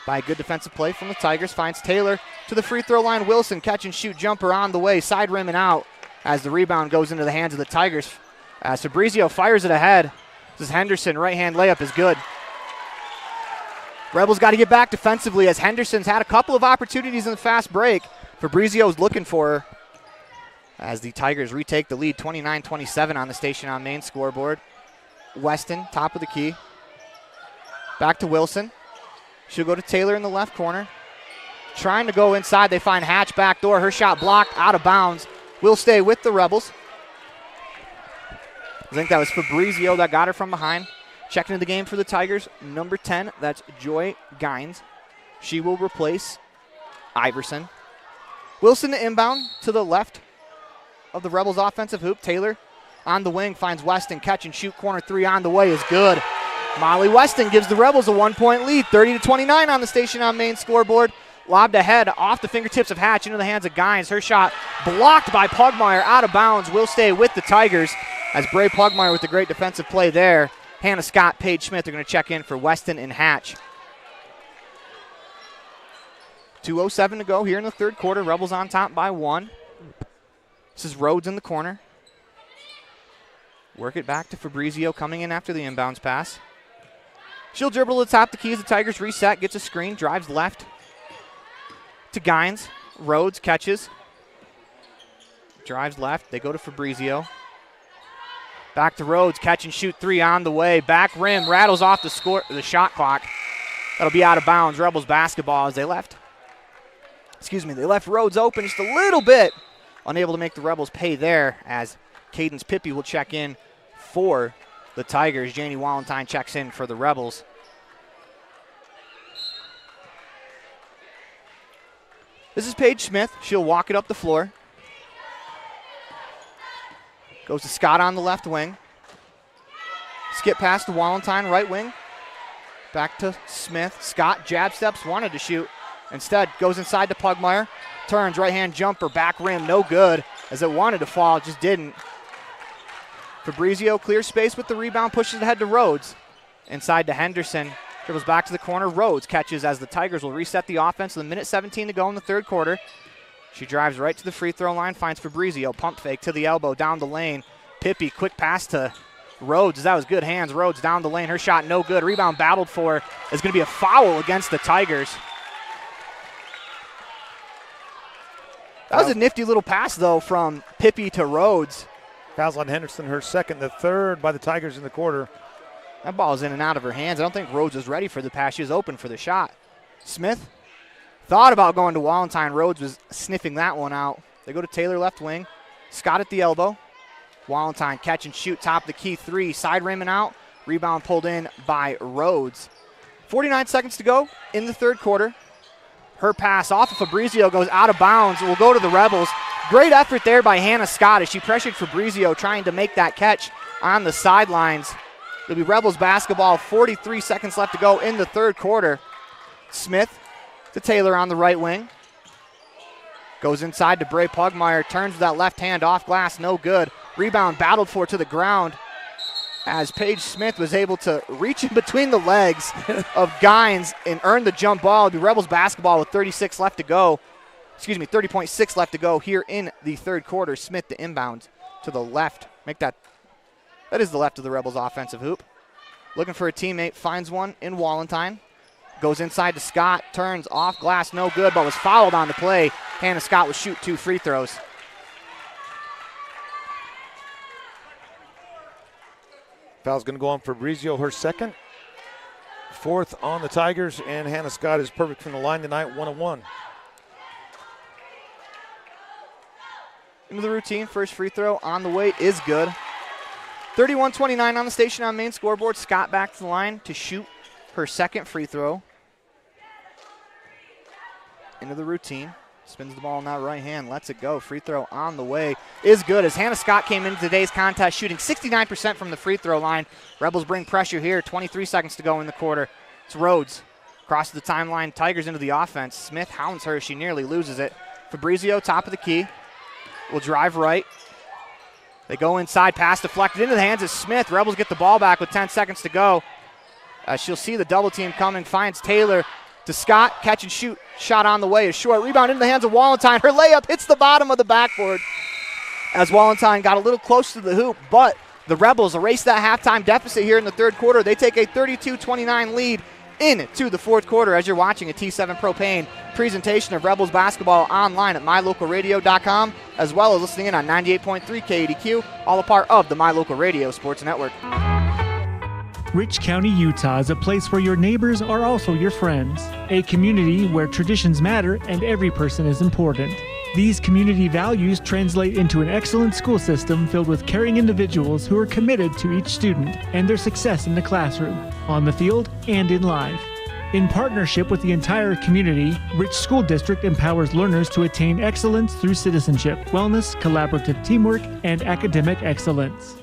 by a good defensive play from the Tigers. Finds Taylor to the free throw line. Wilson, catch and shoot jumper on the way. Side rim and out as the rebound goes into the hands of the Tigers. As Fabrizio fires it ahead. This is Henderson. Right hand layup is good. Rebels got to get back defensively as Henderson's had a couple of opportunities in the fast break. Fabrizio's looking for her as the Tigers retake the lead 29-27 on the Station on Main scoreboard. Weston, top of the key. Back to Wilson. She'll go to Taylor in the left corner. Trying to go inside. They find Hatch back door. Her shot blocked out of bounds. Will stay with the Rebels. I think that was Fabrizio that got her from behind. Checking into the game for the Tigers, number 10, that's Joy Gines. She will replace Iverson. Wilson to inbound to the left of the Rebels offensive hoop. Taylor on the wing finds Weston. Catch and shoot corner three on the way is good. Molly Weston gives the Rebels a 1-point lead, 30-29 on the Station on Main scoreboard. Lobbed ahead off the fingertips of Hatch into the hands of Gines. Her shot blocked by Pugmire, out of bounds. Will stay with the Tigers as Bray Pugmire with the great defensive play there. Hannah Scott, Paige Smith are going to check in for Weston and Hatch. 2:07 to go here in the third quarter. Rebels on top by 1. This is Rhodes in the corner. Work it back to Fabrizio coming in after the inbounds pass. She'll dribble to the top of the key as the Tigers reset, gets a screen, drives left to Gines. Rhodes catches. Drives left. They go to Fabrizio. Back to Rhodes, catch and shoot three on the way. Back rim, rattles off the shot clock. That'll be out of bounds. Rebels basketball as they left Rhodes open just a little bit. Unable to make the Rebels pay there as Cadence Pippi will check in for the Tigers. Janie Walentine checks in for the Rebels. This is Paige Smith. She'll walk it up the floor. Goes to Scott on the left wing. Skip pass to Walentine, right wing. Back to Smith. Scott, jab steps, wanted to shoot. Instead, goes inside to Pugmire. Turns, right-hand jumper, back rim, no good. As it wanted to fall, it just didn't. Fabrizio clears space with the rebound, pushes it ahead to Rhodes. Inside to Henderson. Dribbles back to the corner. Rhodes catches as the Tigers will reset the offense with a minute 17 to go in the third quarter. She drives right to the free throw line, finds Fabrizio. Pump fake to the elbow, down the lane. Pippi, quick pass to Rhodes. That was good hands. Rhodes down the lane. Her shot no good. Rebound battled for is going to be a foul against the Tigers. That was a nifty little pass, though, from Pippi to Rhodes. Fouls on Henderson, her second, the third by the Tigers in the quarter. That ball's in and out of her hands. I don't think Rhodes was ready for the pass. She was open for the shot. Smith thought about going to Walentine. Rhodes was sniffing that one out. They go to Taylor left wing. Scott at the elbow. Walentine catch and shoot, top of the key three. Side rim and out. Rebound pulled in by Rhodes. 49 seconds to go in the third quarter. Her pass off of Fabrizio goes out of bounds. Will go to the Rebels. Great effort there by Hannah Scott as she pressured Fabrizio trying to make that catch on the sidelines. It'll be Rebels basketball. 43 seconds left to go in the third quarter. Smith to Taylor on the right wing. Goes inside to Bray Pugmire. Turns with that left hand off glass. No good. Rebound battled for to the ground as Paige Smith was able to reach in between the legs of Gines and earn the jump ball. It'll be Rebels basketball with 30.6 left to go here in the third quarter. Smith to inbound to the left. That is the left of the Rebels offensive hoop. Looking for a teammate, finds one in Walentine. Goes inside to Scott, turns off glass, no good, but was fouled on the play. Hannah Scott will shoot 2 free throws. Foul's going to go on Fabrizio, her second. Fourth on the Tigers, and Hannah Scott is perfect from the line tonight, 1-1. Into the routine, first free throw on the way is good. 31-29 on the Station on Main scoreboard. Scott back to the line to shoot her second free throw. Into the routine. Spins the ball in that right hand. Lets it go. Free throw on the way is good as Hannah Scott came into today's contest shooting 69% from the free throw line. Rebels bring pressure here. 23 seconds to go in the quarter. It's Rhodes. Crosses the timeline. Tigers into the offense. Smith hounds her. She nearly loses it. Fabrizio, top of the key. Will drive right. They go inside, pass deflected into the hands of Smith. Rebels get the ball back with 10 seconds to go. She'll see the double team coming, finds Taylor to Scott, catch and shoot, shot on the way, a short rebound into the hands of Wallentine. Her layup hits the bottom of the backboard as Wallentine got a little close to the hoop, but the Rebels erase that halftime deficit here in the third quarter. They take a 32-29 lead into the fourth quarter as you're watching a T7 Propane presentation of Rebels basketball online at mylocalradio.com, as well as listening in on 98.3 KADQ, all a part of the My Local Radio Sports Network. Rich County, Utah is a place where your neighbors are also your friends, a community where traditions matter and every person is important. These community values translate into an excellent school system filled with caring individuals who are committed to each student and their success in the classroom, on the field, and in life. In partnership with the entire community, Rich School District empowers learners to attain excellence through citizenship, wellness, collaborative teamwork, and academic excellence.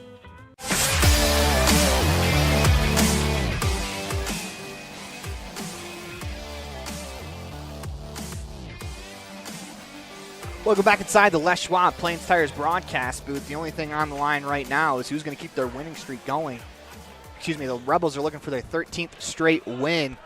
Welcome back inside the Les Schwab Plains Tires broadcast booth. The only thing on the line right now is who's going to keep their winning streak going. The Rebels are looking for their 13th straight win.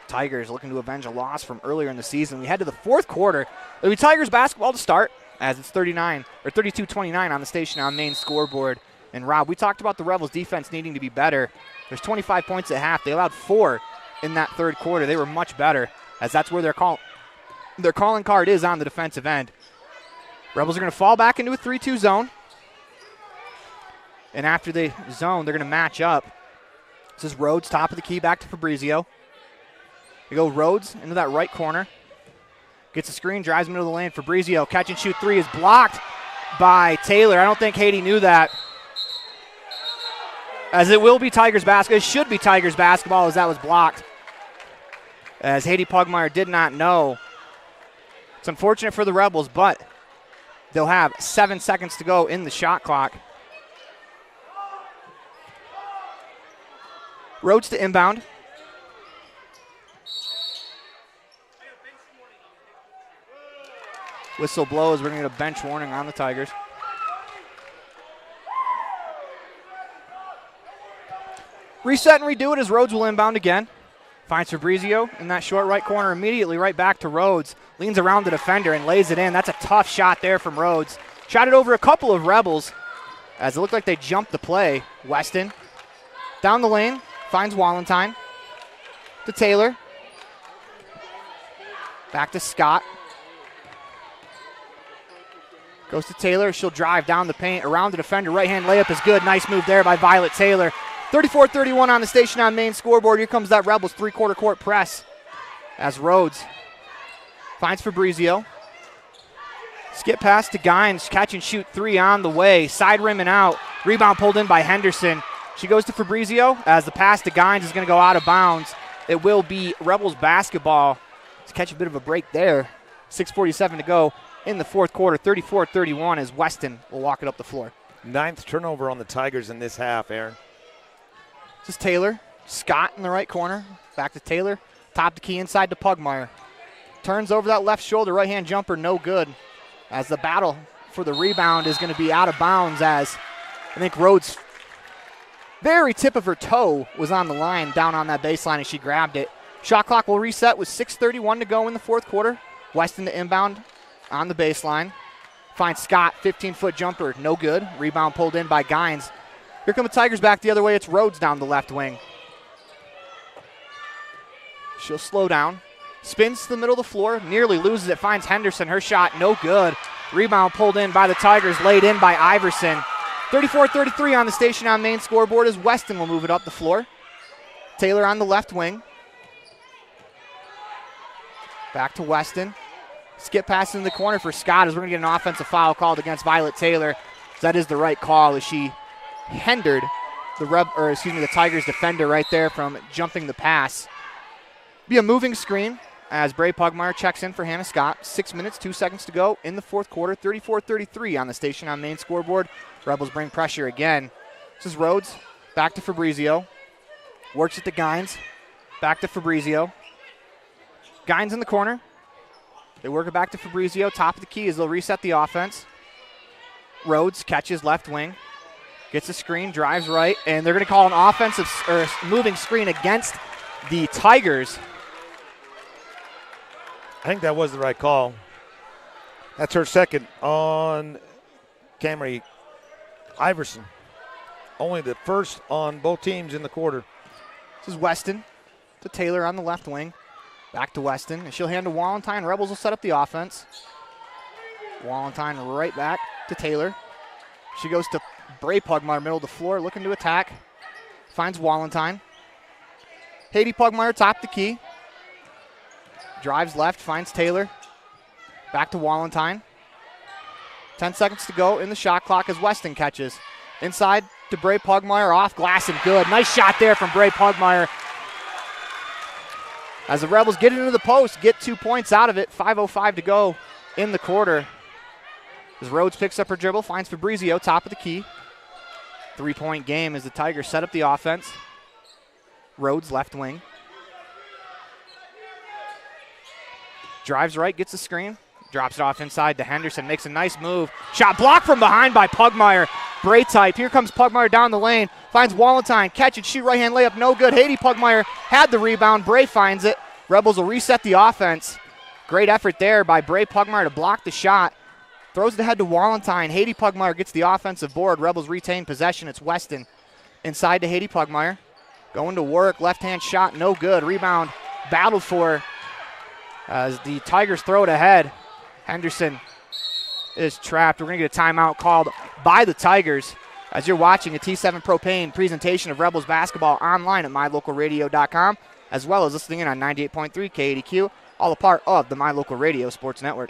Tigers looking to avenge a loss from earlier in the season. We head to the fourth quarter. It'll be Tigers basketball to start as it's 32-29 on the station on main scoreboard. And Rob, we talked about the Rebels defense needing to be better. There's 25 points at half. They allowed 4 in that third quarter. They were much better as that's where their calling card is on the defensive end. Rebels are going to fall back into a 3-2 zone. And after the zone, they're going to match up. This is Rhodes, top of the key, back to Fabrizio. We go Rhodes into that right corner. Gets a screen, drives middle of the lane. Fabrizio, catch and shoot three is blocked by Taylor. I don't think Haiti knew that. As it will be Tigers basketball. It should be Tigers basketball as that was blocked. As Haiti Pugmire did not know. It's unfortunate for the Rebels, but they'll have 7 seconds to go in the shot clock. Rhodes to inbound. Whistle blows. We're going to get a bench warning on the Tigers. Reset and redo it as Rhodes will inbound again. Finds Fabrizio in that short right corner immediately, right back to Rhodes. Leans around the defender and lays it in. That's a tough shot there from Rhodes. Shot it over a couple of Rebels as it looked like they jumped the play. Weston down the lane, finds Wallentine to Taylor. Back to Scott. Goes to Taylor. She'll drive down the paint, around the defender. Right-hand layup is good. Nice move there by Violet Taylor. 34-31 on the station on main scoreboard. Here comes that Rebels three-quarter court press as Rhodes finds Fabrizio. Skip pass to Gines. Catch and shoot three on the way. Side rim and out. Rebound pulled in by Henderson. She goes to Fabrizio as the pass to Gines is going to go out of bounds. It will be Rebels basketball. Let's catch a bit of a break there. 6:47 to go in the fourth quarter. 34-31 as Weston will walk it up the floor. 9th turnover on the Tigers in this half, Aaron. This is Taylor. Scott in the right corner. Back to Taylor. Top the key inside to Pugmire. Turns over that left shoulder. Right-hand jumper, no good. As the battle for the rebound is going to be out of bounds as I think Rhodes' very tip of her toe was on the line down on that baseline and she grabbed it. Shot clock will reset with 6:31 to go in the fourth quarter. Weston to inbound on the baseline. Finds Scott, 15-foot jumper, no good. Rebound pulled in by Gines. Here come the Tigers back the other way. It's Rhodes down the left wing. She'll slow down. Spins to the middle of the floor. Nearly loses it. Finds Henderson. Her shot, no good. Rebound pulled in by the Tigers. Laid in by Iverson. 34-33 on the station on main scoreboard as Weston will move it up the floor. Taylor on the left wing. Back to Weston. Skip pass in the corner for Scott as we're going to get an offensive foul called against Violet Taylor. That is the right call as she hindered the Tigers defender right there from jumping the pass. Be a moving screen as Bray Pugmire checks in for Hannah Scott. 6 minutes, 2 seconds to go in the fourth quarter. 34-33 on the station on main scoreboard. Rebels bring pressure again. This is Rhodes. Back to Fabrizio. Works it to Gines. Back to Fabrizio. Gines in the corner. They work it back to Fabrizio. Top of the key as they'll reset the offense. Rhodes catches left wing. Gets a screen, drives right, and they're going to call an offensive or moving screen against the Tigers. I think that was the right call. That's her second on Camry Iverson. Only the first on both teams in the quarter. This is Weston to Taylor on the left wing. Back to Weston, and she'll hand to Wallentyne. Rebels will set up the offense. Wallentyne right back to Taylor. She goes to Bray Pugmire, middle of the floor, looking to attack. Finds Wallentyne. Haiti Pugmire, top the key. Drives left, finds Taylor. Back to Wallentyne. 10 seconds to go in the shot clock as Weston catches. Inside to Bray Pugmire, off glass and good. Nice shot there from Bray Pugmire. As the Rebels get into the post, get 2 points out of it. 5:05 to go in the quarter. As Rhodes picks up her dribble, finds Fabrizio, top of the key. 3-point game as the Tigers set up the offense. Rhodes, left wing. Drives right, gets the screen. Drops it off inside to Henderson, makes a nice move. Shot blocked from behind by Pugmire. Bray type. Here comes Pugmire down the lane. Finds Wallentyne. Catch it, shoot, right-hand layup, no good. Haiti Pugmire had the rebound. Bray finds it. Rebels will reset the offense. Great effort there by Bray Pugmire to block the shot. Throws it ahead to Wallentyne. Haiti Pugmire gets the offensive board. Rebels retain possession. It's Weston inside to Haiti Pugmire. Going to work. Left-hand shot, no good. Rebound battled for as the Tigers throw it ahead. Henderson is trapped. We're going to get a timeout called by the Tigers as you're watching a T7 Propane presentation of Rebels basketball online at mylocalradio.com, as well as listening in on 98.3 KADQ, all a part of the My Local Radio Sports Network.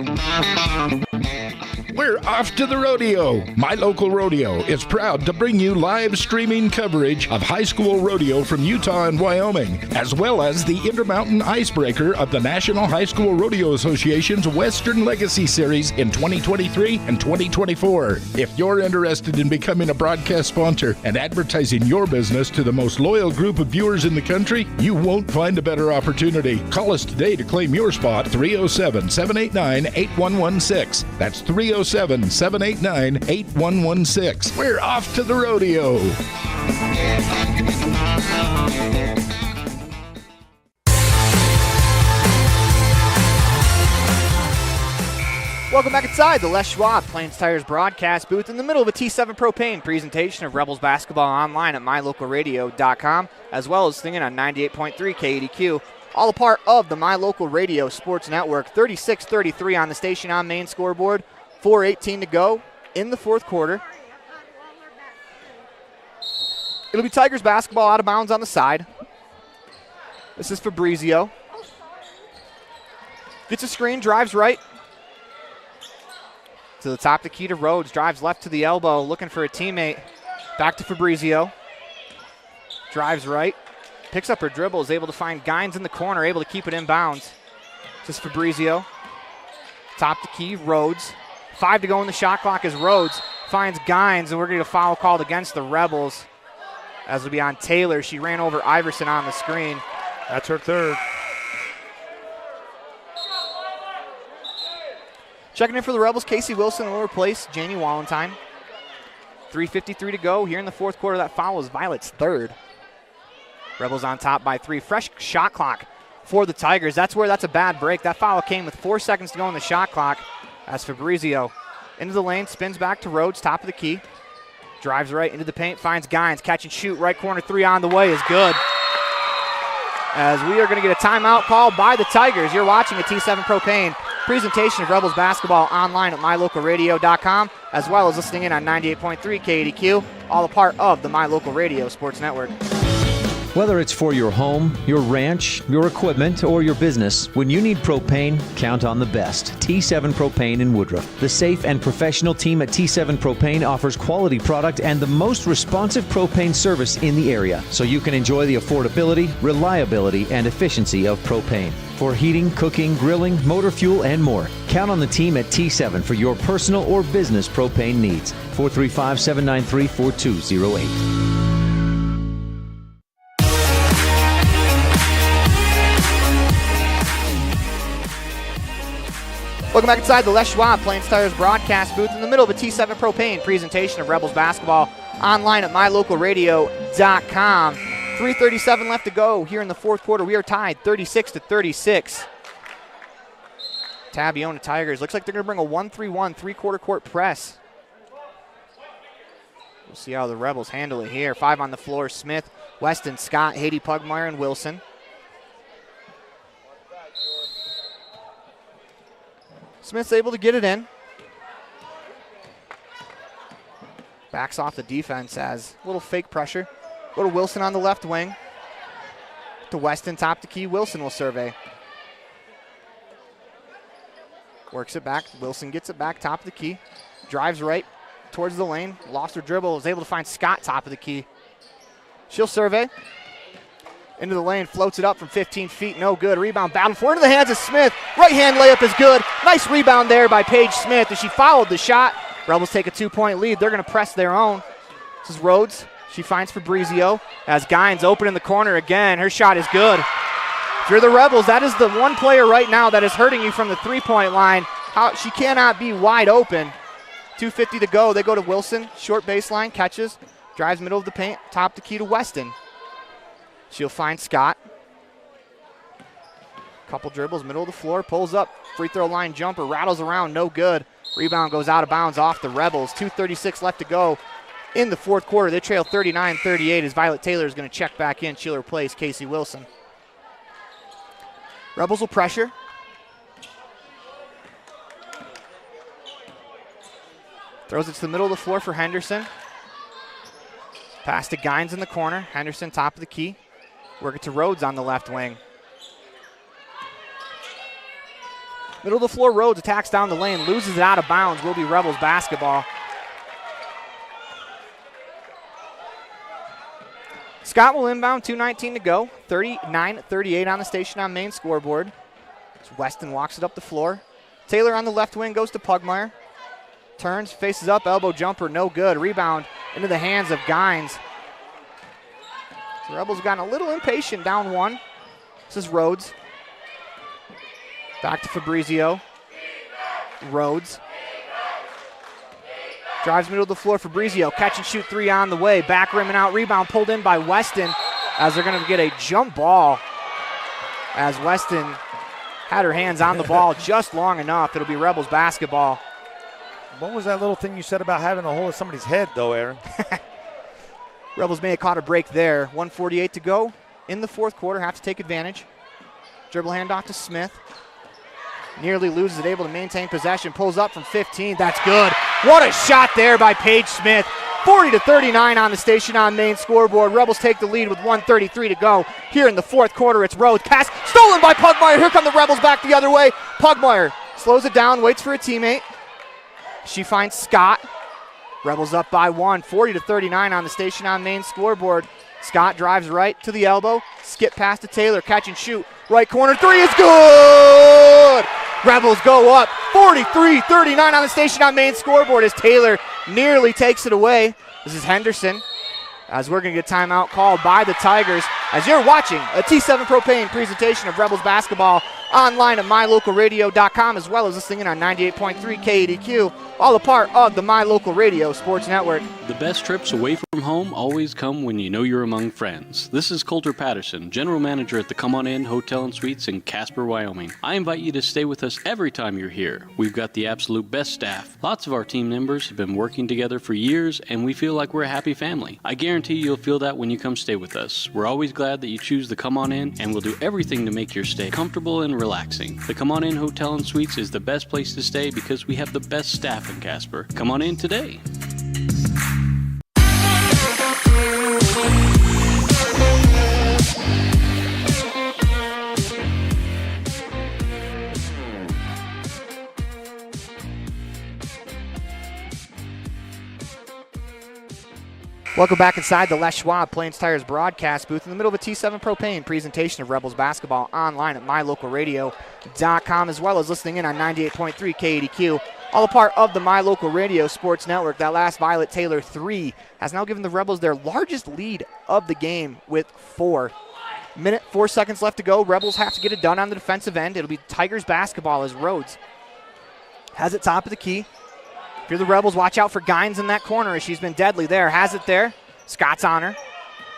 We're off to the rodeo. My Local Rodeo is proud to bring you live streaming coverage of high school rodeo from Utah and Wyoming, as well as the Intermountain Icebreaker of the National High School Rodeo Association's Western Legacy Series in 2023 and 2024. If you're interested in becoming a broadcast sponsor and advertising your business to the most loyal group of viewers in the country, you won't find a better opportunity. Call us today to claim your spot, 307-789-8116. That's 307-789-8116. We're off to the rodeo. Welcome back inside the Les Schwab Plains Tires broadcast booth in the middle of a T7 Propane presentation of Rebels basketball online at mylocalradio.com, as well as singing on 98.3 KADQ. All a part of the My Local Radio Sports Network. 36-33 on the station on main scoreboard. 4:18 to go in the fourth quarter. It'll be Tigers basketball out of bounds on the side. This is Fabrizio. Gets a screen, drives right. To the top of the key to Rhodes. Drives left to the elbow, looking for a teammate. Back to Fabrizio. Drives right. Picks up her dribble, is able to find Gines in the corner, able to keep it in bounds. This is Fabrizio. Top the key, Rhodes. 5 to go in the shot clock as Rhodes finds Gines, and we're going to get a foul called against the Rebels. As it'll be on Taylor. She ran over Iverson on the screen. That's her third. Checking in for the Rebels, Casey Wilson will replace Janie Wallentyne. 3:53 to go here in the fourth quarter. That foul is Violet's third. Rebels on top by 3. Fresh shot clock for the Tigers. That's a bad break. That foul came with 4 seconds to go on the shot clock as Fabrizio into the lane, spins back to Rhodes, top of the key. Drives right into the paint, finds Gines. Catch and shoot, right corner 3 on the way is good. As we are going to get a timeout called by the Tigers. You're watching a T7 Propane presentation of Rebels basketball online at mylocalradio.com, as well as listening in on 98.3 KADQ, all a part of the My Local Radio Sports Network. Whether it's for your home, your ranch, your equipment, or your business, when you need propane, count on the best. T7 Propane in Woodruff. The safe and professional team at T7 Propane offers quality product and the most responsive propane service in the area, so you can enjoy the affordability, reliability, and efficiency of propane. For heating, cooking, grilling, motor fuel, and more, count on the team at T7 for your personal or business propane needs. 435-793-4208. Welcome back inside the Les Schwab Plains Tires broadcast booth in the middle of a T7 Propane presentation of Rebels basketball online at mylocalradio.com. 3:37 left to go here in the fourth quarter. We are tied 36-36. Tabiona Tigers. Looks like they're going to bring a 1-3-1 three-quarter court press. We'll see how the Rebels handle it here. 5 on the floor. Smith, Weston, Scott, Haiti, Pugmire, and Wilson. Smith's able to get it in. Backs off the defense as a little fake pressure. Go to Wilson on the left wing. To Weston, top to key. Wilson will survey. Works it back. Wilson gets it back, top of the key. Drives right towards the lane. Lost her dribble. Was able to find Scott, top of the key. She'll survey. Into the lane, floats it up from 15 feet, no good. Rebound battle for into the hands of Smith. Right hand layup is good. Nice rebound there by Paige Smith as she followed the shot. Rebels take a 2-point lead. They're going to press their own. This is Rhodes. She finds Fabrizio as Gines open in the corner again. Her shot is good. If you're the Rebels, that is the one player right now that is hurting you from the three-point line. She cannot be wide open. 2:50 to go. They go to Wilson. Short baseline, catches. Drives middle of the paint. Top the key to Weston. She'll find Scott. Couple dribbles, middle of the floor, pulls up. Free throw line jumper, rattles around, no good. Rebound goes out of bounds off the Rebels. 2:36 left to go in the fourth quarter. They trail 39-38 as Violet Taylor is going to check back in. She'll replace Casey Wilson. Rebels will pressure. Throws it to the middle of the floor for Henderson. Pass to Gines in the corner. Henderson top of the key. Work it to Rhodes on the left wing. Middle of the floor, Rhodes attacks down the lane, loses it out of bounds. Will be Rebels basketball. Scott will inbound, 2:19 to go. 39-38 on the station on main scoreboard. As Weston walks it up the floor. Taylor on the left wing goes to Pugmire. Turns, faces up, elbow jumper, no good. Rebound into the hands of Gines. The Rebels have gotten a little impatient, down one. This is Rhodes. Back to Fabrizio. Rhodes. Drives middle of the floor, Fabrizio. Catch and shoot three on the way. Back rim and out. Rebound pulled in by Weston as they're going to get a jump ball. As Weston had her hands on the ball just long enough. It'll be Rebels basketball. What was that little thing you said about having a hold of somebody's head, though, Aaron? Rebels may have caught a break there. 1:48 to go in the fourth quarter. Have to take advantage. Dribble handoff to Smith. Nearly loses it, able to maintain possession. Pulls up from 15. That's good. What a shot there by Paige Smith. 40-39 on the station on main scoreboard. Rebels take the lead with 1:33 to go. Here in the fourth quarter, it's Rhodes. Pass stolen by Pugmire. Here come the Rebels back the other way. Pugmire slows it down, waits for a teammate. She finds Scott. Rebels up by 1, 40-39 on the station on main scoreboard. Scott drives right to the elbow. Skip pass to Taylor. Catch and shoot. Right corner. Three is good. Rebels go up 43-39 on the station on main scoreboard as Taylor nearly takes it away. This is Henderson as we're going to get timeout called by the Tigers as you're watching a T7 Propane presentation of Rebels basketball online at mylocalradio.com as well as listening in on 98.3 KADQ, all a part of the My Local Radio Sports Network. The best trips away from home always come when you know you're among friends. This is Coulter Patterson, General Manager at the Come On In Hotel and Suites in Casper, Wyoming. I invite you to stay with us every time you're here. We've got the absolute best staff. Lots of our team members have been working together for years and we feel like we're a happy family. I guarantee you'll feel that when you come stay with us. We're always glad that you choose the Come On In and we'll do everything to make your stay comfortable and relaxing. The Come On In Hotel and Suites is the best place to stay because we have the best staff in Casper. Come on in today. Welcome back inside the Les Schwab Plains Tires broadcast booth in the middle of a T7 Propane presentation of Rebels basketball online at mylocalradio.com as well as listening in on 98.3 KADQ, all a part of the My Local Radio Sports Network. That last Violet Taylor 3 has now given the Rebels their largest lead of the game with 4. Minute, 4 seconds left to go. Rebels have to get it done on the defensive end. It'll be Tigers basketball as Rhodes Has it top of the key. If you're the Rebels, watch out for Gines in that corner as she's been deadly there. Has it there. Scott's on her.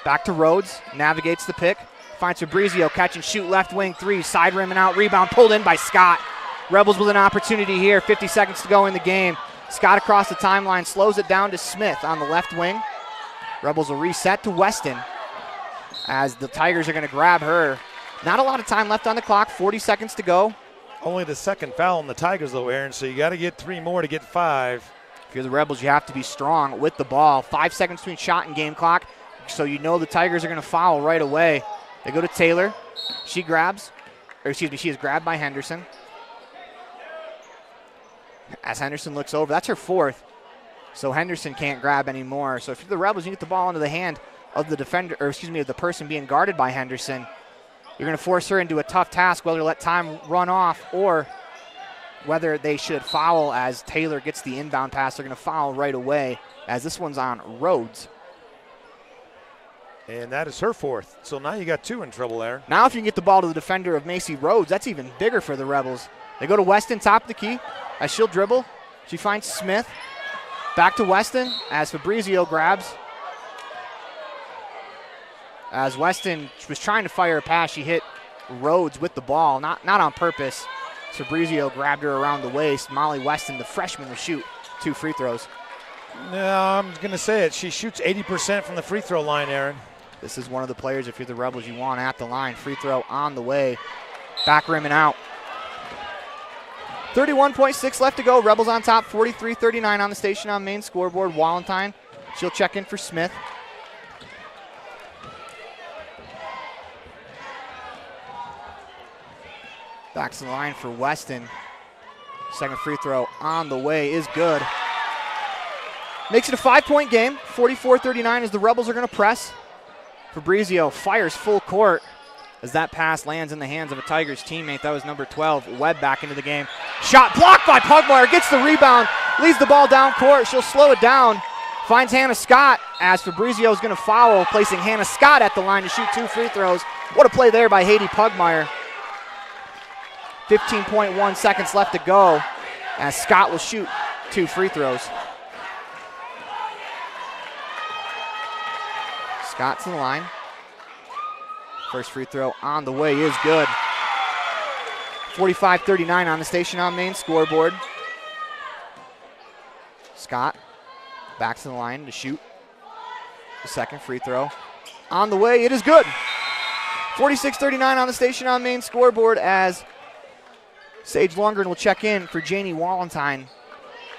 Back to Rhodes. Navigates the pick. Finds Fabrizio. Catch and shoot. Left wing three. Side rim and out. Rebound pulled in by Scott. Rebels with an opportunity here. 50 seconds to go in the game. Scott across the timeline. Slows it down to Smith on the left wing. Rebels will reset to Weston as the Tigers are going to grab her. Not a lot of time left on the clock. 40 seconds to go. Only the second foul on the Tigers, though, Aaron, so you got to get 3 more to get 5. If you're the Rebels, you have to be strong with the ball. 5 seconds between shot and game clock, so you know the Tigers are going to foul right away. They go to Taylor. She is grabbed by Henderson. As Henderson looks over, that's her 4th, so Henderson can't grab anymore. So if you're the Rebels, you get the ball into the hand of the defender, of the person being guarded by Henderson. You're going to force her into a tough task, whether to let time run off or whether they should foul as Taylor gets the inbound pass. They're going to foul right away as this one's on Rhodes. And that is her 4th. So now you got 2 in trouble there. Now if you can get the ball to the defender of Macy Rhodes, that's even bigger for the Rebels. They go to Weston, top of the key. As she'll dribble, she finds Smith. Back to Weston as Fabrizio grabs. As Weston was trying to fire a pass, she hit Rhodes with the ball, not on purpose. Fabrizio grabbed her around the waist. Molly Weston, the freshman, will shoot 2 free throws. No, I'm going to say it. She shoots 80% from the free throw line, Aaron. This is one of the players, if you're the Rebels, you want at the line. Free throw on the way. Back rim and out. 31.6 left to go. Rebels on top, 43-39 on the station on main scoreboard. Walentine, she'll check in for Smith. Back to the line for Weston. Second free throw on the way is good. Makes it a 5-point game. 44-39 as the Rebels are going to press. Fabrizio fires full court as that pass lands in the hands of a Tigers teammate. That was number 12, Webb, back into the game. Shot blocked by Pugmire. Gets the rebound. Leads the ball down court. She'll slow it down. Finds Hannah Scott as Fabrizio is going to foul, placing Hannah Scott at the line to shoot 2 free throws. What a play there by Haiti Pugmire. 15.1 seconds left to go as Scott will shoot 2 free throws. Scott to the line. First free throw on the way is good. 45-39 on the station on main scoreboard. Scott back to the line to shoot the second free throw. On the way, it is good. 46-39 on the station on main scoreboard as Sage Lundgren will check in for Janie Walentine.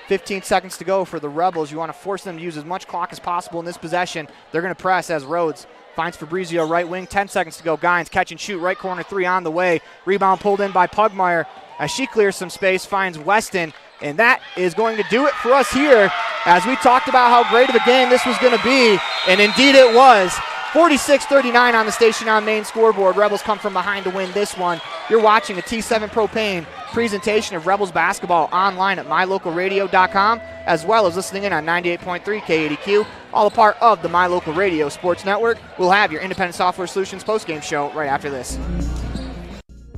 15 seconds to go for the Rebels. You want to force them to use as much clock as possible in this possession. They're going to press as Rhodes finds Fabrizio right wing. 10 seconds to go. Gines catch and shoot right corner 3 on the way. Rebound pulled in by Pugmire as she clears some space, finds Weston. And that is going to do it for us here as we talked about how great of a game this was going to be. And indeed it was. 46-39 on the station on main scoreboard. Rebels come from behind to win this one. You're watching a T7 Propane presentation of Rebels basketball online at mylocalradio.com, as well as listening in on 98.3 K80Q, all a part of the My Local Radio Sports Network. We'll have your Independent Software Solutions postgame show right after this.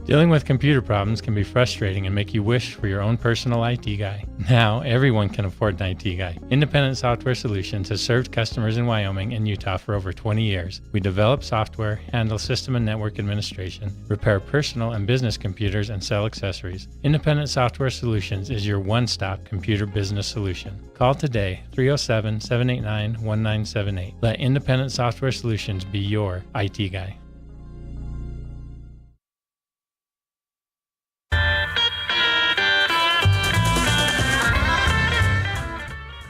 Dealing with computer problems can be frustrating and make you wish for your own personal IT guy. Now, everyone can afford an IT guy. Independent Software Solutions has served customers in Wyoming and Utah for over 20 years. We develop software, handle system and network administration, repair personal and business computers, and sell accessories. Independent Software Solutions is your one-stop computer business solution. Call today, 307-789-1978. Let Independent Software Solutions be your IT guy.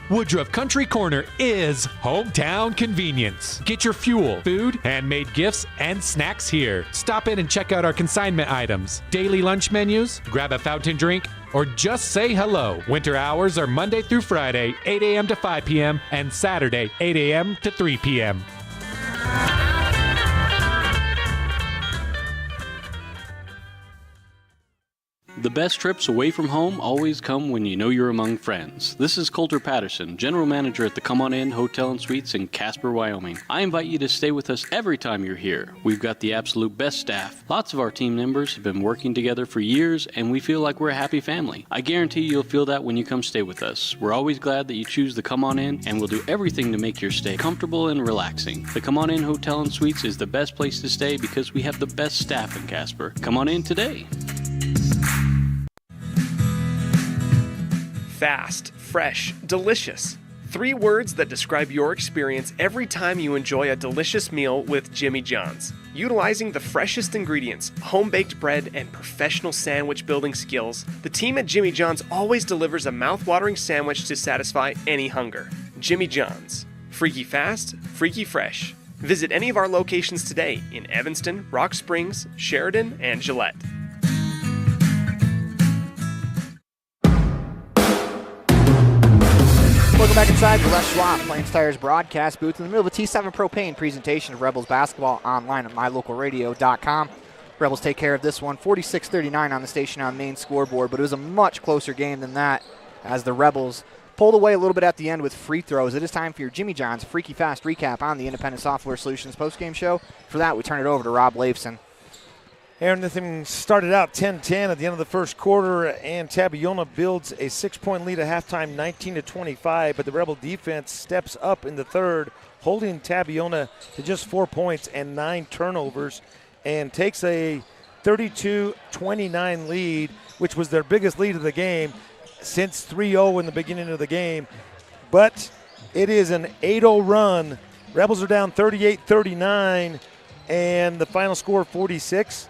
Woodruff Country Corner is hometown convenience. Get your fuel, food, handmade gifts, and snacks here. Stop in and check out our consignment items, daily lunch menus, grab a fountain drink, or just say hello. Winter hours are Monday through Friday, 8 a.m. to 5 p.m., and Saturday, 8 a.m. to 3 p.m. The best trips away from home always come when you know you're among friends. This is Coulter Patterson, General Manager at the Come On In Hotel and Suites in Casper, Wyoming. I invite you to stay with us every time you're here. We've got the absolute best staff. Lots of our team members have been working together for years, and we feel like we're a happy family. I guarantee you'll feel that when you come stay with us. We're always glad that you choose the Come On In, and we'll do everything to make your stay comfortable and relaxing. The Come On In Hotel and Suites is the best place to stay because we have the best staff in Casper. Come on in today. Fast, fresh, delicious. 3 words that describe your experience every time you enjoy a delicious meal with Jimmy John's. Utilizing the freshest ingredients, home-baked bread, and professional sandwich building skills, the team at Jimmy John's always delivers a mouth-watering sandwich to satisfy any hunger. Jimmy John's. Freaky fast, freaky fresh. Visit any of our locations today in Evanston, Rock Springs, Sheridan, and Gillette. Welcome back inside the Les Schwab Plains Tires broadcast booth in the middle of a T7 Propane presentation of Rebels basketball online at mylocalradio.com. Rebels take care of this one, 46-39 on the station on main scoreboard, but it was a much closer game than that as the Rebels pulled away a little bit at the end with free throws. It is time for your Jimmy John's Freaky Fast recap on the Independent Software Solutions postgame show. For that, we turn it over to Rob Leifson. Aaron, the thing started out 10-10 at the end of the first quarter, and Tabiona builds a 6-point lead at halftime, 19-25, but the Rebel defense steps up in the third, holding Tabiona to just 4 points and 9 turnovers, and takes a 32-29 lead, which was their biggest lead of the game since 3-0 in the beginning of the game. But it is an 8-0 run. Rebels are down 38-39, and the final score 46-39.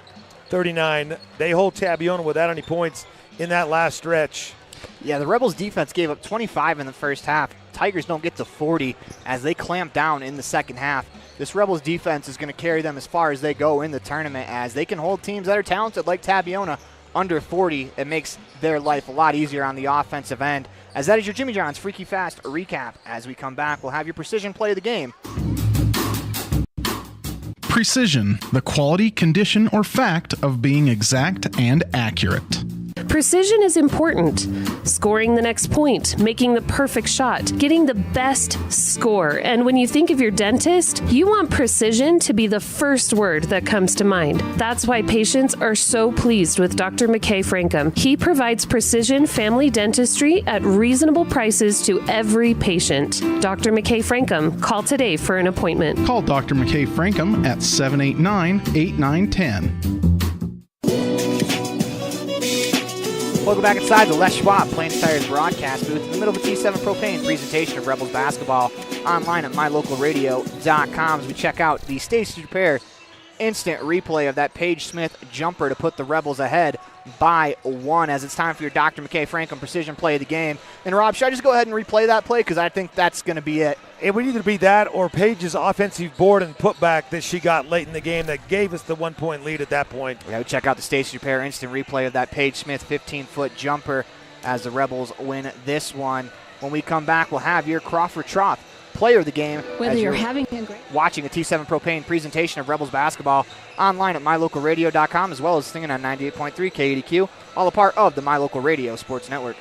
They hold Tabiona without any points in that last stretch. Yeah, the Rebels defense gave up 25 in the first half. Tigers don't get to 40 as they clamp down in the second half. This Rebels defense is going to carry them as far as they go in the tournament as they can hold teams that are talented like Tabiona under 40. It makes their life a lot easier on the offensive end. As that is your Jimmy John's Freaky Fast recap. As we come back, we'll have your precision play of the game. Precision, the quality, condition, or fact of being exact and accurate. Precision is important. Scoring the next point, making the perfect shot, getting the best score. And when you think of your dentist, you want precision to be the first word that comes to mind. That's why patients are so pleased with Dr. McKay Frankum. He provides precision family dentistry at reasonable prices to every patient. Dr. McKay Frankum, call today for an appointment. Call Dr. McKay Frankum at 789-8910. Welcome back inside the Les Schwab Plains Tires broadcast booth in the middle of a T7 Propane presentation of Rebels basketball online at mylocalradio.com as we check out the Stacey Repair instant replay of that Paige Smith jumper to put the Rebels ahead by 1 as it's time for your Dr. McKay Frankum precision play of the game. And Rob, should I just go ahead and replay that play? Because I think that's going to be it. It would either be that or Paige's offensive board and putback that she got late in the game that gave us the 1-point lead at that point. Yeah, we check out the Stacey Repair instant replay of that Paige Smith 15-foot jumper as the Rebels win this one. When we come back, we'll have your Crawford Troth player of the game. Whether you're having a great watching a T7 Propane presentation of Rebels basketball online at mylocalradio.com as well as singing on 98.3 KADQ, all a part of the My Local Radio Sports Network.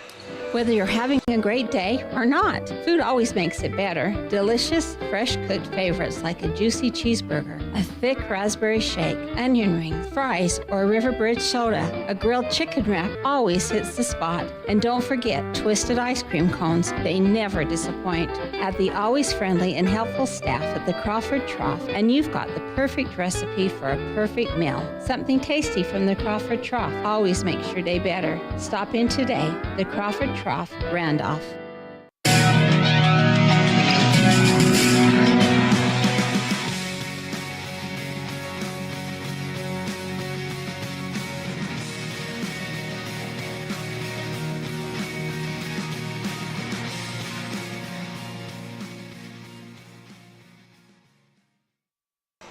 Whether you're having a great day or not, food always makes it better. Delicious, fresh-cooked favorites like a juicy cheeseburger, a thick raspberry shake, onion rings, fries, or a River Bridge soda. A grilled chicken wrap always hits the spot. And don't forget twisted ice cream cones. They never disappoint. Add the always friendly and helpful staff at the Crawford Trough, and you've got the perfect recipe for a perfect meal. Something tasty from the Crawford Trough always makes your day better. Stop in today. The Crawford Trough, Randolph.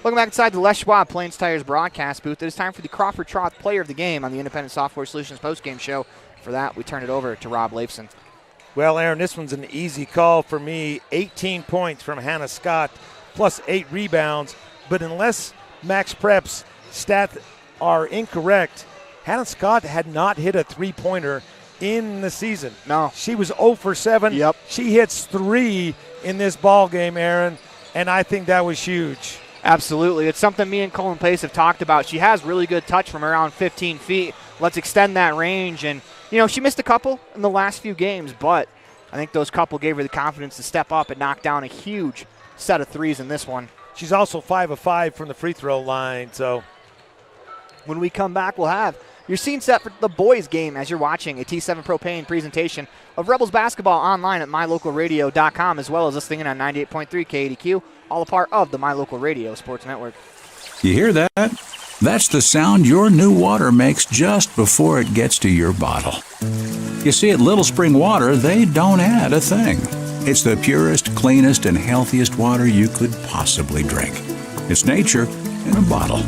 Welcome back inside the Les Schwab Plains Tires broadcast booth. It is time for the Crawford Troth player of the game on the Independent Software Solutions postgame show. For that, we turn it over to Rob Leifson. Well, Aaron, this one's an easy call for me. 18 points from Hannah Scott, plus 8 rebounds. But unless Max Prep's stats are incorrect, Hannah Scott had not hit a three-pointer in the season. No. She was 0 for 7. Yep. She hits 3 in this ball game, Aaron, and I think that was huge. Absolutely. It's something me and Colin Pace have talked about. She has really good touch from around 15 feet. Let's extend that range. And, she missed a couple in the last few games, but I think those couple gave her the confidence to step up and knock down a huge set of threes in this one. She's also 5 of 5 from the free throw line, so. When we come back, we'll have your scene set for the boys game as you're watching a T7 Propane presentation of Rebels basketball online at mylocalradio.com, as well as listening in on 98.3 KADQ, all a part of the My Local Radio Sports Network. You hear that? That's the sound your new water makes just before it gets to your bottle. You see, at Little Spring Water, they don't add a thing. It's the purest, cleanest, and healthiest water you could possibly drink. It's nature in a bottle.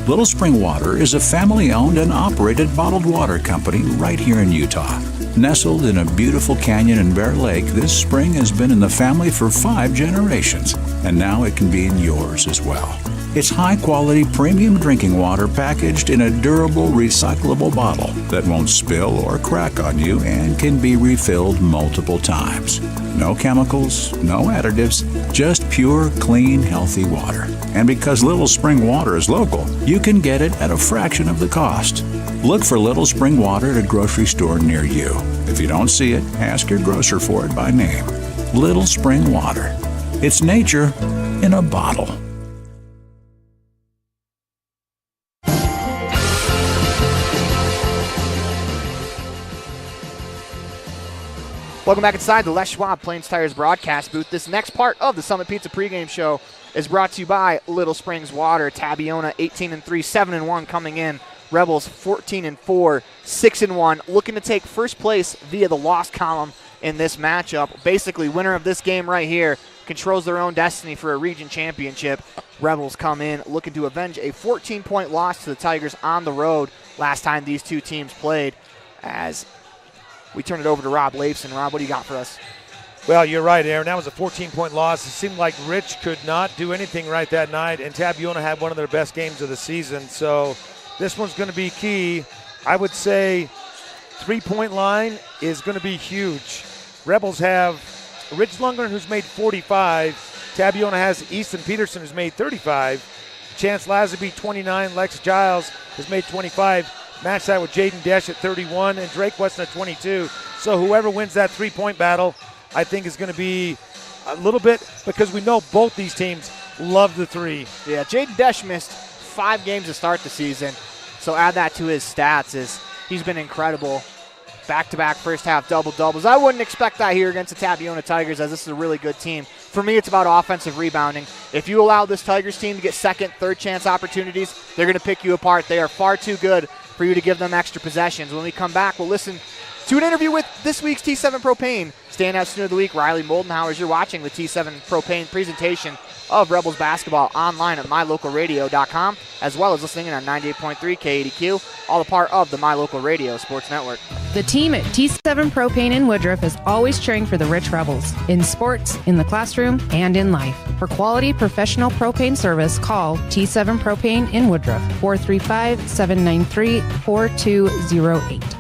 Little Spring Water is a family-owned and operated bottled water company right here in Utah. Nestled in a beautiful canyon in Bear Lake, this spring has been in the family for 5 generations, and now it can be in yours as well. It's high-quality premium drinking water packaged in a durable, recyclable bottle that won't spill or crack on you and can be refilled multiple times. No chemicals, no additives, just pure, clean, healthy water. And because Little Spring Water is local, you can get it at a fraction of the cost. Look for Little Spring Water at a grocery store near you. If you don't see it, ask your grocer for it by name. Little Spring Water. It's nature in a bottle. Welcome back inside the Les Schwab Plains Tires broadcast booth. This next part of the Summit Pizza pregame show is brought to you by Little Springs Water. Tabiona 18-3, 7-1 coming in. Rebels 14-4, 6-1, looking to take first place via the loss column in this matchup. Basically, winner of this game right here controls their own destiny for a region championship. Rebels come in looking to avenge a 14-point loss to the Tigers on the road last time these two teams played. As we turn it over to Rob Leifson. Rob, what do you got for us? Well, you're right, Aaron. That was a 14-point loss. It seemed like Rich could not do anything right that night, and Tabiona had one of their best games of the season. So this one's going to be key. I would say three-point line is going to be huge. Rebels have Rich Lundgren, who's made 45. Tabiona has Easton Peterson, who's made 35. Chance Lazenby, 29. Lex Giles has made 25. Match that with Jaden Desch at 31 and Drake Weston at 22. So whoever wins that three-point battle, I think is going to be a little bit, because we know both these teams love the three. Yeah, Jaden Desch missed 5 games to start the season. So add that to his stats, as he's been incredible. Back-to-back first-half double-doubles. I wouldn't expect that here against the Tabiona Tigers, as this is a really good team. For me, it's about offensive rebounding. If you allow this Tigers team to get second, third-chance opportunities, they're going to pick you apart. They are far too good for you to give them extra possessions. When we come back, we'll listen to an interview with this week's T7 Propane Standout Student of the Week, Riley Moldenhauer, as you're watching the T7 Propane presentation of Rebels basketball online at mylocalradio.com, as well as listening in on 98.3 KADQ, all a part of the My Local Radio Sports Network. The team at T7 Propane in Woodruff is always cheering for the Rich Rebels, in sports, in the classroom, and in life. For quality professional propane service, call T7 Propane in Woodruff, 435-793-4208.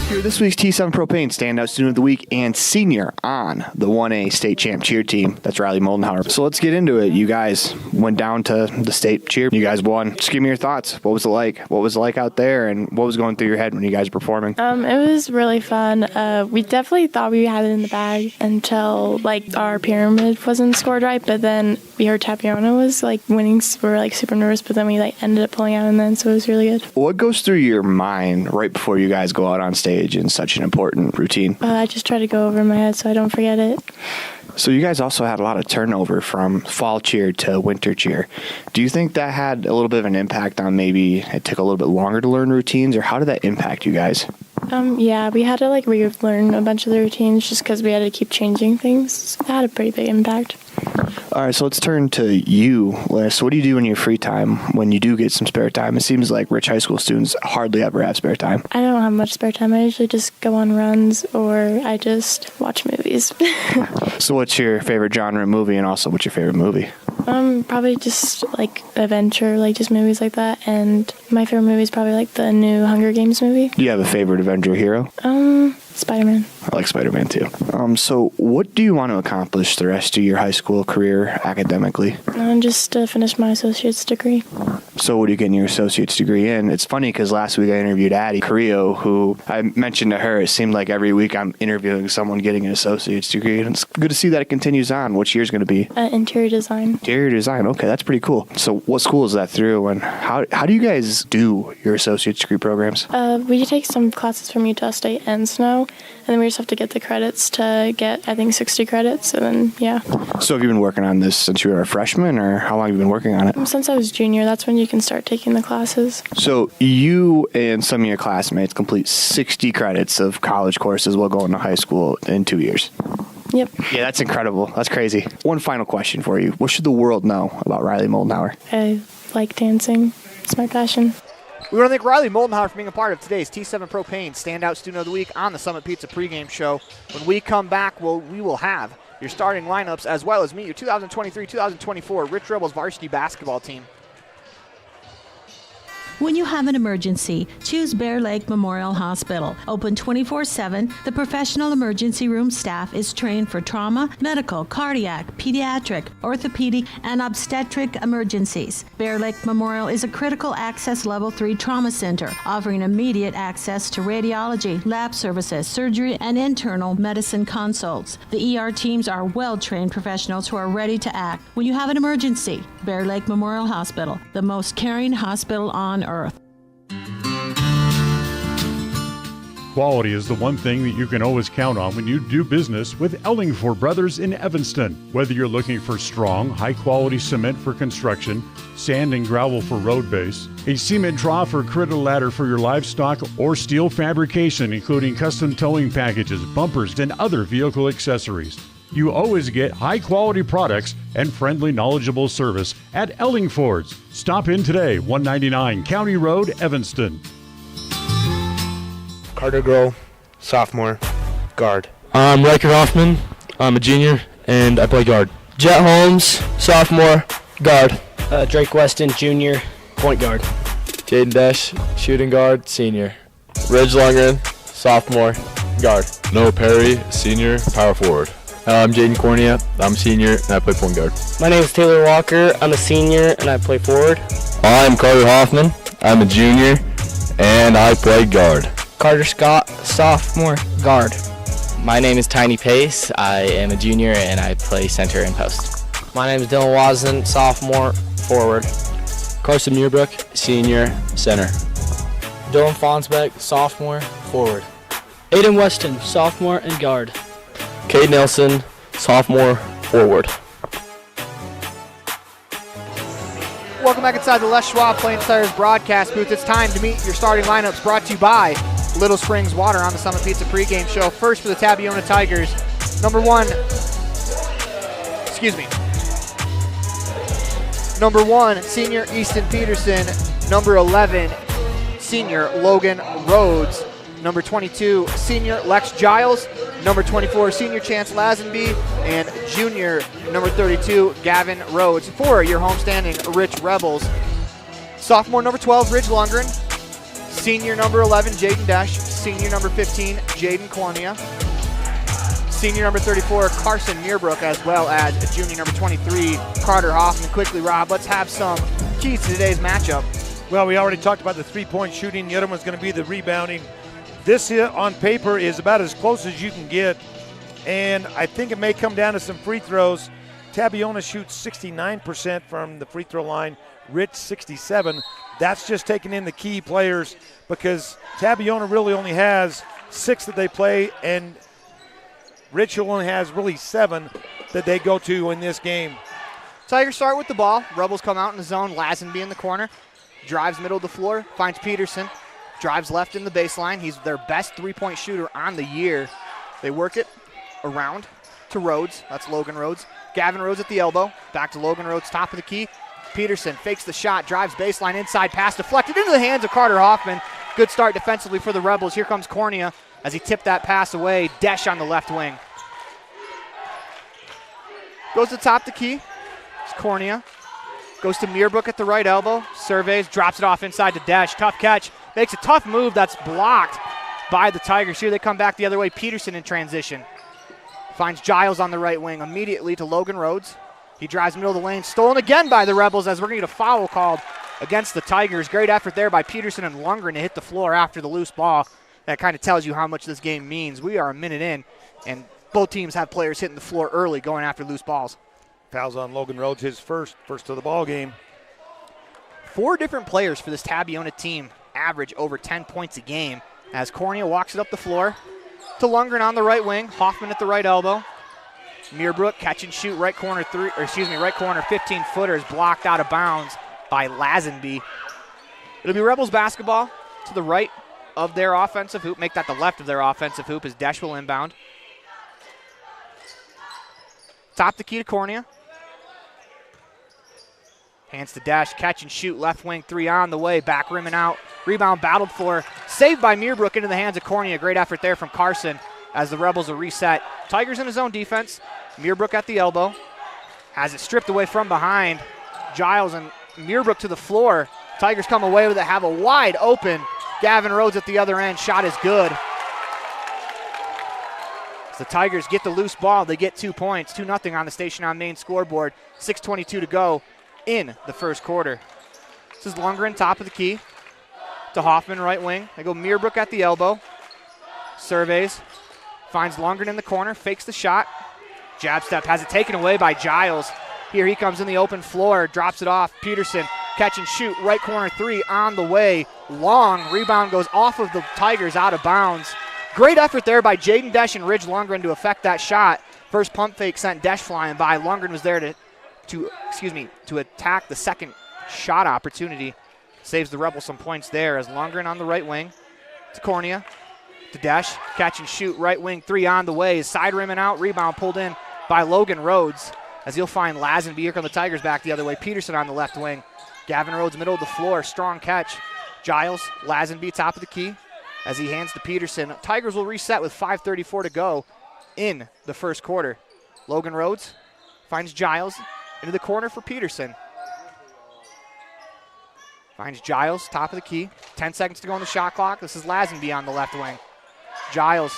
Here, this week's T7 Propane Standout Student of the Week and Senior on the 1A State Champ Cheer Team. That's Riley Moldenhauer. So let's get into it. You guys went down to the state cheer. You guys won. Just give me your thoughts. What was it like? What was it like out there, and what was going through your head when you guys were performing? It was really fun. We definitely thought we had it in the bag until our pyramid wasn't scored right, but then we heard Tabiona was winning. We were super nervous, but then we ended up pulling out, and then so it was really good. What goes through your mind right before you guys go out on stage in such an important routine? I just try to go over my head so I don't forget it. So you guys also had a lot of turnover from fall cheer to winter cheer. Do you think that had a little bit of an impact on maybe it took a little bit longer to learn routines, or how did that impact you guys? Yeah, we had to relearn a bunch of the routines just because we had to keep changing things. So that had a pretty big impact. All right, so let's turn to you, Liz. What do you do in your free time when you do get some spare time? It seems like rich high school students hardly ever have spare time. I don't have much spare time. I usually just go on runs or I just watch movies. So what's your favorite genre of movie, and also what's your favorite movie? Probably just like adventure, like just movies like that. And my favorite movie is probably like the new Hunger Games movie. Do you have a favorite Avenger hero? Spider-Man. I like Spider-Man too. So what do you want to accomplish the rest of your high school career academically? Just to finish my associate's degree. So what are you getting your associate's degree in? It's funny because last week I interviewed Addie Carrillo, who I mentioned to her, it seemed like every week I'm interviewing someone getting an associate's degree, and it's good to see that it continues on. Which year's going to be? Interior design. Interior design. Okay, that's pretty cool. So what school is that through, and how do you guys do your associate's degree programs? We take some classes from Utah State and Snow, and then we just have to get the credits to get, I think, 60 credits, and then, yeah. So have you been working on this since you were a freshman, or how long have you been working on it? Since I was junior, that's when you can start taking the classes. So you and some of your classmates complete 60 credits of college courses while going to high school in 2 years. Yep. Yeah, that's incredible. That's crazy. One final question for you. What should the world know about Riley Moldenhauer? I like dancing. It's my passion. We want to thank Riley Moldenhauer for being a part of today's T7 Propane Standout Student of the Week on the Summit Pizza pregame show. When we come back, we will have your starting lineups as well as meet your 2023-2024 Rich Rebels varsity basketball team. When you have an emergency, choose Bear Lake Memorial Hospital. Open 24/7, the professional emergency room staff is trained for trauma, medical, cardiac, pediatric, orthopedic, and obstetric emergencies. Bear Lake Memorial is a critical access level 3 trauma center, offering immediate access to radiology, lab services, surgery, and internal medicine consults. The ER teams are well-trained professionals who are ready to act. When you have an emergency, Bear Lake Memorial Hospital, the most caring hospital on earth. Quality is the one thing that you can always count on when you do business with Ellingford Brothers in Evanston. Whether you're looking for strong, high-quality cement for construction, sand and gravel for road base, a cement trough or critter ladder for your livestock, or steel fabrication, including custom towing packages, bumpers, and other vehicle accessories, you always get high-quality products and friendly, knowledgeable service at Ellingford's. Stop in today, 199 County Road, Evanston. Carter Grohl, sophomore, guard. I'm Riker Hoffman. I'm a junior, and I play guard. Jet Holmes, sophomore, guard. Drake Weston, junior, point guard. Jaden Desch, shooting guard, senior. Ridge Lundgren, sophomore, guard. Noah Perry, senior, power forward. I'm Jaden Cornea. I'm a senior, and I play point guard. My name is Taylor Walker. I'm a senior, and I play forward. I'm Carter Hoffman. I'm a junior, and I play guard. Carter Scott, sophomore, guard. My name is Tiny Pace. I am a junior, and I play center and post. My name is Dylan Wasden, sophomore, forward. Carson Muirbrook, senior, center. Dylan Fonsbeck, sophomore, forward. Aiden Weston, sophomore and guard. Cade Nelson, sophomore, forward. Welcome back inside the Les Schwab Plains Tires broadcast booth. It's time to meet your starting lineups, brought to you by Little Springs Water on the Summit Pizza pregame show. First for the Tabiona Tigers, number one, senior Easton Peterson. Number 11, senior Logan Rhodes. Number 22, senior Lex Giles. Number 24, senior Chance Lazenby. And junior, number 32, Gavin Rhodes. For your homestanding Rich Rebels, sophomore number 12, Ridge Lundgren. Senior number 11, Jaden Desch. Senior number 15, Jaden Cornea. Senior number 34, Carson Muirbrook, as well as junior number 23, Carter Hoffman. Quickly, Rob, let's have some keys to today's matchup. Well, we already talked about the three-point shooting. The other one's going to be the rebounding. This here on paper is about as close as you can get, and I think it may come down to some free throws. Tabiona shoots 69% from the free throw line, Rich 67%. That's just taking in the key players because Tabiona really only has 6 that they play, and Rich only has really 7 that they go to in this game. Tigers start with the ball. Rebels come out in the zone. Lazenby in the corner. Drives middle of the floor. Finds Peterson. Drives left in the baseline. He's their best three-point shooter on the year. They work it around to Rhodes. That's Logan Rhodes. Gavin Rhodes at the elbow. Back to Logan Rhodes, top of the key. Peterson fakes the shot, drives baseline, inside pass deflected into the hands of Carter Hoffman. Good start defensively for the Rebels. Here comes Cornea as he tipped that pass away. Desch on the left wing. Goes to top the key. It's Cornea. Goes to Meerbrook at the right elbow. Surveys, drops it off inside to Desch. Tough catch. Makes a tough move that's blocked by the Tigers. Here they come back the other way. Peterson in transition. Finds Giles on the right wing immediately to Logan Rhodes. He drives middle of the lane. Stolen again by the Rebels as we're going to get a foul called against the Tigers. Great effort there by Peterson and Lundgren to hit the floor after the loose ball. That kind of tells you how much this game means. We are a minute in, and both teams have players hitting the floor early going after loose balls. Fouls on Logan Rhodes, his first of the ball game. 4 different players for this Tabiona team average over 10 points a game as Cornea walks it up the floor to Lundgren on the right wing. Hoffman at the right elbow. Meerbrook catch and shoot right corner 15-footer is blocked out of bounds by Lazenby. It'll be Rebels basketball to the right of their offensive hoop. Make that the left of their offensive hoop as Desch will inbound. Top the key to Cornea. Hands to Desch, catch and shoot, left wing 3 on the way, back rim and out. Rebound battled for, saved by Meerbrook into the hands of Cornea. Great effort there from Carson as the Rebels will reset. Tigers in his own defense. Meerbrook at the elbow. Has it stripped away from behind. Giles and Meerbrook to the floor. Tigers come away with it, have a wide open Gavin Rhodes at the other end. Shot is good. As the Tigers get the loose ball, they get 2 points. 2-0 on the Station on Main scoreboard. 6:22 to go in the first quarter. This is Lundgren, top of the key. To Hoffman, right wing. They go Meerbrook at the elbow. Surveys. Finds Lundgren in the corner. Fakes the shot. Jab step. Has it taken away by Giles. Here he comes in the open floor. Drops it off. Peterson. Catch and shoot. Right corner 3 on the way. Long. Rebound goes off of the Tigers out of bounds. Great effort there by Jaden Desch and Ridge Lundgren to affect that shot. First pump fake sent Desch flying by. Lundgren was there to attack the second shot opportunity. Saves the Rebels some points there as Lundgren on the right wing. To Cornea. To Desch. Catch and shoot. Right wing 3 on the way. Side rim and out. Rebound pulled in by Logan Rhodes as he'll find Lazenby. Here come the Tigers back the other way. Peterson on the left wing. Gavin Rhodes middle of the floor. Strong catch. Giles. Lazenby top of the key as he hands to Peterson. Tigers will reset with 5:34 to go in the first quarter. Logan Rhodes finds Giles into the corner for Peterson. Finds Giles, top of the key. 10 seconds to go on the shot clock. This is Lazenby on the left wing. Giles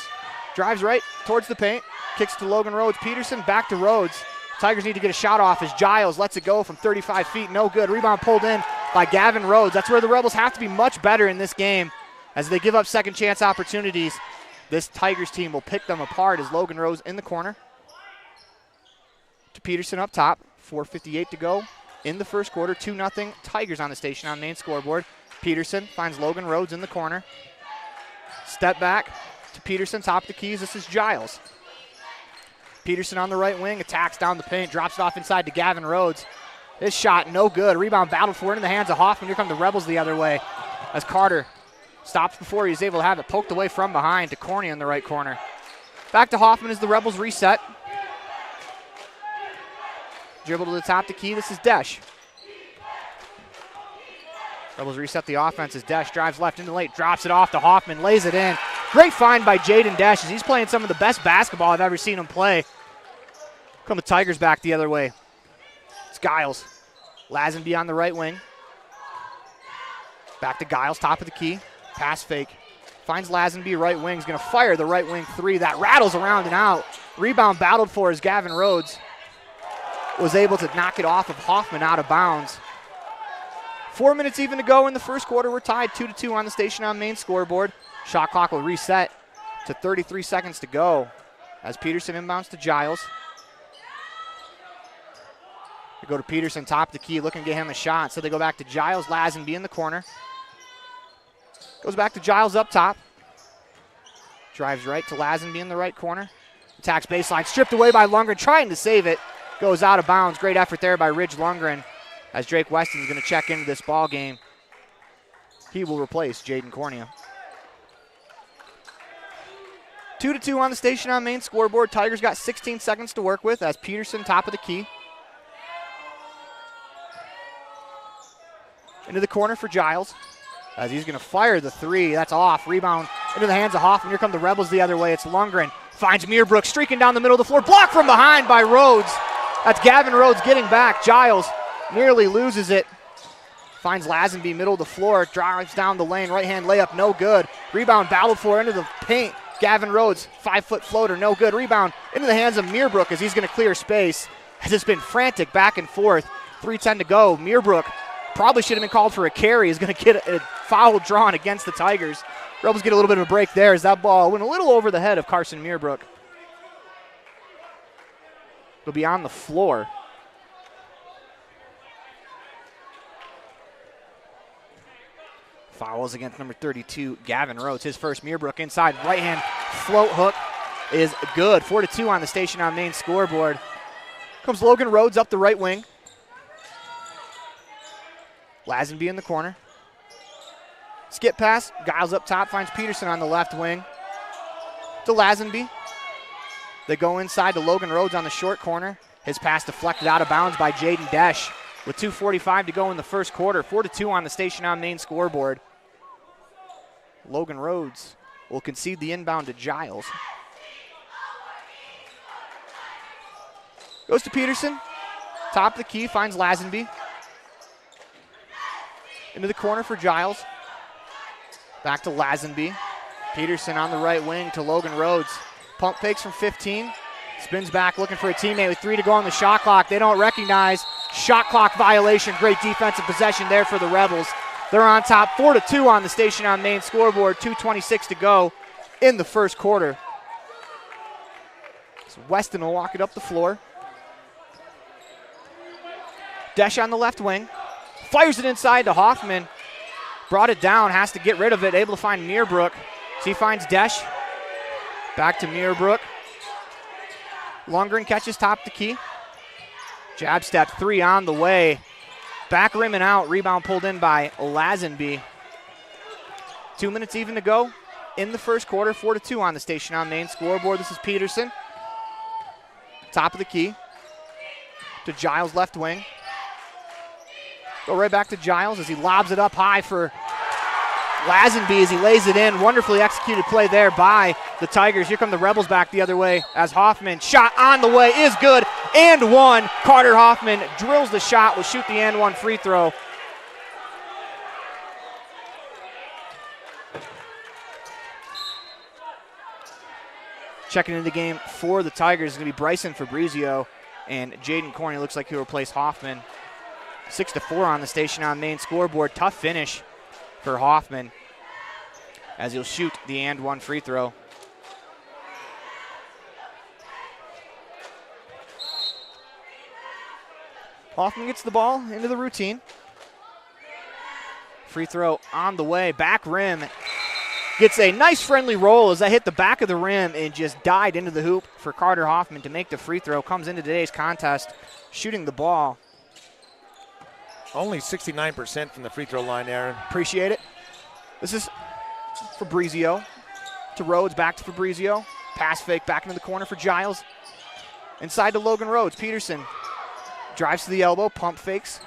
drives right towards the paint. Kicks to Logan Rhodes. Peterson back to Rhodes. Tigers need to get a shot off as Giles lets it go from 35 feet. No good. Rebound pulled in by Gavin Rhodes. That's where the Rebels have to be much better in this game as they give up second chance opportunities. This Tigers team will pick them apart as Logan Rhodes in the corner. To Peterson up top. 4:58 to go in the first quarter. 2-0 Tigers on the Station on Main scoreboard. Peterson finds Logan Rhodes in the corner. Step back to Peterson, top of the keys. This is Giles. Peterson on the right wing, attacks down the paint, drops it off inside to Gavin Rhodes. This shot no good. Rebound battled for it in the hands of Hoffman. Here come the Rebels the other way as Carter stops before he's able to have it poked away from behind to Cornea in the right corner. Back to Hoffman as the Rebels reset. Dribble to the top of the key. This is Desch. Rebels reset the offense as Desch drives left into the lane, drops it off to Hoffman, lays it in. Great find by Jaden Desch as he's playing some of the best basketball I've ever seen him play. Come the Tigers back the other way. It's Giles. Lazenby on the right wing. Back to Giles, top of the key. Pass fake. Finds Lazenby right wing. He's going to fire the right wing 3. That rattles around and out. Rebound battled for as Gavin Rhodes was able to knock it off of Hoffman out of bounds. 4 minutes even to go in the first quarter. We're tied 2-2 on the Station on Main scoreboard. Shot clock will reset to 33 seconds to go as Peterson inbounds to Giles. They go to Peterson, top of the key, looking to get him a shot. So they go back to Giles, Lazenby in the corner. Goes back to Giles up top. Drives right to Lazenby in the right corner. Attacks baseline, stripped away by Lundgren, trying to save it. Goes out of bounds. Great effort there by Ridge Lundgren as Drake Weston's going to check into this ball game. He will replace Jaden Cornea. 2-2 on the Station on Main scoreboard. Tigers got 16 seconds to work with as Peterson top of the key. Into the corner for Giles as he's going to fire the 3. That's off. Rebound into the hands of Hoffman. Here come the Rebels the other way. It's Lundgren. Finds Meerbrook streaking down the middle of the floor. Blocked from behind by Rhodes That's Gavin Rhodes getting back. Giles nearly loses it. Finds Lazenby middle of the floor, drives down the lane, right-hand layup, no good. Rebound battled for into the paint. Gavin Rhodes, 5-foot floater, no good. Rebound into the hands of Meerbrook as he's going to clear space. Has just been frantic back and forth. 3:10 to go. Meerbrook probably should have been called for a carry. Is going to get a foul drawn against the Tigers. Rebels get a little bit of a break there as that ball went a little over the head of Carson Meerbrook. It'll be on the floor. Fouls against number 32, Gavin Rhodes. His first. Meerbrook inside, right-hand float hook is good. 4-2 on the station on main scoreboard. Comes Logan Rhodes up the right wing. Lazenby in the corner. Skip pass, Giles up top, finds Peterson on the left wing. To Lazenby. They go inside to Logan Rhodes on the short corner. His pass deflected out of bounds by Jaden Desch with 2:45 to go in the first quarter. 4-2 on the station on main scoreboard. Logan Rhodes will concede the inbound to Giles. Goes to Peterson. Top of the key, finds Lazenby. Into the corner for Giles. Back to Lazenby. Peterson on the right wing to Logan Rhodes. Pump fakes from 15. Spins back looking for a teammate with 3 to go on the shot clock. They don't recognize. Shot clock violation. Great defensive possession there for the Rebels. They're on top 4-2 on the station on main scoreboard. 2:26 to go in the first quarter. So Weston will walk it up the floor. Desch on the left wing. Fires it inside to Hoffman. Brought it down, has to get rid of it. Able to find Meerbrook. So he finds Desch. Back to Meerbrook. Lundgren catches top the key. Jab step 3 on the way. Back rim and out. Rebound pulled in by Lazenby. 2 minutes even to go in the first quarter. 4-2 on the station on main scoreboard. This is Peterson. Top of the key. To Giles left wing. Go right back to Giles as he lobs it up high for Lazenby as he lays it in. Wonderfully executed play there by the Tigers. Here come the Rebels back the other way as Hoffman. Shot on the way is good. And one. Carter Hoffman drills the shot. Will shoot the and one free throw. Checking into the game for the Tigers is going to be Bryson Fabrizio. And Jaden Corney looks like he'll replace Hoffman. 6-4 on the station on main scoreboard. Tough finish for Hoffman as he'll shoot the and one free throw. Hoffman gets the ball into the routine. Free throw on the way. Back rim. Gets a nice friendly roll as that hit the back of the rim and just died into the hoop for Carter Hoffman to make the free throw. Comes into today's contest shooting the ball. Only 69% from the free throw line, Aaron. Appreciate it. This is Fabrizio to Rhodes, back to Fabrizio. Pass fake back into the corner for Giles. Inside to Logan Rhodes. Peterson drives to the elbow, pump fakes.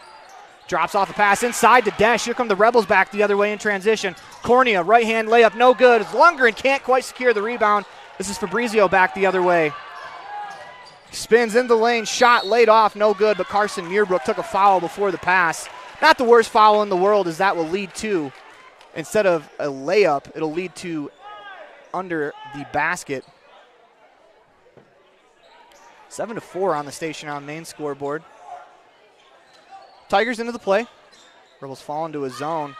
Drops off the pass inside to Desch. Here come the Rebels back the other way in transition. Cornea, right-hand layup, no good. Lundgren can't quite secure the rebound. This is Fabrizio back the other way. Spins in the lane, shot laid off, no good, but Carson Meerbrook took a foul before the pass. Not the worst foul in the world, as that will lead to, instead of a layup, it'll lead to under the basket. 7-4 on the station on main scoreboard. Tigers into the play. Rebels fall into a zone.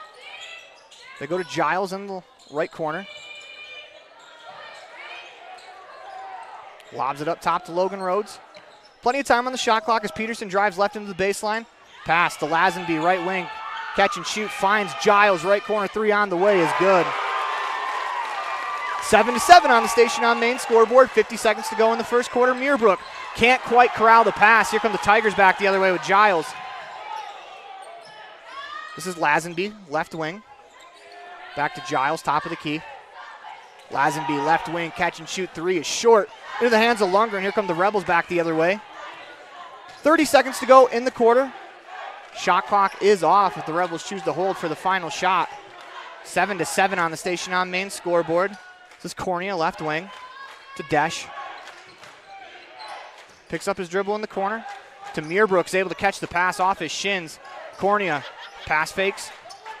They go to Giles in the right corner. Lobs it up top to Logan Rhodes. Plenty of time on the shot clock as Peterson drives left into the baseline. Pass to Lazenby, right wing. Catch and shoot, finds Giles, right corner, 3 on the way is good. 7-7 on the station on main scoreboard. 50 seconds to go in the first quarter. Meerbrook can't quite corral the pass. Here come the Tigers back the other way with Giles. This is Lazenby, left wing. Back to Giles, top of the key. Lazenby, left wing, catch and shoot 3 is short. Into the hands of Lundgren. Here come the Rebels back the other way. 30 seconds to go in the quarter. Shot clock is off if the Rebels choose to hold for the final shot. 7-7 on the station on main scoreboard. This is Cornea, left wing to Desch. Picks up his dribble in the corner. to Meerbrook's able to catch the pass off his shins. Cornea pass fakes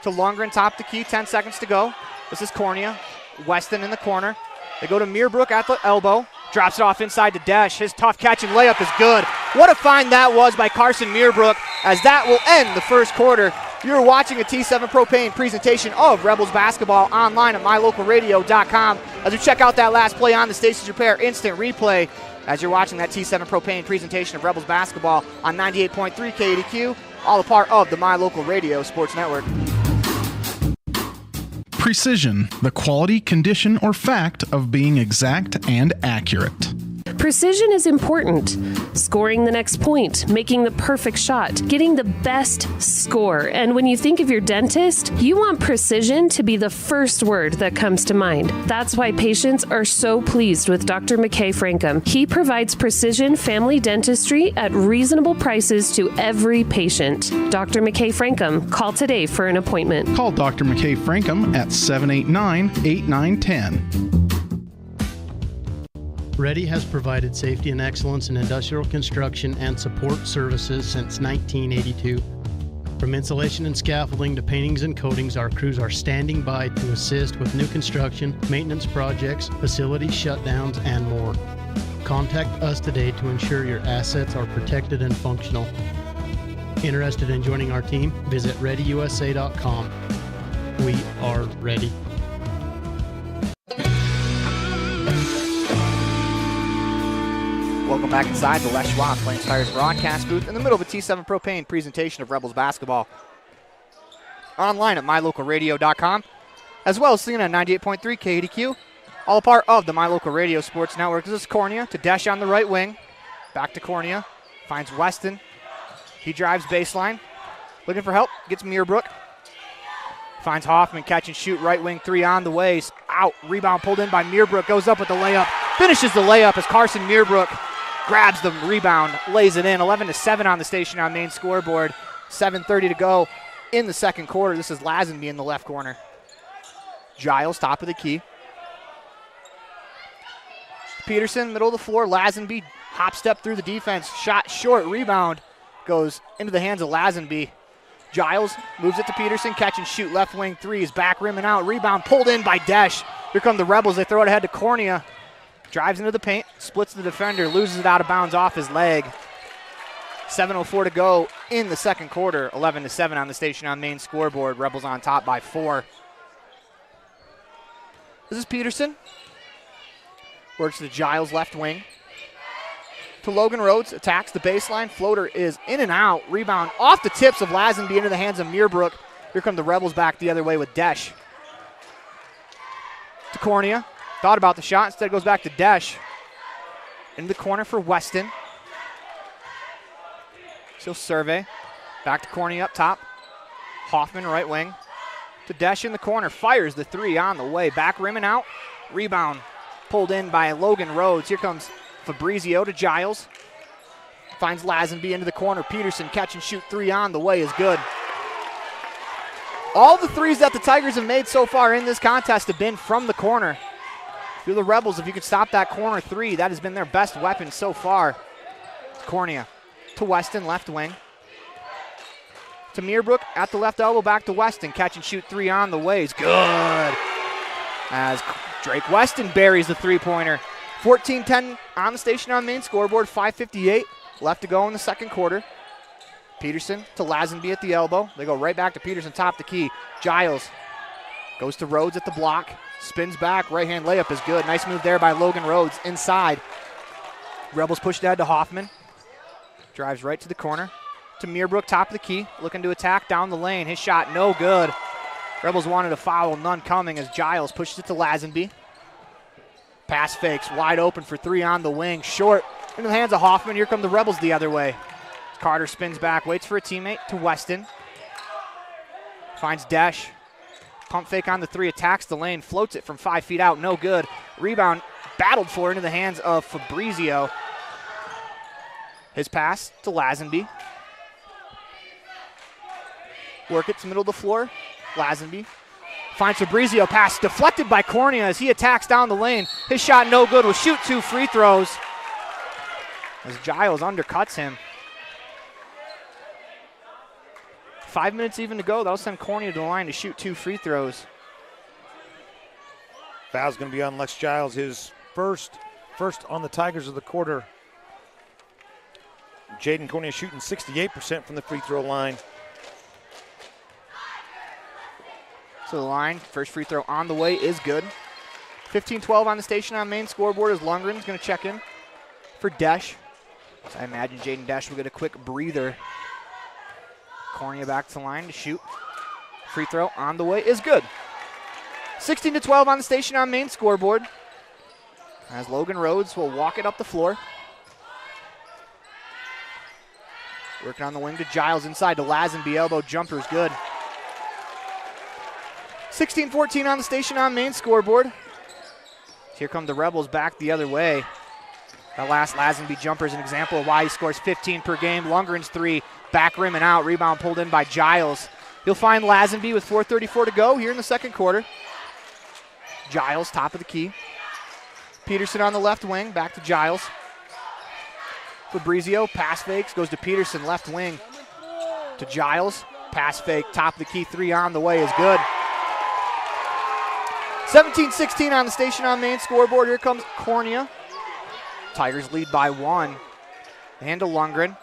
to Lundgren, top of the key, 10 seconds to go. This is Cornea. Weston in the corner. They go to Meerbrook at the elbow. Drops it off inside to Desch. His tough catch and layup is good. What a find that was by Carson Meerbrook, as that will end the first quarter. You're watching a T7 Propane presentation of Rebels basketball online at mylocalradio.com. As we check out that last play on the Stacy's Repair Instant Replay, as you're watching that T7 Propane presentation of Rebels basketball on 98.3 KDQ, all a part of the My Local Radio Sports Network. Precision, the quality, condition, or fact of being exact and accurate. Precision is important. Scoring the next point, making the perfect shot, getting the best score. And when you think of your dentist, you want precision to be the first word that comes to mind. That's why patients are so pleased with Dr. McKay Frankum. He provides precision family dentistry at reasonable prices to every patient. Dr. McKay Frankum, call today for an appointment. Call Dr. McKay Frankum at 789-8910. Ready has provided safety and excellence in industrial construction and support services since 1982. From insulation and scaffolding to paintings and coatings, our crews are standing by to assist with new construction, maintenance projects, facility shutdowns, and more. Contact us today to ensure your assets are protected and functional. Interested in joining our team? Visit ReadyUSA.com. We are ready. Welcome back inside the Les Schwab Flames Tires broadcast booth in the middle of a T7 Propane presentation of Rebels basketball. Online at mylocalradio.com, as well as seen on 98.3 KDQ, all a part of the My Local Radio Sports Network. This is Cornea to Desch on the right wing. Back to Cornea, finds Weston. He drives baseline, looking for help, gets Meerbrook. Finds Hoffman, catch and shoot, right wing three on the way. Out, rebound pulled in by Meerbrook, goes up with the layup. Finishes the layup as Carson Meerbrook grabs the rebound, lays it in. 11-7 on the station on main scoreboard. 7:30 to go in the second quarter. This is Lazenby in the left corner. Giles, top of the key. Peterson, middle of the floor. Lazenby, hop step through the defense. Shot short, rebound goes into the hands of Lazenby. Giles moves it to Peterson, catch and shoot, left wing three is back rim and out. Rebound pulled in by Desch. Here come the Rebels. They throw it ahead to Cornea. Drives into the paint, splits the defender, loses it out of bounds off his leg. 7:04 to go in the second quarter. 11-7 on the station on main scoreboard. Rebels on top by 4. This is Peterson. Works to Giles left wing. To Logan Rhodes, attacks the baseline. Floater is in and out. Rebound off the tips of Lazenby into the hands of Meerbrook. Here come the Rebels back the other way with Desch. To Cornea. Thought about the shot, instead goes back to Desch. Into the corner for Weston. She'll survey. Back to Cornea up top. Hoffman right wing. To Desch in the corner. Fires the three on the way. Back rim and out. Rebound pulled in by Logan Rhodes. Here comes Fabrizio to Giles. Finds Lazenby into the corner. Peterson catch and shoot three on the way is good. All the threes that the Tigers have made so far in this contest have been from the corner. If you're the Rebels, if you could stop that corner three, that has been their best weapon so far. Cornea to Weston, left wing. To Meerbrook at the left elbow, back to Weston. Catch and shoot three on the way is good. As Drake Weston buries the three-pointer. 14-10 on the station on main scoreboard. 5:58 left to go in the second quarter. Peterson to Lazenby at the elbow. They go right back to Peterson, top the key. Giles goes to Rhodes at the block. Spins back, right-hand layup is good. Nice move there by Logan Rhodes inside. Rebels pushed ahead to Hoffman. Drives right to the corner. To Meerbrook, top of the key. Looking to attack down the lane. His shot no good. Rebels wanted a foul, none coming as Giles pushes it to Lazenby. Pass fakes, wide open for three on the wing. Short into the hands of Hoffman. Here come the Rebels the other way. Carter spins back, waits for a teammate to Weston. Finds Desch. Pump fake on the three, attacks the lane, floats it from 5 feet out, no good. Rebound battled for into the hands of Fabrizio. His pass to Lazenby. Work it to middle of the floor. Lazenby finds Fabrizio, pass deflected by Cornea as he attacks down the lane. His shot no good, will shoot 2 free throws as Giles undercuts him. 5 minutes even to go. That'll send Cornea to the line to shoot 2 free throws. Foul's going to be on Lex Giles, his first on the Tigers of the quarter. Jaden Cornea shooting 68% from the free throw line. So the line, first free throw on the way is good. 15-12 on the station on main scoreboard as Lundgren's going to check in for Desch. So I imagine Jaden Desch will get a quick breather. Cornea back to the line to shoot. Free throw on the way is good. 16-12 on the station on main scoreboard as Logan Rhodes will walk it up the floor. Working on the wing to Giles inside to Lazenby. Elbow jumper's good. 16-14 on the station on main scoreboard. Here come the Rebels back the other way. That last Lazenby jumper is an example of why he scores 15 per game. Lundgren's 3, back rim and out. Rebound pulled in by Giles. You'll find Lazenby with 4:34 to go here in the second quarter. Giles, top of the key. Peterson on the left wing, back to Giles. Fabrizio, pass fakes, goes to Peterson, left wing to Giles. Pass fake, top of the key, 3 on the way is good. 17-16 on the station on main scoreboard. Here comes Cornea. Tigers lead by 1. Hand to Lundgren.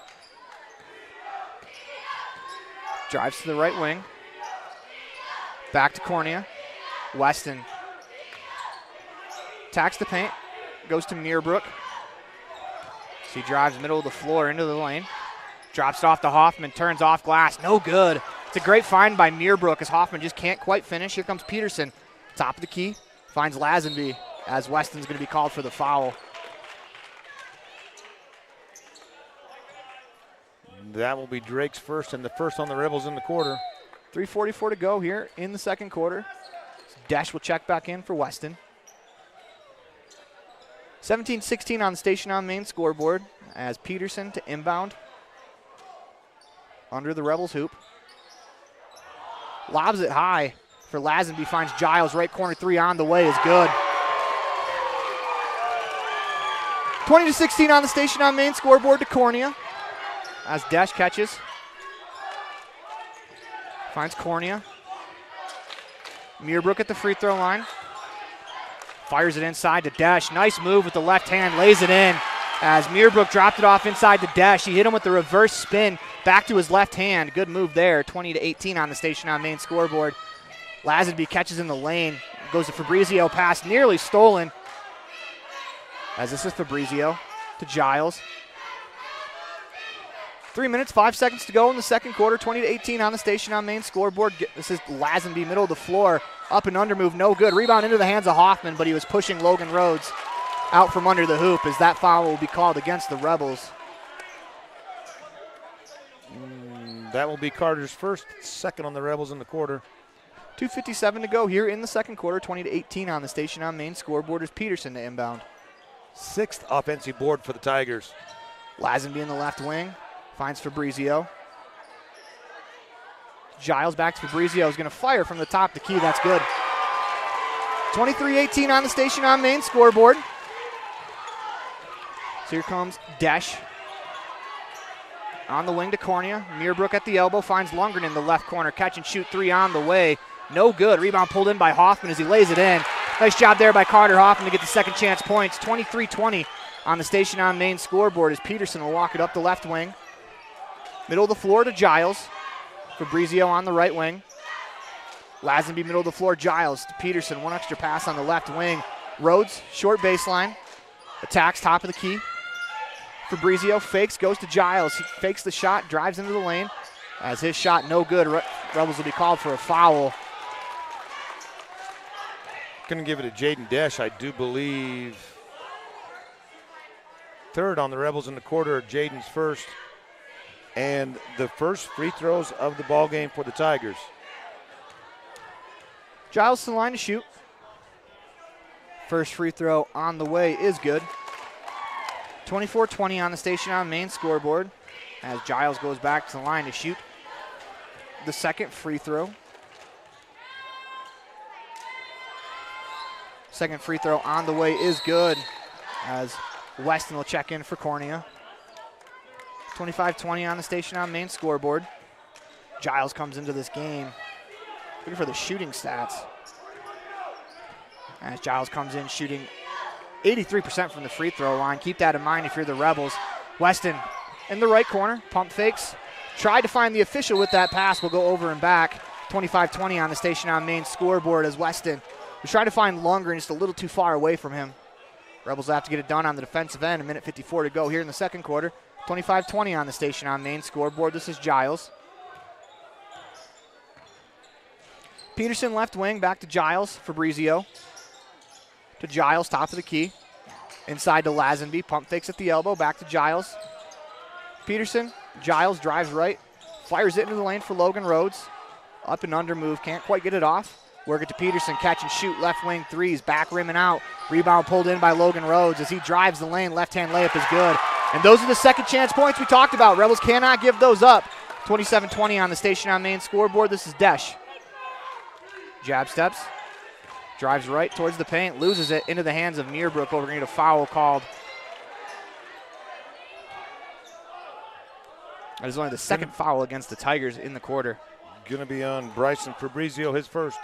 Drives to the right wing. Back to Cornea. Weston. Attacks the paint. Goes to Meerbrook. So he drives middle of the floor into the lane. Drops it off to Hoffman. Turns off glass. No good. It's a great find by Meerbrook as Hoffman just can't quite finish. Here comes Peterson. Top of the key. Finds Lazenby as Weston's going to be called for the foul. That will be Drake's first and the first on the Rebels in the quarter. 3:44 to go here in the second quarter. Desch will check back in for Weston. 17-16 on the station on main scoreboard as Peterson to inbound. Under the Rebels hoop. Lobs it high for Lazenby, finds Giles, right corner 3 on the way is good. 20-16 on the station on main scoreboard to Cornea as Desch catches. Finds Cornea. Meerbrook at the free throw line. Fires it inside to Desch. Nice move with the left hand, lays it in as Meerbrook dropped it off inside to Desch. He hit him with the reverse spin back to his left hand. Good move there. 20-18 on the station on main scoreboard. Lazenby catches in the lane. Goes to Fabrizio, pass nearly stolen. As this is Fabrizio to Giles. 3 minutes, 5 seconds to go in the second quarter. 20-18 on the station on main scoreboard. This is Lazenby, middle of the floor. Up and under move, no good. Rebound into the hands of Hoffman, but he was pushing Logan Rhodes out from under the hoop as that foul will be called against the Rebels. That will be Carter's first, second on the Rebels in the quarter. 2:57 to go here in the second quarter. 20-18 on the station on main scoreboard is Peterson to inbound. 6th offensive board for the Tigers. Lazenby in the left wing. Finds Fabrizio. Giles back to Fabrizio. Is going to fire from the top of the key. That's good. 23-18 on the station on main scoreboard. So here comes Desch. On the wing to Cornea. Meerbrook at the elbow. Finds Lundgren in the left corner. Catch and shoot 3 on the way. No good. Rebound pulled in by Hoffman as he lays it in. Nice job there by Carter Hoffman to get the second chance points. 23-20 on the station on main scoreboard as Peterson will walk it up the left wing. Middle of the floor to Giles. Fabrizio on the right wing. Lazenby middle of the floor. Giles to Peterson. One extra pass on the left wing. Rhodes, short baseline. Attacks top of the key. Fabrizio fakes, goes to Giles. He fakes the shot, drives into the lane. As his shot no good, Rebels will be called for a foul. Going to give it to Jaden Desch, I do believe. Third on the Rebels in the quarter, Jaden's first. And the first free throws of the ball game for the Tigers. Giles to the line to shoot. First free throw on the way is good. 24-20 on the station on main scoreboard as Giles goes back to the line to shoot the second free throw. Second free throw on the way is good as Weston will check in for Cornea. 25-20 on the station on main scoreboard. Giles comes into this game looking for the shooting stats. As Giles comes in shooting 83% from the free throw line. Keep that in mind if you're the Rebels. Weston in the right corner, pump fakes. Tried to find the official with that pass. Will go over and back. 25-20 on the Station on Main scoreboard as Weston was trying to find Lundgren just a little too far away from him. Rebels will have to get it done on the defensive end. 1:54 to go here in the second quarter. 25-20 on the Station on Main scoreboard. This is Giles. Peterson left wing, back to Giles. Fabrizio to Giles, top of the key. Inside to Lazenby, pump fakes at the elbow, back to Giles. Peterson, Giles drives right, fires it into the lane for Logan Rhodes. Up and under move, can't quite get it off. Work it to Peterson, catch and shoot, left wing threes, back rim and out. Rebound pulled in by Logan Rhodes as he drives the lane, left-hand layup is good. And those are the second chance points we talked about. Rebels cannot give those up. 27-20 on the Station on Main scoreboard. This is Desch. Jab steps, drives right towards the paint, loses it into the hands of Meerbrook. We're going to get a foul called. That is only the second foul against the Tigers in the quarter. Going to be on Bryson Fabrizio, his first.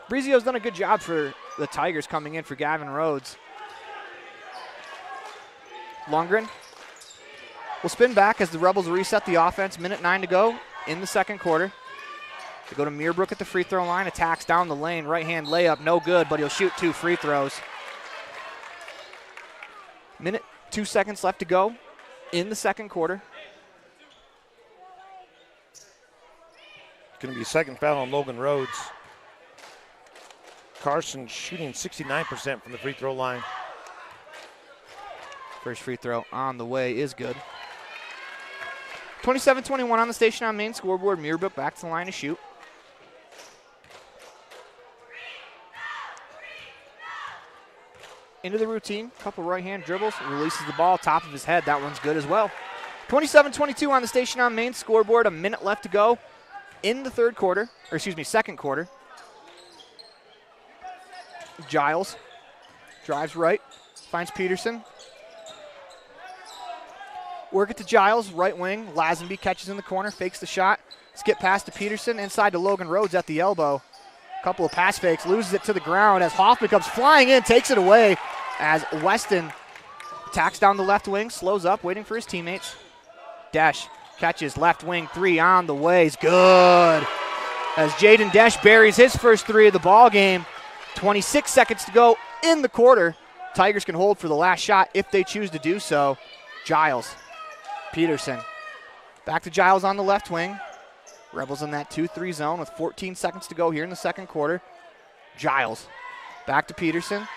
Fabrizio's done a good job for the Tigers coming in for Gavin Rhodes. Lundgren will spin back as the Rebels reset the offense. 1:09 to go in the second quarter. They go to Meerbrook at the free throw line, attacks down the lane, right-hand layup, no good, but he'll shoot 2 free throws. 2 seconds left to go in the second quarter. Going to be a second foul on Logan Rhodes. Carson shooting 69% from the free throw line. First free throw on the way is good. 27-21 on the Station on Main scoreboard. Meerbrook back to the line to shoot. Into the routine, couple right-hand dribbles, releases the ball, top of his head. That one's good as well. 27-22 on the Station on Main scoreboard. A minute left to go in the second quarter. Giles drives right, finds Peterson. Work it to Giles, right wing. Lazenby catches in the corner, fakes the shot. Skip pass to Peterson, inside to Logan Rhodes at the elbow. Couple of pass fakes, loses it to the ground as Hoffman comes flying in, takes it away as Weston attacks down the left wing, slows up, waiting for his teammates. Desch catches left wing 3 on the way, is good. As Jaden Desch buries his first 3 of the ball game. 26 seconds to go in the quarter. Tigers can hold for the last shot if they choose to do so. Giles, Peterson, back to Giles on the left wing. Rebels in that 2-3 zone with 14 seconds to go here in the second quarter. Giles back to Peterson.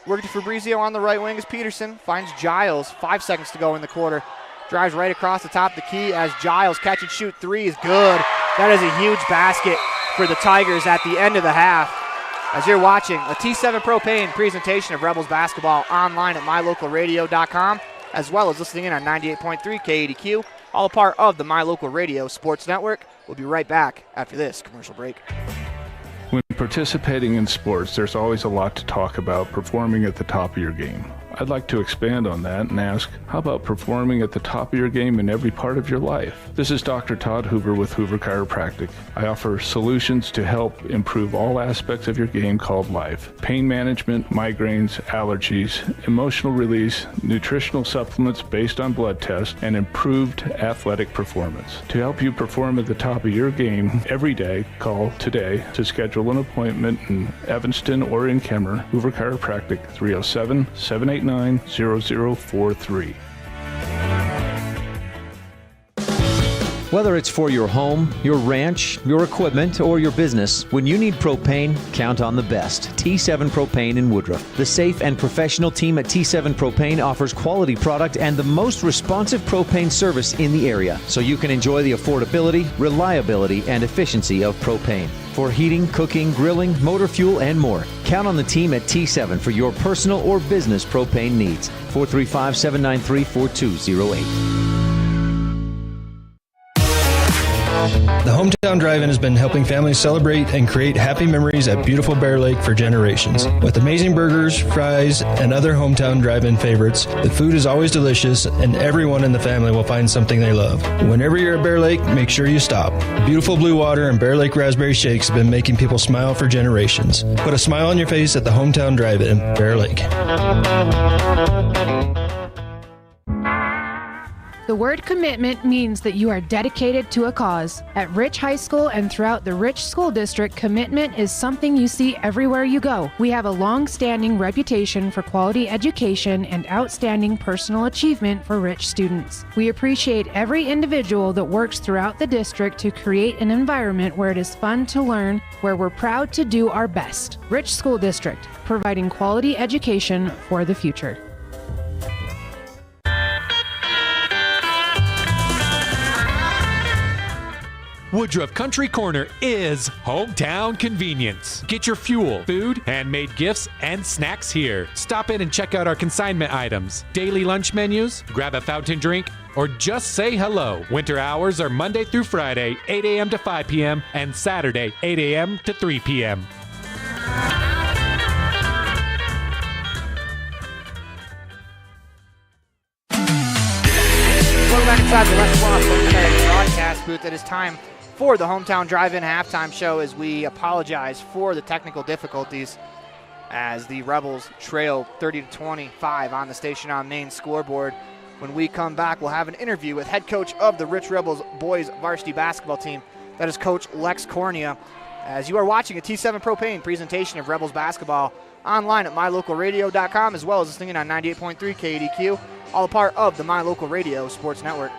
Working to Fabrizio on the right wing as Peterson finds Giles. 5 seconds to go in the quarter. Drives right across the top of the key as Giles catch and shoot 3 is good. That is a huge basket for the Tigers at the end of the half. As you're watching a T7 Propane presentation of Rebels basketball online at mylocalradio.com, as well as listening in on 98.3 KADQ, all a part of the My Local Radio Sports Network. We'll be right back after this commercial break. When participating in sports, there's always a lot to talk about performing at the top of your game. I'd like to expand on that and ask, how about performing at the top of your game in every part of your life? This is Dr. Todd Hoover with Hoover Chiropractic. I offer solutions to help improve all aspects of your game called life. Pain management, migraines, allergies, emotional release, nutritional supplements based on blood tests, and improved athletic performance. To help you perform at the top of your game every day, call today to schedule an appointment in Evanston or in Kemmer. Hoover Chiropractic, 307-789-0043. Whether it's for your home, your ranch, your equipment, or your business, when you need propane, count on the best. T7 Propane in Woodruff. The safe and professional team at T7 Propane offers quality product and the most responsive propane service in the area, so you can enjoy the affordability, reliability, and efficiency of propane. For heating, cooking, grilling, motor fuel, and more, count on the team at T7 for your personal or business propane needs. 435-793-4208. The Hometown Drive-In has been helping families celebrate and create happy memories at beautiful Bear Lake for generations. With amazing burgers, fries, and other Hometown Drive-In favorites, the food is always delicious and everyone in the family will find something they love. Whenever you're at Bear Lake, make sure you stop. Beautiful blue water and Bear Lake raspberry shakes have been making people smile for generations. Put a smile on your face at the Hometown Drive-In, Bear Lake. The word commitment means that you are dedicated to a cause. At Rich High School and throughout the Rich School District, commitment is something you see everywhere you go. We have a long-standing reputation for quality education and outstanding personal achievement for Rich students. We appreciate every individual that works throughout the district to create an environment where it is fun to learn, where we're proud to do our best. Rich School District, providing quality education for the future. Woodruff Country Corner is hometown convenience. Get your fuel, food, handmade gifts, and snacks here. Stop in and check out our consignment items, daily lunch menus, grab a fountain drink, or just say hello. Winter hours are Monday through Friday, 8 a.m. to 5 p.m., and Saturday, 8 a.m. to 3 p.m. Welcome back inside the Les Ross broadcast booth. It is time for the Hometown Drive-In halftime show as we apologize for the technical difficulties as the Rebels trail 30-25 on the Station on Main scoreboard. When we come back, we'll have an interview with head coach of the Rich Rebels boys varsity basketball team. That is Coach Lex Cornea. As you are watching a T7 Propane presentation of Rebels basketball online at mylocalradio.com, as well as listening on 98.3 KDQ, all a part of the My Local Radio Sports Network.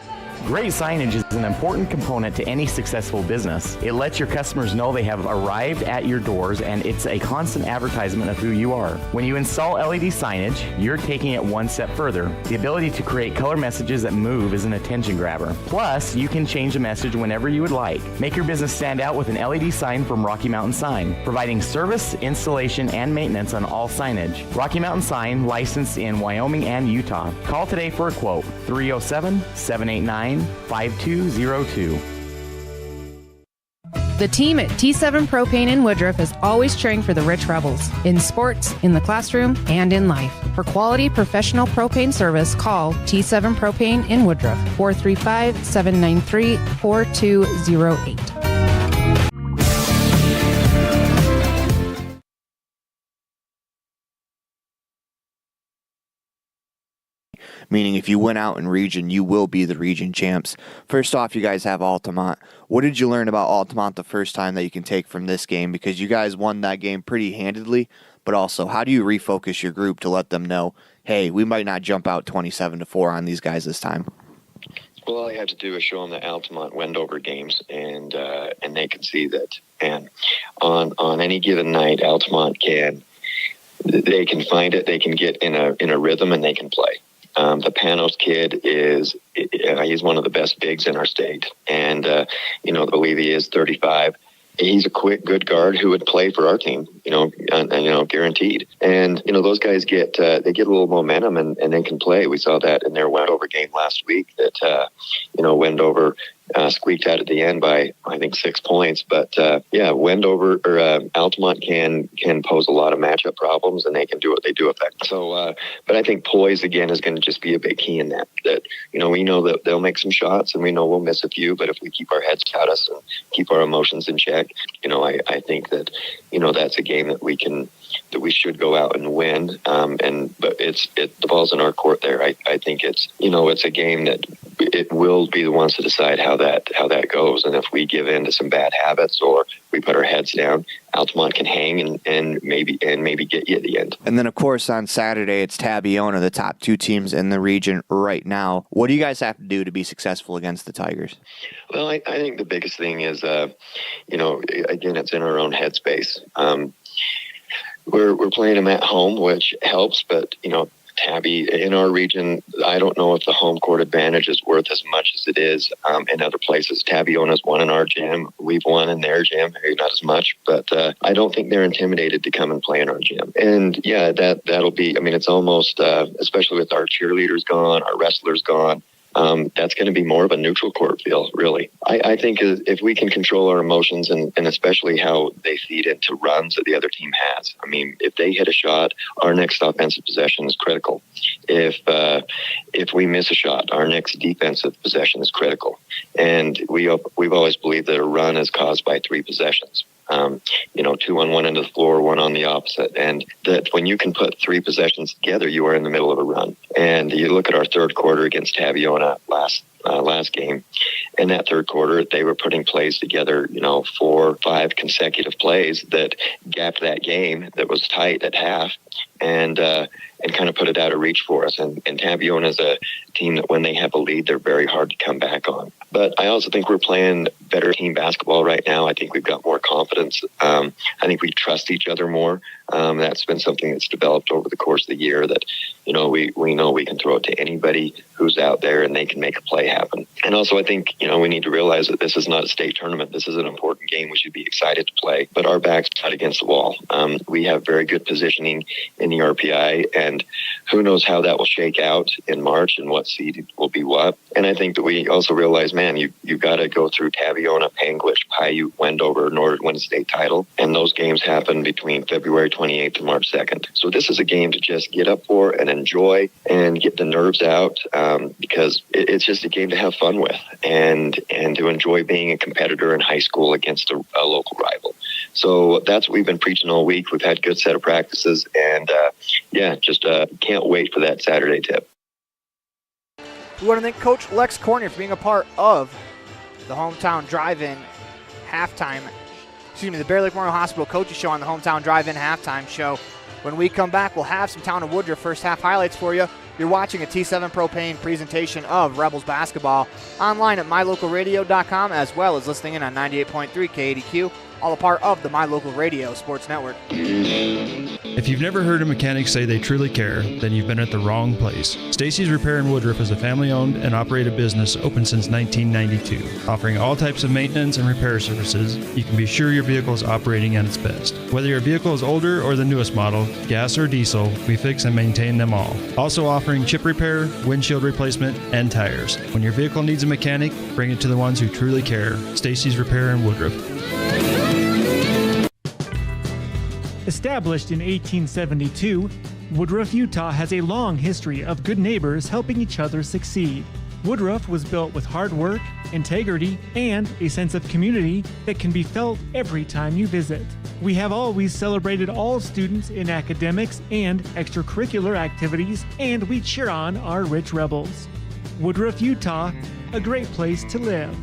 Great signage is an important component to any successful business. It lets your customers know they have arrived at your doors, and it's a constant advertisement of who you are. When you install LED signage, you're taking it one step further. The ability to create color messages that move is an attention grabber. Plus, you can change the message whenever you would like. Make your business stand out with an LED sign from Rocky Mountain Sign, providing service, installation, and maintenance on all signage. Rocky Mountain Sign, licensed in Wyoming and Utah. Call today for a quote, 307-789-5202. The team at T7 Propane in Woodruff is always cheering for the Rich Rebels, in sports, in the classroom, and in life. For quality professional propane service, call T7 Propane in Woodruff, 435-793-4208. Meaning if you win out in region, you will be the region champs. First off, you guys have Altamont. What did you learn about Altamont the first time that you can take from this game? Because you guys won that game pretty handedly, but also how do you refocus your group to let them know, hey, we might not jump out 27-4 on these guys this time? Well, all I have to do is show them the Altamont Wendover games, and they can see that. And on any given night, Altamont they can find it, they can get in a rhythm, and they can play. The Panos kid he's one of the best bigs in our state. And, I believe he is 35. He's a quick, good guard who would play for our team, guaranteed. And, those guys get a little momentum and they can play. We saw that in their Wendover game last week that, Wendover squeaked out at the end by, I think, 6 points. But, Wendover or Altamont can pose a lot of matchup problems, and they can do what they do effectively. So, but I think poise, again, is going to just be a big key in that, we know that they'll make some shots, and we know we'll miss a few, but if we keep our heads about us and keep our emotions in check, I think that, that's a game that we should go out and win. But the ball's in our court there. I think it's a game that it will be the ones to decide how that goes. And if we give in to some bad habits or we put our heads down, Altamont can hang and maybe get you at the end. And then, of course, on Saturday, it's Tabiona, the top two teams in the region right now. What do you guys have to do to be successful against the Tigers? Well, I think the biggest thing is, again, it's in our own headspace. We're playing them at home, which helps, but, Tabby, in our region, I don't know if the home court advantage is worth as much as it is in other places. Tabiona's won in our gym. We've won in their gym, maybe not as much, but I don't think they're intimidated to come and play in our gym. And, that'll be, it's almost, especially with our cheerleaders gone, our wrestlers gone, that's going to be more of a neutral court feel, really. I think if we can control our emotions and especially how they feed into runs that the other team has. I mean, if they hit a shot, our next offensive possession is critical. If we miss a shot, our next defensive possession is critical. And we've always believed that a run is caused by 3 possessions. 2 on one end of the floor, 1 on the opposite. And that when you can put 3 possessions together, you are in the middle of a run. And you look at our third quarter against Tabiona last game. In that third quarter, they were putting plays together, 4 or 5 consecutive plays that gapped that game that was tight at half and kind of put it out of reach for us. And Tabiona is a team that when they have a lead, they're very hard to come back on. But I also think we're playing better team basketball right now. I think we've got more confidence. I think we trust each other more. That's been something that's developed over the course of the year that, we know we can throw it to anybody who's out there and they can make a play happen. And also I think, we need to realize that this is not a state tournament. This is an important game. We should be excited to play, but our back's not against the wall. We have very good positioning in the RPI, and who knows how that will shake out in March and what seed will be what. And I think that we also realize, man, you've got to go through Tabiona, Panguitch, Paiute, Wendover in order to win a state title. And those games happen between February 28th and March 2nd. So this is a game to just get up for and enjoy and get the nerves out because it's just a game to have fun with and to enjoy being a competitor in high school against a local rival. So that's what we've been preaching all week. We've had a good set of practices and just can't wait for that Saturday tip. We want to thank Coach Lex Cornier for being a part of the Hometown Drive-In halftime. The Bear Lake Memorial Hospital Coaches Show on the Hometown Drive-In halftime show. When we come back, we'll have some Town of Woodruff first half highlights for you. You're watching a T7 Propane presentation of Rebels basketball online at mylocalradio.com as well as listening in on 98.3 KADQ, all a part of the My Local Radio Sports Network. If you've never heard a mechanic say they truly care, then you've been at the wrong place. Stacy's Repair in Woodruff is a family-owned and operated business open since 1992. Offering all types of maintenance and repair services, you can be sure your vehicle is operating at its best. Whether your vehicle is older or the newest model, gas or diesel, we fix and maintain them all. Also offering chip repair, windshield replacement, and tires. When your vehicle needs a mechanic, bring it to the ones who truly care. Stacy's Repair in Woodruff. Established in 1872, Woodruff, Utah has a long history of good neighbors helping each other succeed. Woodruff was built with hard work, integrity, and a sense of community that can be felt every time you visit. We have always celebrated all students in academics and extracurricular activities, and we cheer on our rich rebels. Woodruff, Utah, a great place to live.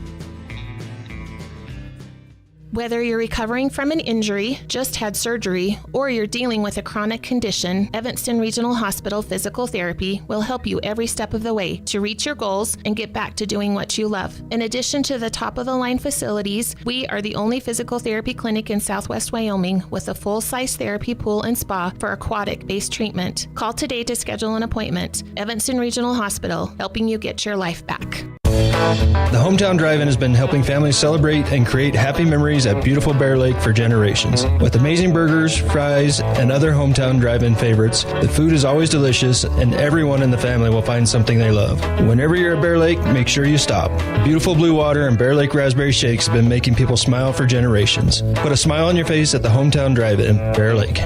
Whether you're recovering from an injury, just had surgery, or you're dealing with a chronic condition, Evanston Regional Hospital Physical Therapy will help you every step of the way to reach your goals and get back to doing what you love. In addition to the top-of-the-line facilities, we are the only physical therapy clinic in Southwest Wyoming with a full-size therapy pool and spa for aquatic-based treatment. Call today to schedule an appointment. Evanston Regional Hospital, helping you get your life back. The Hometown Drive-In has been helping families celebrate and create happy memories at beautiful Bear Lake for generations. With amazing burgers, fries, and other Hometown Drive-In favorites, the food is always delicious and everyone in the family will find something they love. Whenever you're at Bear Lake, make sure you stop. Beautiful blue water and Bear Lake raspberry shakes have been making people smile for generations. Put a smile on your face at the Hometown Drive-In, Bear Lake.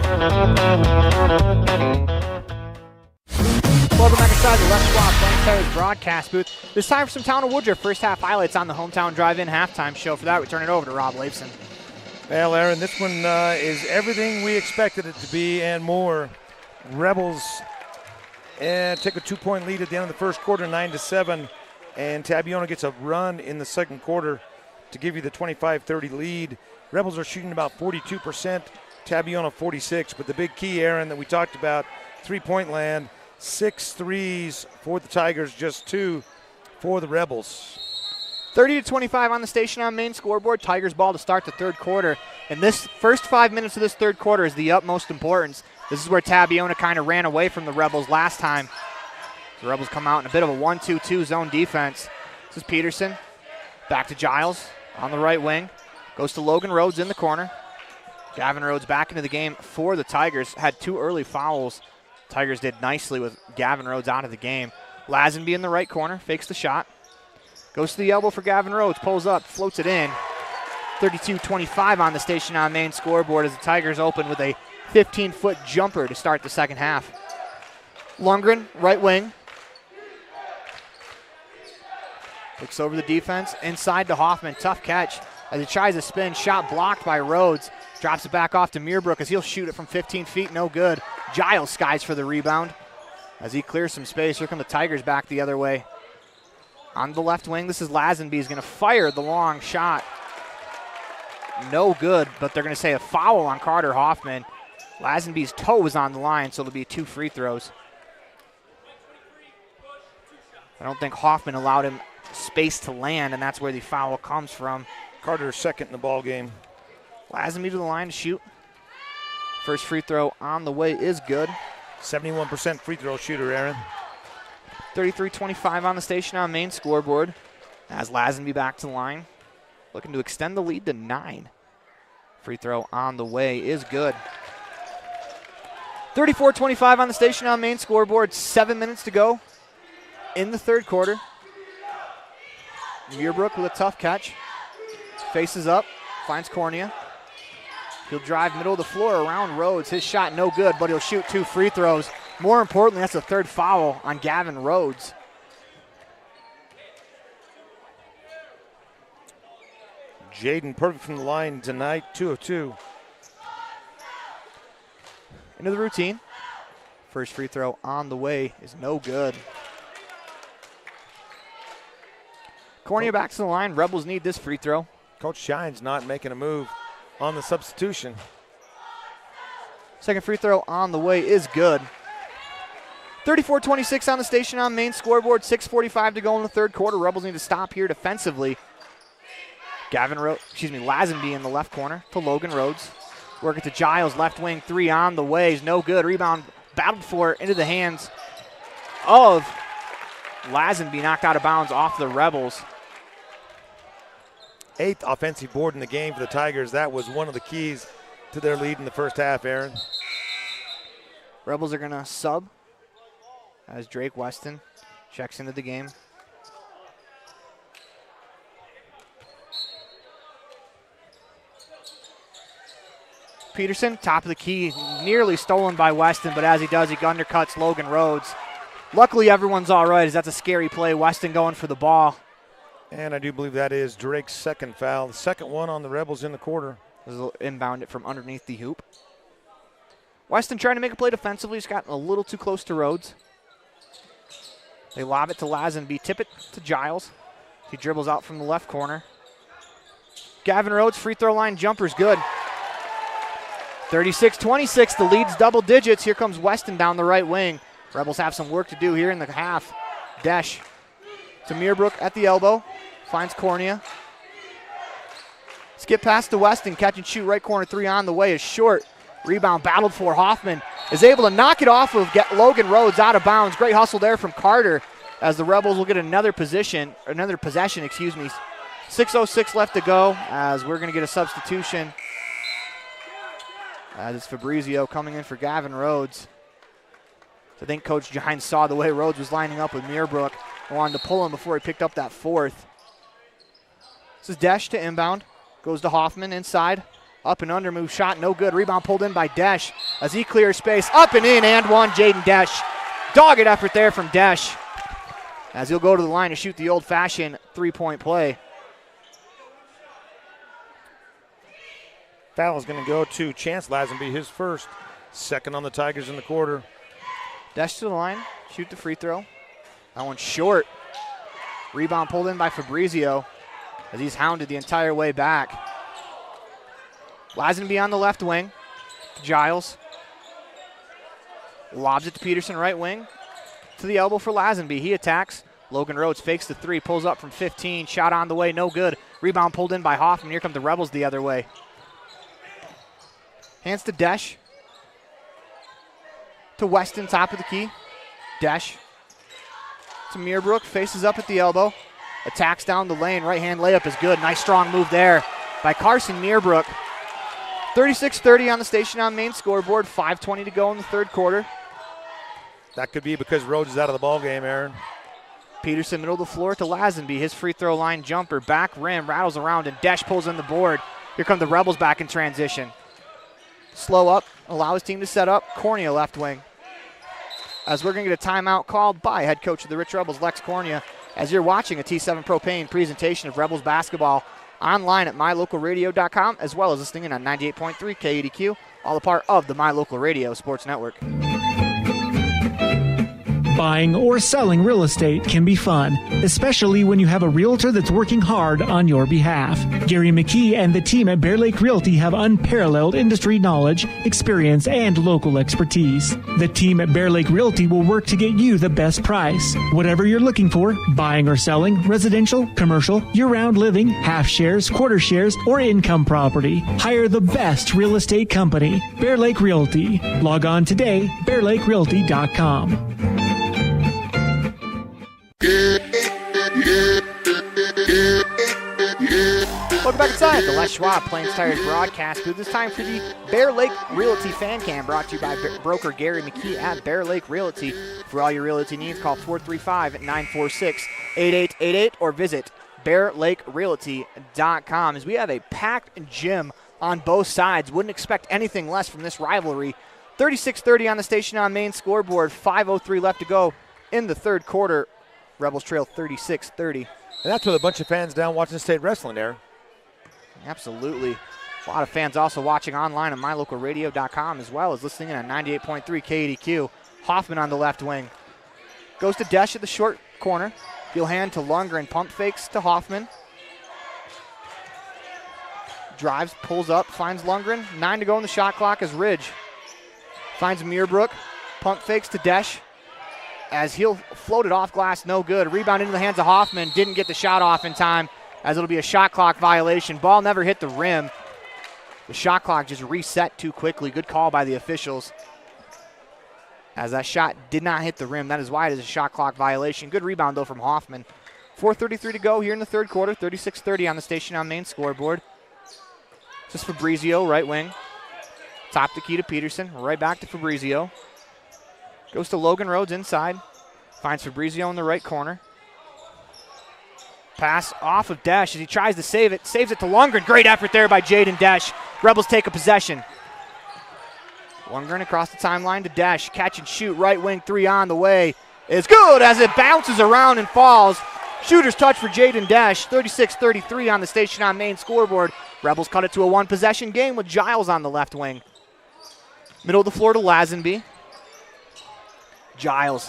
Welcome back inside the Left Squad Frank Terry's broadcast booth. It's time for some Town of Woodruff first half highlights on the Hometown Drive-In halftime show. For that, we turn it over to Rob Leifson. Well, Aaron, this one is everything we expected it to be and more. Rebels take a 2-point lead at the end of the first quarter, 9-7, and Tabiona gets a run in the second quarter to give you the 25-30 lead. Rebels are shooting about 42%, Tabiona 46%, but the big key, Aaron, that we talked about, three-point land, 6 threes for the Tigers, just 2 for the Rebels. 30-25 on the station on main scoreboard. Tigers ball to start the third quarter. And this first 5 minutes of this third quarter is the utmost importance. This is where Tabiona kind of ran away from the Rebels last time. The Rebels come out in a bit of a 1-2-2 zone defense. This is Peterson. Back to Giles on the right wing. Goes to Logan Rhodes in the corner. Gavin Rhodes back into the game for the Tigers. Had 2 early fouls. Tigers did nicely with Gavin Rhodes out of the game. Lazenby in the right corner, fakes the shot. Goes to the elbow for Gavin Rhodes, pulls up, floats it in. 32-25 on the Station on Main scoreboard as the Tigers open with a 15-foot jumper to start the second half. Lundgren, right wing. Looks over the defense, inside to Hoffman, tough catch as he tries a spin, shot blocked by Rhodes. Drops it back off to Meerbrook as he'll shoot it from 15 feet, no good. Giles skies for the rebound as he clears some space. Here come the Tigers back the other way. On the left wing, this is Lazenby. He's going to fire the long shot. No good, but they're going to say a foul on Carter Hoffman. Lazenby's toe was on the line, so it'll be 2 free throws. I don't think Hoffman allowed him space to land, and that's where the foul comes from. Carter's second in the ball game. Lazenby to the line to shoot. First free throw on the way is good. 71% free throw shooter, Aaron. 33-25 on the Station on Main scoreboard as Lazenby back to the line. Looking to extend the lead to 9. Free throw on the way is good. 34-25 on the Station on Main scoreboard. 7 minutes to go in the third quarter. Meerbrook with a tough catch. Faces up, finds Cornea. He'll drive middle of the floor around Rhodes. His shot no good, but he'll shoot 2 free throws. More importantly, that's the third foul on Gavin Rhodes. Jaden perfect from the line tonight, 2 of 2. Into the routine. First free throw on the way is no good. Cornea back to the line. Rebels need this free throw. Coach Shine's not making a move on the substitution. Second free throw on the way is good. 34-26 on the Station on Main scoreboard. 6:45 to go in the third quarter. Rebels need to stop here defensively. Lazenby in the left corner to Logan Rhodes. Work it to Giles, left wing 3 on the way is no good. Rebound battled for into the hands of Lazenby, knocked out of bounds off the Rebels. 8th offensive board in the game for the Tigers. That was one of the keys to their lead in the first half, Aaron. Rebels are going to sub as Drake Weston checks into the game. Peterson, top of the key, nearly stolen by Weston, but as he does, he undercuts Logan Rhodes. Luckily, everyone's all right, as that's a scary play. Weston going for the ball. And I do believe that is Drake's second foul. The second one on the Rebels in the quarter. This is inbound it from underneath the hoop. Weston trying to make a play defensively. He's gotten a little too close to Rhodes. They lob it to Lazenby, tip it to Giles. He dribbles out from the left corner. Gavin Rhodes, free throw line jumper's good. 36-26, the lead's double digits. Here comes Weston down the right wing. Rebels have some work to do here in the half. Desh to Meerbrook at the elbow. Finds Cornea. Skip pass to Weston. Catch and shoot right corner 3 on the way is short. Rebound battled for. Hoffman is able to knock it off of Logan Rhodes out of bounds. Great hustle there from Carter as the Rebels will get another possession. 6:06 left to go as we're going to get a substitution. As it's Fabrizio coming in for Gavin Rhodes. I think Coach Gines saw the way Rhodes was lining up with Meerbrook and wanted to pull him before he picked up that fourth. This is Desh to inbound. Goes to Hoffman inside. Up and under move shot, no good. Rebound pulled in by Desh as he clears space. Up and in and one, Jaden Desh. Dogged effort there from Desh as he'll go to the line to shoot the old-fashioned three-point play. Foul is going to go to Chance Lazenby, his first. Second on the Tigers in the quarter. Desh to the line, shoot the free throw. That one's short. Rebound pulled in by Fabrizio as he's hounded the entire way back. Lazenby on the left wing. Giles. Lobs it to Peterson, right wing. To the elbow for Lazenby. He attacks. Logan Rhodes fakes the 3, pulls up from 15. Shot on the way, no good. Rebound pulled in by Hoffman. Here come the Rebels the other way. Hands to Desh. To Weston, top of the key. Desh. To Meerbrook, faces up at the elbow. Attacks down the lane. Right-hand layup is good. Nice strong move there by Carson Meerbrook. 36-30 on the Station on Main scoreboard. 5:20 to go in the third quarter. That could be because Rhodes is out of the ball game, Aaron. Peterson, middle of the floor to Lazenby. His free throw line jumper, back rim, rattles around, and Desch pulls in the board. Here come the Rebels back in transition. Slow up, allow his team to set up. Cornea left wing. As we're going to get a timeout called by head coach of the Rich Rebels, Lex Cornea, as you're watching a T7 Propane presentation of Rebels basketball online at mylocalradio.com, as well as listening in on 98.3 KADQ, all a part of the My Local Radio Sports Network. Buying or selling real estate can be fun, especially when you have a realtor that's working hard on your behalf. Gary McKee and the team at Bear Lake Realty have unparalleled industry knowledge, experience, and local expertise. The team at Bear Lake Realty will work to get you the best price. Whatever you're looking for, buying or selling, residential, commercial, year-round living, half shares, quarter shares, or income property, hire the best real estate company, Bear Lake Realty. Log on today, bearlakerealty.com. Welcome back inside the Les Schwab Plains Tires broadcast booth. This time for the Bear Lake Realty Fan Cam, brought to you by broker Gary McKee at Bear Lake Realty. For all your realty needs, call 435-946-8888 or visit bearlakerealty.com. As we have a packed gym on both sides, wouldn't expect anything less from this rivalry. 36-30 on the station on main scoreboard, 5:03 left to go in the third quarter. Rebels trail 36-30. And that's with a bunch of fans down watching state wrestling there. Absolutely. A lot of fans also watching online at mylocalradio.com, as well as listening in on 98.3 KADQ. Hoffman on the left wing. Goes to Desch at the short corner. He'll hand to Lundgren. Pump fakes to Hoffman. Drives, pulls up, finds Lundgren. 9 to go in the shot clock as Ridge finds Muirbrook. Pump fakes to Desch, as he'll float it off glass, no good. Rebound into the hands of Hoffman, didn't get the shot off in time, as it'll be a shot clock violation. Ball never hit the rim. The shot clock just reset too quickly. Good call by the officials, as that shot did not hit the rim. That is why it is a shot clock violation. Good rebound, though, from Hoffman. 4:33 to go here in the third quarter. 36-30 on the station on main scoreboard. Just Fabrizio, right wing. Top the key to Peterson. Right back to Fabrizio. Goes to Logan Rhodes inside. Finds Fabrizio in the right corner. Pass off of Desch as he tries to save it. Saves it to Lundgren. Great effort there by Jaden Desch. Rebels take a possession. Lundgren across the timeline to Desch. Catch and shoot. Right wing three on the way. Is good as it bounces around and falls. Shooter's touch for Jaden Desch. 36-33 on the station on main scoreboard. Rebels cut it to a one-possession game with Giles on the left wing. Middle of the floor to Lazenby. Giles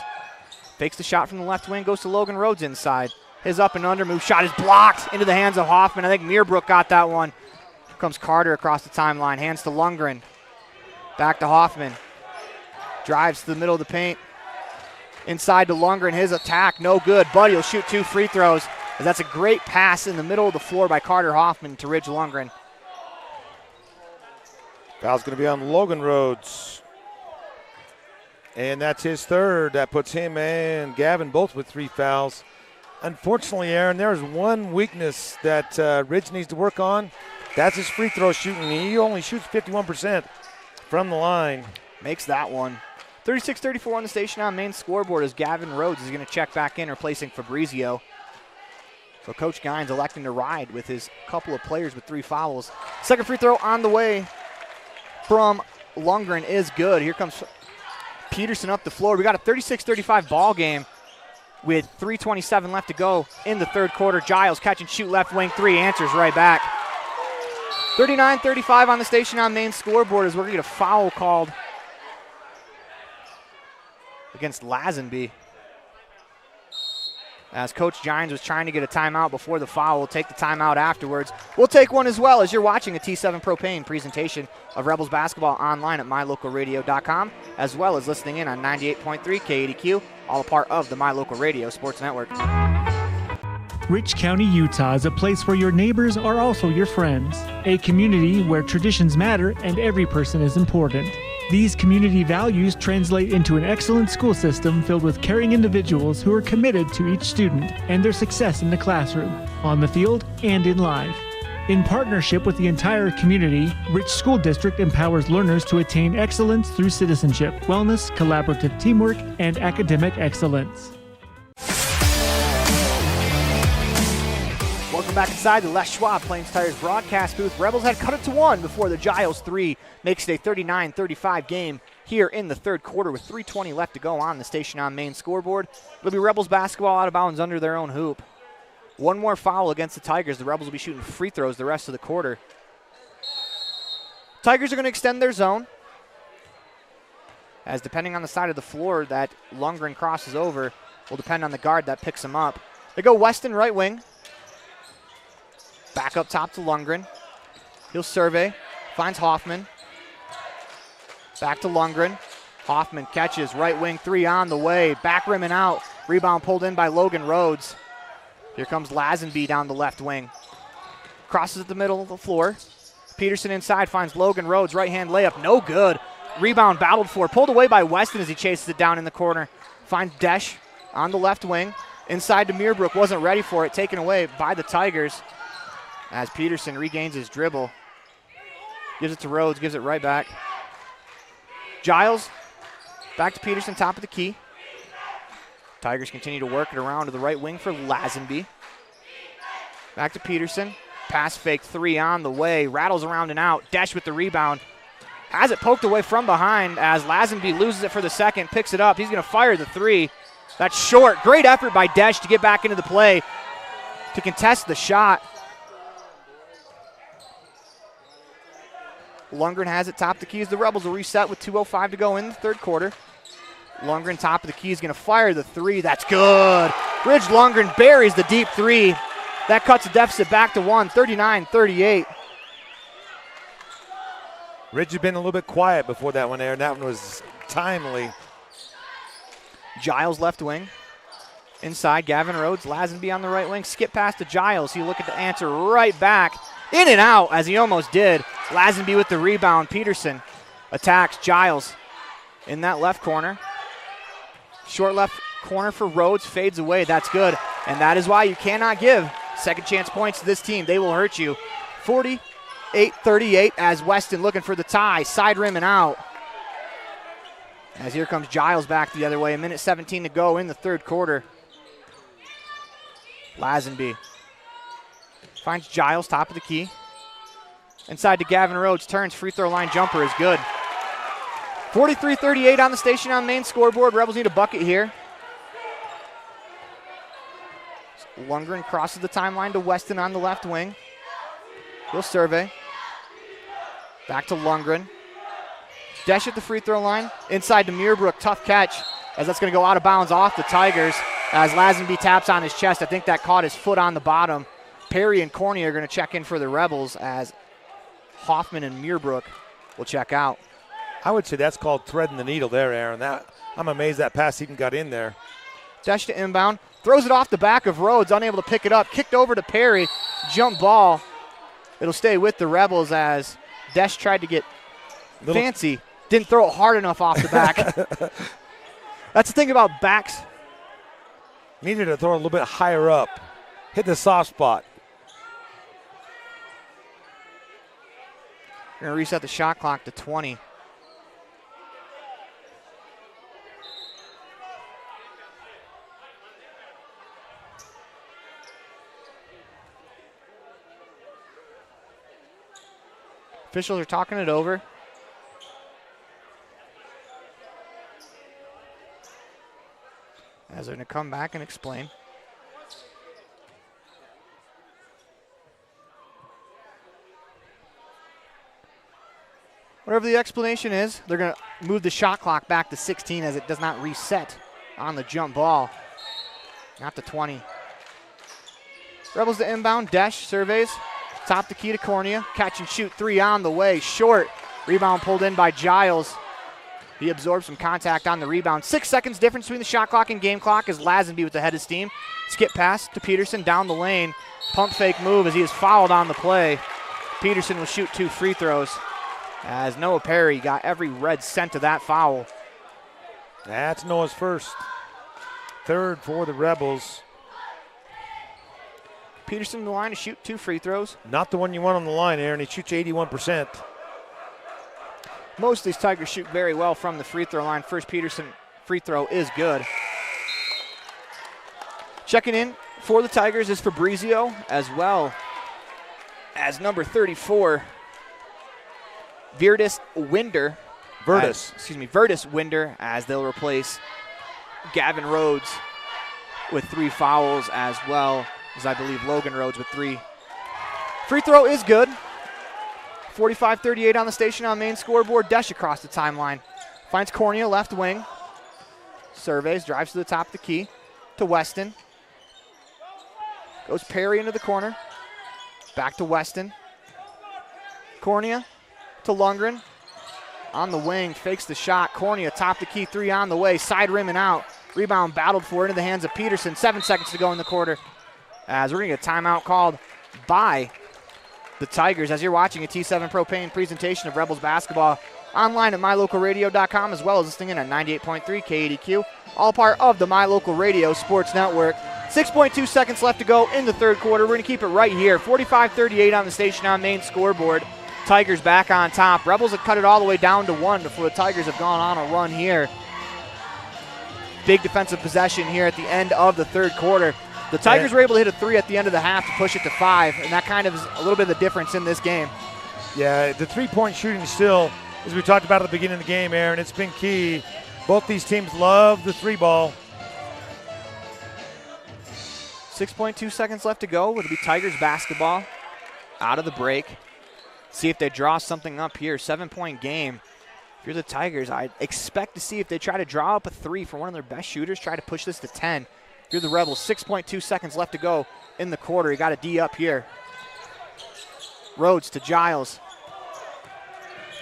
fakes the shot from the left wing, goes to Logan Rhodes inside. His up and under move shot is blocked into the hands of Hoffman. I think Muirbrook got that one. Here comes Carter across the timeline, hands to Lundgren. Back to Hoffman. Drives to the middle of the paint. Inside to Lundgren, his attack, no good. Buddy will shoot 2 free throws. That's a great pass in the middle of the floor by Carter Hoffman to Ridge Lundgren. Foul's going to be on Logan Rhodes. And that's his third. That puts him and Gavin both with 3 fouls. Unfortunately, Aaron, there's one weakness that Ridge needs to work on. That's his free throw shooting. He only shoots 51% from the line. Makes that one. 36-34 on the station on main scoreboard as Gavin Rhodes is going to check back in, replacing Fabrizio. So Coach Gines electing to ride with his couple of players with 3 fouls. Second free throw on the way from Lundgren is good. Here comes Peterson up the floor. We got a 36-35 ball game with 3:27 left to go in the third quarter. Giles catch and shoot left wing 3, answers right back. 39-35 on the station on main scoreboard as we're going to get a foul called against Lazenby. As Coach Gines was trying to get a timeout before the foul. We'll take the timeout afterwards. We'll take one as well as you're watching a T7 Propane presentation of Rebels basketball online at mylocalradio.com, as well as listening in on 98.3 KADQ, all a part of the My Local Radio Sports Network. Rich County, Utah is a place where your neighbors are also your friends. A community where traditions matter and every person is important. These community values translate into an excellent school system filled with caring individuals who are committed to each student and their success in the classroom, on the field, and in life. In partnership with the entire community, Rich School District empowers learners to attain excellence through citizenship, wellness, collaborative teamwork, and academic excellence. Welcome back inside the Les Schwab Plains Tires broadcast booth. Rebels had cut it to 1 before the Giles 3 makes it a 39-35 game here in the third quarter with 3:20 left to go on the Station on Main scoreboard. It'll be Rebels basketball out of bounds under their own hoop. One more foul against the Tigers. The Rebels will be shooting free throws the rest of the quarter. Tigers are going to extend their zone, as depending on the side of the floor that Lundgren crosses over will depend on the guard that picks him up. They go Weston right wing. Back up top to Lundgren. He'll survey. Finds Hoffman. Back to Lundgren. Hoffman catches. Right wing three on the way. Back rim and out. Rebound pulled in by Logan Rhodes. Here comes Lazenby down the left wing. Crosses at the middle of the floor. Peterson inside finds Logan Rhodes. Right hand layup. No good. Rebound battled for. Pulled away by Weston as he chases it down in the corner. Finds Desch on the left wing. Inside to Muirbrook. Wasn't ready for it. Taken away by the Tigers. As Peterson regains his dribble. Gives it to Rhodes, gives it right back. Giles, back to Peterson, top of the key. Tigers continue to work it around to the right wing for Lazenby. Back to Peterson. Pass fake three on the way. Rattles around and out. Desch with the rebound. Has it poked away from behind as Lazenby loses it for the second, picks it up. He's going to fire the three. That's short. Great effort by Desch to get back into the play to contest the shot. Lundgren has it top of the key as the Rebels will reset with 2:05 to go in the third quarter. Lundgren top of the key is going to fire the three. That's good. Ridge Lundgren buries the deep three. That cuts the deficit back to 1, 39-38. Ridge had been a little bit quiet before that one there, and that one was timely. Giles left wing. Inside, Gavin Rhodes, Lazenby on the right wing. Skip past to Giles. He'll look at the answer right back. In and out, as he almost did. Lazenby with the rebound. Peterson attacks Giles in that left corner. Short left corner for Rhodes, fades away. That's good. And that is why you cannot give second chance points to this team. They will hurt you. 48-38 as Weston looking for the tie. Side rim and out. As here comes Giles back the other way. 1:17 to go in the third quarter. Lazenby finds Giles, top of the key. Inside to Gavin Rhodes, turns, free throw line jumper is good. 43-38 on the Station on Main scoreboard. Rebels need a bucket here. Lundgren crosses the timeline to Weston on the left wing. He'll survey. Back to Lundgren. Desch at the free throw line. Inside to Muirbrook, tough catch, as that's going to go out of bounds off the Tigers. As Lazenby taps on his chest, I think that caught his foot on the bottom. Perry and Corney are going to check in for the Rebels as Hoffman and Muirbrook will check out. I would say that's called threading the needle there, Aaron. I'm amazed that pass even got in there. Desch to inbound. Throws it off the back of Rhodes, unable to pick it up. Kicked over to Perry. Jump ball. It'll stay with the Rebels as Desch tried to get fancy. Didn't throw it hard enough off the back. That's the thing about backs. Needed to throw it a little bit higher up. Hit the soft spot. We're going to reset the shot clock to 20. Officials are talking it over. As they're going to come back and explain. Whatever the explanation is, they're going to move the shot clock back to 16 as it does not reset on the jump ball. Not to 20. Rebels to inbound. Desch surveys. Top the key to Cornea. Catch and shoot three on the way. Short. Rebound pulled in by Giles. He absorbed some contact on the rebound. 6 seconds difference between the shot clock and game clock as Lazenby with the head of steam. Skip pass to Peterson down the lane. Pump fake move as he is fouled on the play. Peterson will shoot 2 free throws as Noah Perry got every red cent of that foul. That's Noah's first. Third for the Rebels. Peterson in the line to shoot 2 free throws. Not the one you want on the line, Aaron. He shoots 81%. Most of these Tigers shoot very well from the free throw line. First Peterson free throw is good. Checking in For the Tigers is Fabrizio, as well as number 34, Virtus Winder, as they'll replace Gavin Rhodes with 3 fouls, as well as I believe Logan Rhodes with 3. Free throw is good. 45-38 on the station on main scoreboard. Desch across the timeline. Finds Cornea, left wing. Surveys, drives to the top of the key to Weston. Goes Perry into the corner. Back to Weston. Cornea to Lundgren. On the wing, fakes the shot. Cornea, top the key, 3 on the way. Side rim and out. Rebound battled for into the hands of Peterson. 7 seconds to go in the quarter. As we're going to get a timeout called by the Tigers. As you're watching a T7 Propane presentation of Rebels basketball online at mylocalradio.com, as well as listening in at 98.3 KADQ. All part of the My Local Radio Sports Network. 6.2 seconds left to go in the third quarter. We're going to keep it right here. 45-38 on the station on main scoreboard. Tigers back on top. Rebels have cut it all the way down to 1 before the Tigers have gone on a run here. Big defensive possession here at the end of the third quarter. The Tigers were able to hit a 3 at the end of the half to push it to 5, and that kind of is a little bit of the difference in this game. Yeah, the three-point shooting still, as we talked about at the beginning of the game, Aaron, it's been key. Both these teams love the 3 ball. 6.2 seconds left to go. It'll be Tigers basketball out of the break. See if they draw something up here. 7-point game. If you're the Tigers, I'd expect to see if they try to draw up a 3 for one of their best shooters, try to push this to 10. If you're the Rebels, 6.2 seconds left to go in the quarter. You got a D up here. Rhodes to Giles.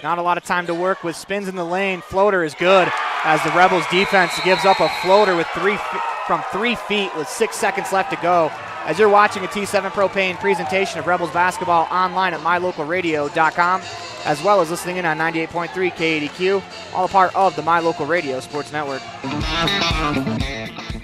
Not a lot of time to work with. Spins in the lane. Floater is good as the Rebels defense gives up a floater with from 3 feet with 6 seconds left to go. As you're watching a T7 Propane presentation of Rebels basketball online at mylocalradio.com, as well as listening in on 98.3 KADQ, all a part of the My Local Radio Sports Network.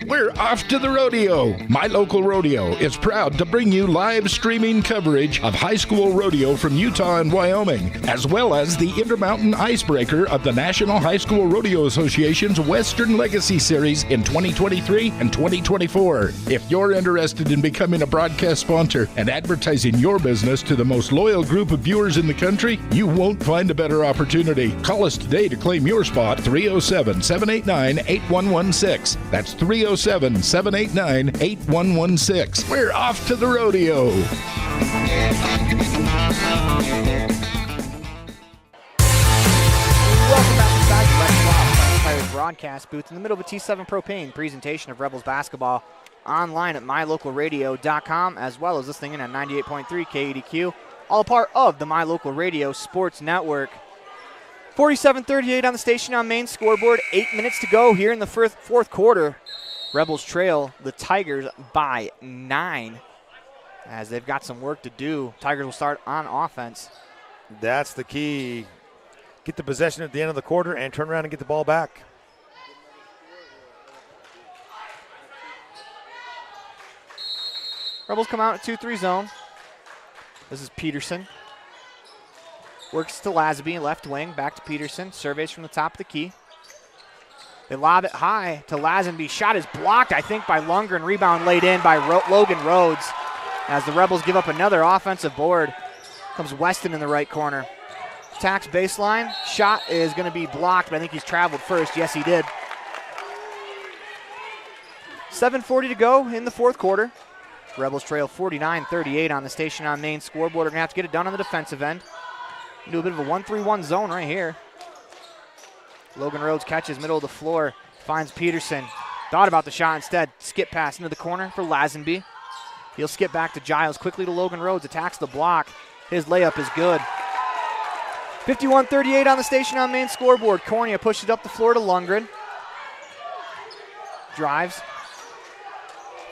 We're off to the rodeo. My Local Rodeo is proud to bring you live streaming coverage of high school rodeo from Utah and Wyoming, as well as the Intermountain Icebreaker of the National High School Rodeo Association's Western Legacy Series in 2023 and 2024. If you're interested in becoming a broadcast sponsor and advertising your business to the most loyal group of viewers in the country, you won't find a better opportunity. Call us today to claim your spot, 307-789-8116. That's 307-789-8116. We're off to the rodeo. Welcome back inside the Red Claw Tigers broadcast booth in the middle of a T7 Propane presentation of Rebels basketball online at mylocalradio.com, as well as listening in at 98.3 KADQ, all part of the My Local Radio Sports Network. 47-38 on the station on main scoreboard. 8 minutes to go here in the fourth quarter. Rebels trail the Tigers by 9 as they've got some work to do. Tigers will start on offense. That's the key. Get the possession at the end of the quarter and turn around and get the ball back. Rebels come out at 2-3 zone. This is Peterson. Works to Lasby, left wing, back to Peterson. Surveys from the top of the key. They lob it high to Lazenby. Shot is blocked, I think, by Lundgren. Rebound laid in by Logan Rhodes. As the Rebels give up another offensive board. Comes Weston in the right corner. Attacks baseline. Shot is going to be blocked, but I think he's traveled first. Yes, he did. 7:40 to go in the fourth quarter. Rebels trail 49-38 on the station on main scoreboard. They're going to have to get it done on the defensive end. Do a bit of a 1-3-1 zone right here. Logan Rhodes catches middle of the floor, finds Peterson. Thought about the shot instead. Skip pass into the corner for Lazenby. He'll skip back to Giles, quickly to Logan Rhodes, attacks the block. His layup is good. 51-38 on the station on main scoreboard. Cornea pushes up the floor to Lundgren. Drives.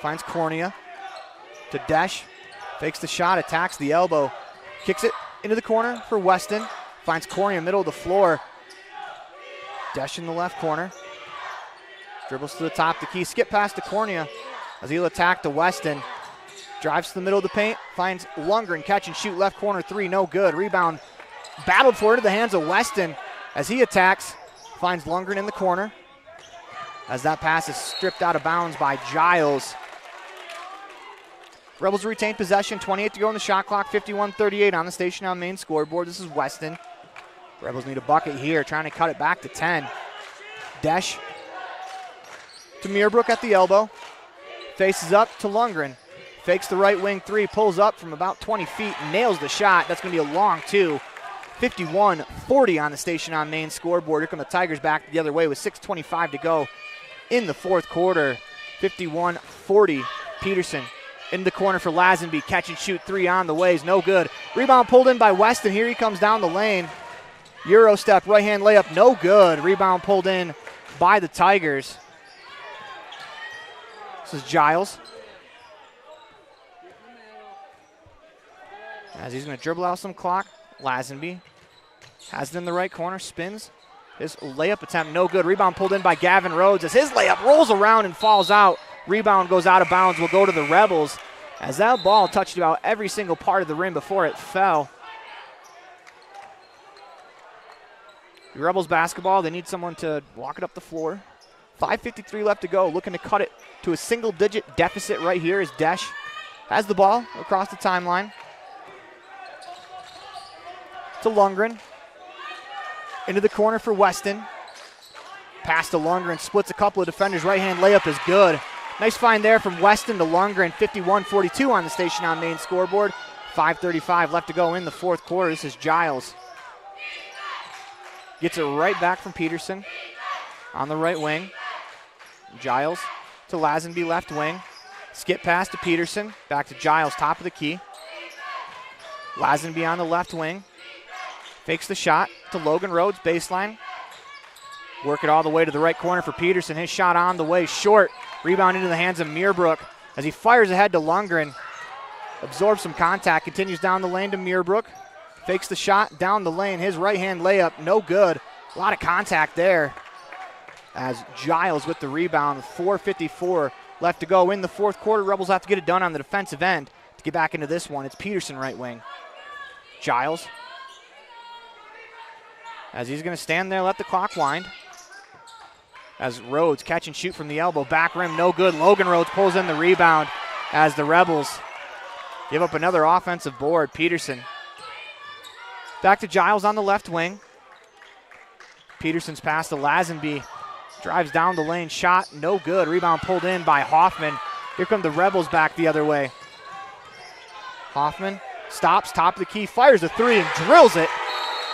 Finds Cornea to Desch. Fakes the shot, attacks the elbow. Kicks it into the corner for Weston. Finds Cornea middle of the floor. Desch in the left corner. Dribbles to the top of the key. Skip pass to Cornea as he'll attack to Weston. Drives to the middle of the paint. Finds Lundgren. Catch and shoot left corner three. No good. Rebound battled for into the hands of Weston as he attacks. Finds Lundgren in the corner. As that pass is stripped out of bounds by Giles. Rebels retain possession, 28 to go in the shot clock, 51-38 on the station on main scoreboard. This is Weston. Rebels need a bucket here, trying to cut it back to 10. Desch to Muirbrook at the elbow. Faces up to Lundgren. Fakes the right wing three, pulls up from about 20 feet, nails the shot. That's going to be a long two. 51-40 on the station on main scoreboard. Here come the Tigers back the other way with 6:25 to go in the fourth quarter. 51-40. Peterson in the corner for Lazenby. Catch and shoot three on the way is no good. Rebound pulled in by Weston. Here he comes down the lane. Euro step, right hand layup, no good. Rebound pulled in by the Tigers. This is Giles. As he's going to dribble out some clock. Lazenby has it in the right corner, spins. His layup attempt, no good. Rebound pulled in by Gavin Rhodes as his layup rolls around and falls out. Rebound goes out of bounds, will go to the Rebels as that ball touched about every single part of the rim before it fell. The Rebels basketball, they need someone to walk it up the floor. 5:53 left to go, looking to cut it to a single-digit deficit right here as Desch has the ball across the timeline. To Lundgren. Into the corner for Weston. Pass to Lundgren, splits a couple of defenders. Right-hand layup is good. Nice find there from Weston to Lundgren. 51-42 on the station on main scoreboard. 5:35 left to go in the fourth quarter. This is Giles. Gets it right back from Peterson on the right wing. Giles to Lazenby, left wing. Skip pass to Peterson. Back to Giles, top of the key. Lazenby on the left wing. Fakes the shot to Logan Rhodes, baseline. Work it all the way to the right corner for Peterson. His shot on the way, short. Rebound into the hands of Muirbrook as he fires ahead to Lundgren. Absorbs some contact, continues down the lane to Muirbrook. Fakes the shot down the lane. His right-hand layup, no good. A lot of contact there as Giles with the rebound. 4:54 left to go in the fourth quarter. Rebels have to get it done on the defensive end to get back into this one. It's Peterson right wing. Giles. As he's going to stand there, let the clock wind. As Rhodes catch and shoot from the elbow. Back rim, no good. Logan Rhodes pulls in the rebound as the Rebels give up another offensive board. Peterson. Back to Giles on the left wing. Peterson's pass to Lazenby. Drives down the lane, shot, no good. Rebound pulled in by Hoffman. Here come the Rebels back the other way. Hoffman stops, top of the key, fires a three and drills it.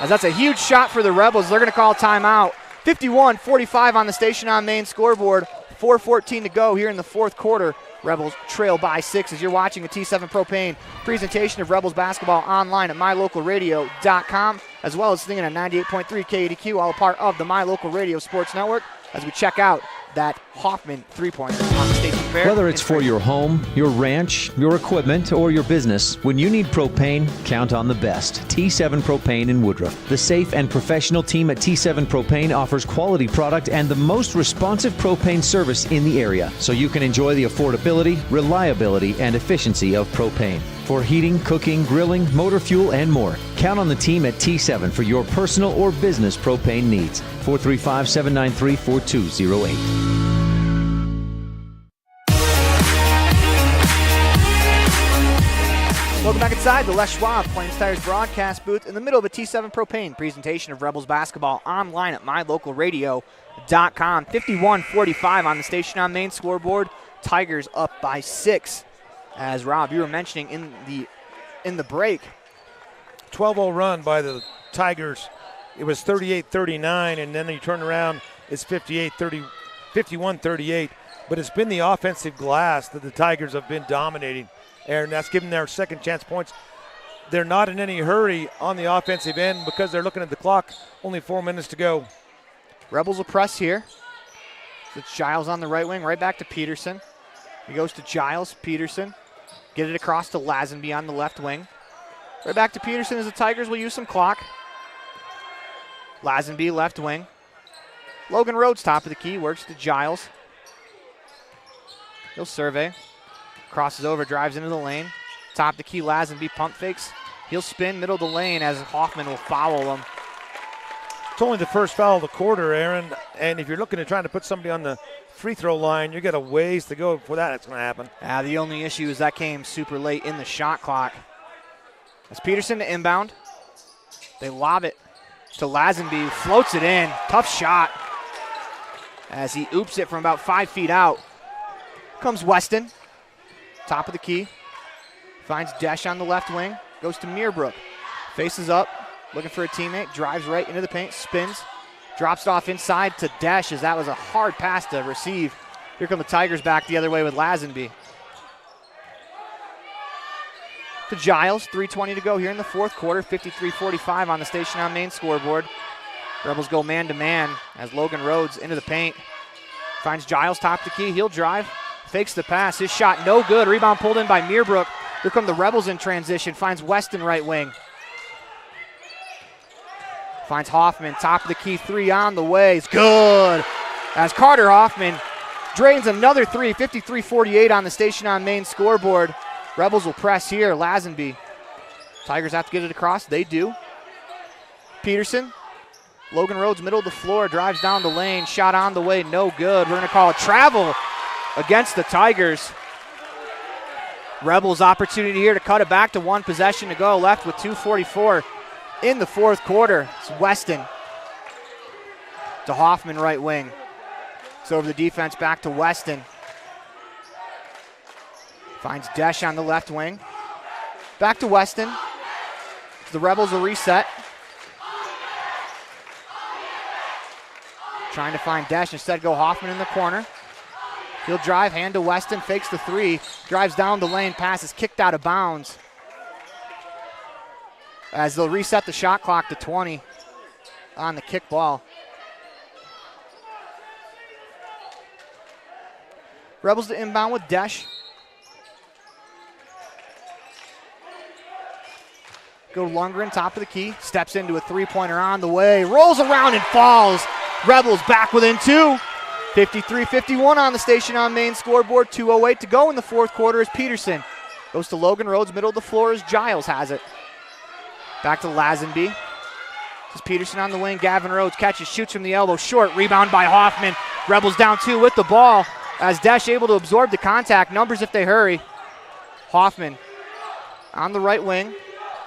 As that's a huge shot for the Rebels. They're going to call timeout. 51-45 on the station on main scoreboard. 4:14 to go here in the fourth quarter. Rebels trail by 6 as you're watching a T7 Propane presentation of Rebels basketball online at mylocalradio.com, as well as singing at 98.3 KADQ, all a part of the My Local Radio Sports Network, as we check out that Hoffman three-pointer on the station fair. Whether it's for your home, your ranch, your equipment, or your business, when you need propane, count on the best. T7 Propane in Woodruff. The safe and professional team at T7 Propane offers quality product and the most responsive propane service in the area, so you can enjoy the affordability, reliability, and efficiency of propane. For heating, cooking, grilling, motor fuel, and more, count on the team at T7 for your personal or business propane needs. 435-793-4208. Welcome back inside the Les Schwab Plains Tires broadcast booth in the middle of a T7 Propane presentation of Rebels basketball online at mylocalradio.com. 51-45 on the station on main scoreboard. Tigers up by 6. As Rob, you were mentioning in the break. 12-0 run by the Tigers. It was 38-39, and then you turn around, it's 51-38. But it's been the offensive glass that the Tigers have been dominating. Aaron, that's given their second chance points. They're not in any hurry on the offensive end because they're looking at the clock. Only 4 minutes to go. Rebels will press here. So it's Giles on the right wing, right back to Peterson. He goes to Giles, Peterson. Get it across to Lazenby on the left wing. Right back to Peterson as the Tigers will use some clock. Lazenby, left wing. Logan Rhodes, top of the key, works to Giles. He'll survey. Crosses over, drives into the lane. Top of the key, Lazenby pump fakes. He'll spin middle of the lane as Hoffman will foul him. only the first foul of the quarter, Aaron, and if you're looking at trying to put somebody on the free throw line, you got a ways to go before that's going to happen. The only issue is that came super late in the shot clock. As Peterson to inbound. They lob it to Lazenby, floats it in. Tough shot as he oops it from about 5 feet out. Comes Weston, top of the key. Finds Desch on the left wing, goes to Meerbrook. Faces up, looking for a teammate, drives right into the paint, spins, drops it off inside to Desch as that was a hard pass to receive. Here come the Tigers back the other way with Lazenby. To Giles, 3:20 to go here in the fourth quarter, 53-45 on the Station on Main scoreboard. Rebels go man-to-man as Logan Rhodes into the paint. Finds Giles top of the key, he'll drive, fakes the pass, his shot no good, rebound pulled in by Meerbrook. Here come the Rebels in transition, finds Weston right wing. Finds Hoffman, top of the key, three on the way, it's good. As Carter Hoffman drains another three, 53-48 on the Station on Main scoreboard. Rebels will press here, Lazenby. Tigers have to get it across, they do. Peterson, Logan Rhodes middle of the floor, drives down the lane, shot on the way, no good. We're gonna call it travel against the Tigers. Rebels opportunity here to cut it back to one possession to go, left with 2:44 in the fourth quarter. It's Weston to Hoffman right wing. It's over the defense, back to Weston. Finds Desch on the left wing. Back to Weston. The Rebels will reset. Trying to find Desch, instead go Hoffman in the corner. He'll drive, hand to Weston, fakes the three, drives down the lane, pass is kicked out of bounds. As they'll reset the shot clock to 20 on the kick ball. Rebels to inbound with Desch. Go Lundgren, top of the key, steps into a three-pointer on the way, rolls around and falls. Rebels back within two. 53-51 on the Station on Main scoreboard, 2:08 to go in the fourth quarter as Peterson goes to Logan Rhodes, middle of the floor as Giles has it. Back to Lazenby. This is Peterson on the wing, Gavin Rhodes catches, shoots from the elbow, short, rebound by Hoffman. Rebels down two with the ball as Desch able to absorb the contact, numbers if they hurry. Hoffman on the right wing.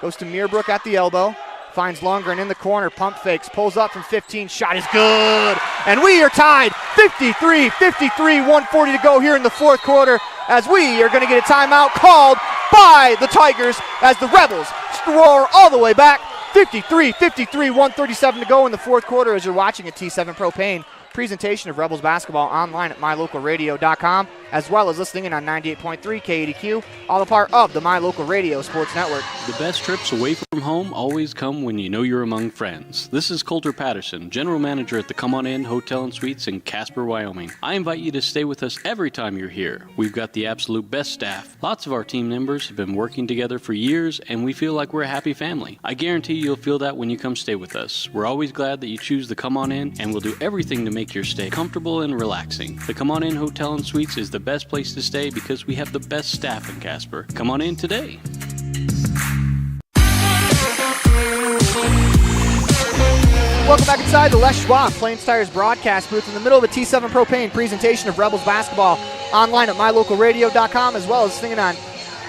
Goes to Meerbrook at the elbow. Finds Lundgren in the corner. Pump fakes. Pulls up from 15. Shot is good. And we are tied. 53-53. 1:40 to go here in the fourth quarter as we are going to get a timeout called by the Tigers as the Rebels roar all the way back. 53-53. 1:37 to go in the fourth quarter as you're watching a T7 Propane presentation of Rebels basketball online at mylocalradio.com, as well as listening in on 98.3 KADQ, all a part of the My Local Radio Sports Network. The best trips away from home always come when you know you're among friends. This is Coulter Patterson, General Manager at the Come On In Hotel and Suites in Casper, Wyoming. I invite you to stay with us every time you're here. We've got the absolute best staff. Lots of our team members have been working together for years, and we feel like we're a happy family. I guarantee you'll feel that when you come stay with us. We're always glad that you choose the Come On In, and we'll do everything to make your stay comfortable and relaxing. The Come On In Hotel and Suites is the best place to stay because we have the best staff in Casper. Come on in today. Welcome back inside the Les Schwab Plains Tires broadcast booth in the middle of a T7 Propane presentation of Rebels basketball online at mylocalradio.com, as well as singing on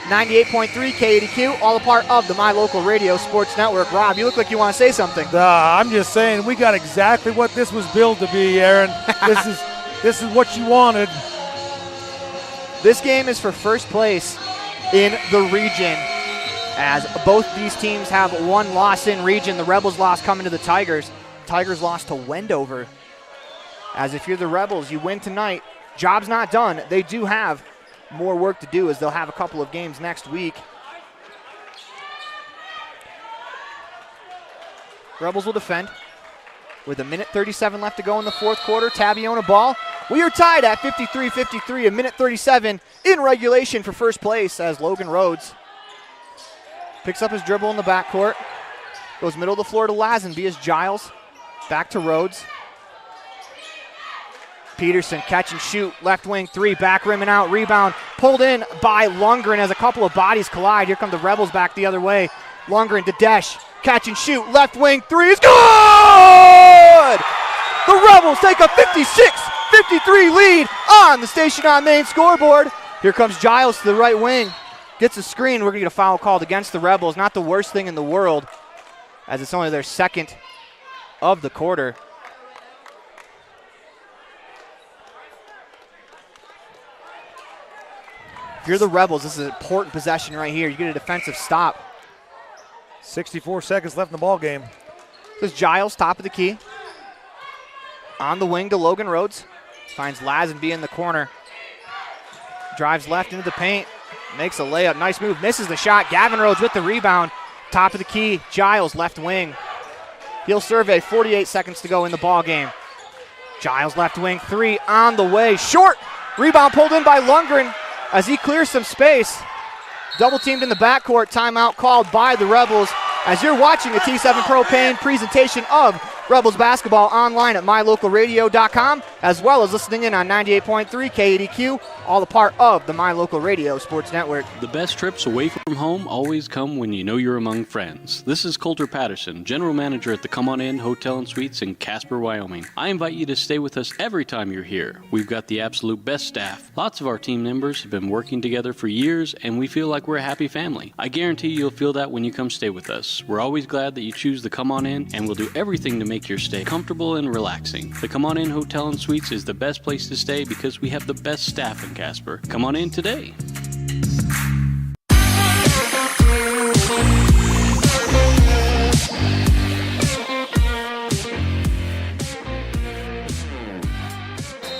98.3 KADQ, all a part of the My Local Radio Sports Network. Rob, you look like you want to say something. I'm just saying we got exactly what this was billed to be, Aaron. This is what you wanted. This game is for first place in the region, as both these teams have one loss in region. The Rebels loss coming to the Tigers. Tigers lost to Wendover. As if you're the Rebels, you win tonight. Job's not done. They do have more work to do as they'll have a couple of games next week. Rebels will defend with 1:37 left to go in the fourth quarter. Tabiona ball. We are tied at 53-53, 1:37 in regulation for first place as Logan Rhodes picks up his dribble in the backcourt. Goes middle of the floor to Lazenby as Giles. Back to Rhodes. Peterson catch and shoot, left wing three, back rim and out, rebound pulled in by Lundgren as a couple of bodies collide. Here come the Rebels back the other way. Lundgren to Desch, Catch and shoot, left wing, three is good! The Rebels take a 56-53 lead on the Station on Main scoreboard. Here comes Giles to the right wing. Gets a screen. We're going to get a foul called against the Rebels. Not the worst thing in the world, as it's only their second of the quarter. If you're the Rebels, this is an important possession right here. You get a defensive stop. 64 seconds left in the ball game. This is Giles, top of the key. On the wing to Logan Rhodes. Finds Lazenby in the corner. Drives left into the paint. Makes a layup. Nice move. Misses the shot. Gavin Rhodes with the rebound. Top of the key. Giles, left wing. He'll survey. 48 seconds to go in the ball game. Giles, left wing. Three on the way. Short. Rebound pulled in by Lundgren as he clears some space. Double teamed in the backcourt. Timeout called by the Rebels. As you're watching a T7 Propane presentation of Rebels basketball online at mylocalradio.com, as well as listening in on 98.3 KADQ, all a part of the My Local Radio Sports Network. The best trips away from home always come when you know you're among friends. This is Coulter Patterson, General Manager at the Come On In Hotel and Suites in Casper, Wyoming. I invite you to stay with us every time you're here. We've got the absolute best staff. Lots of our team members have been working together for years, and we feel like we're a happy family. I guarantee you'll feel that when you come stay with us. We're always glad that you choose the Come On In, and we'll do everything to make your stay comfortable and relaxing. The Come On In Hotel and Suites is the best place to stay because we have the best staff in Casper. Come on in today.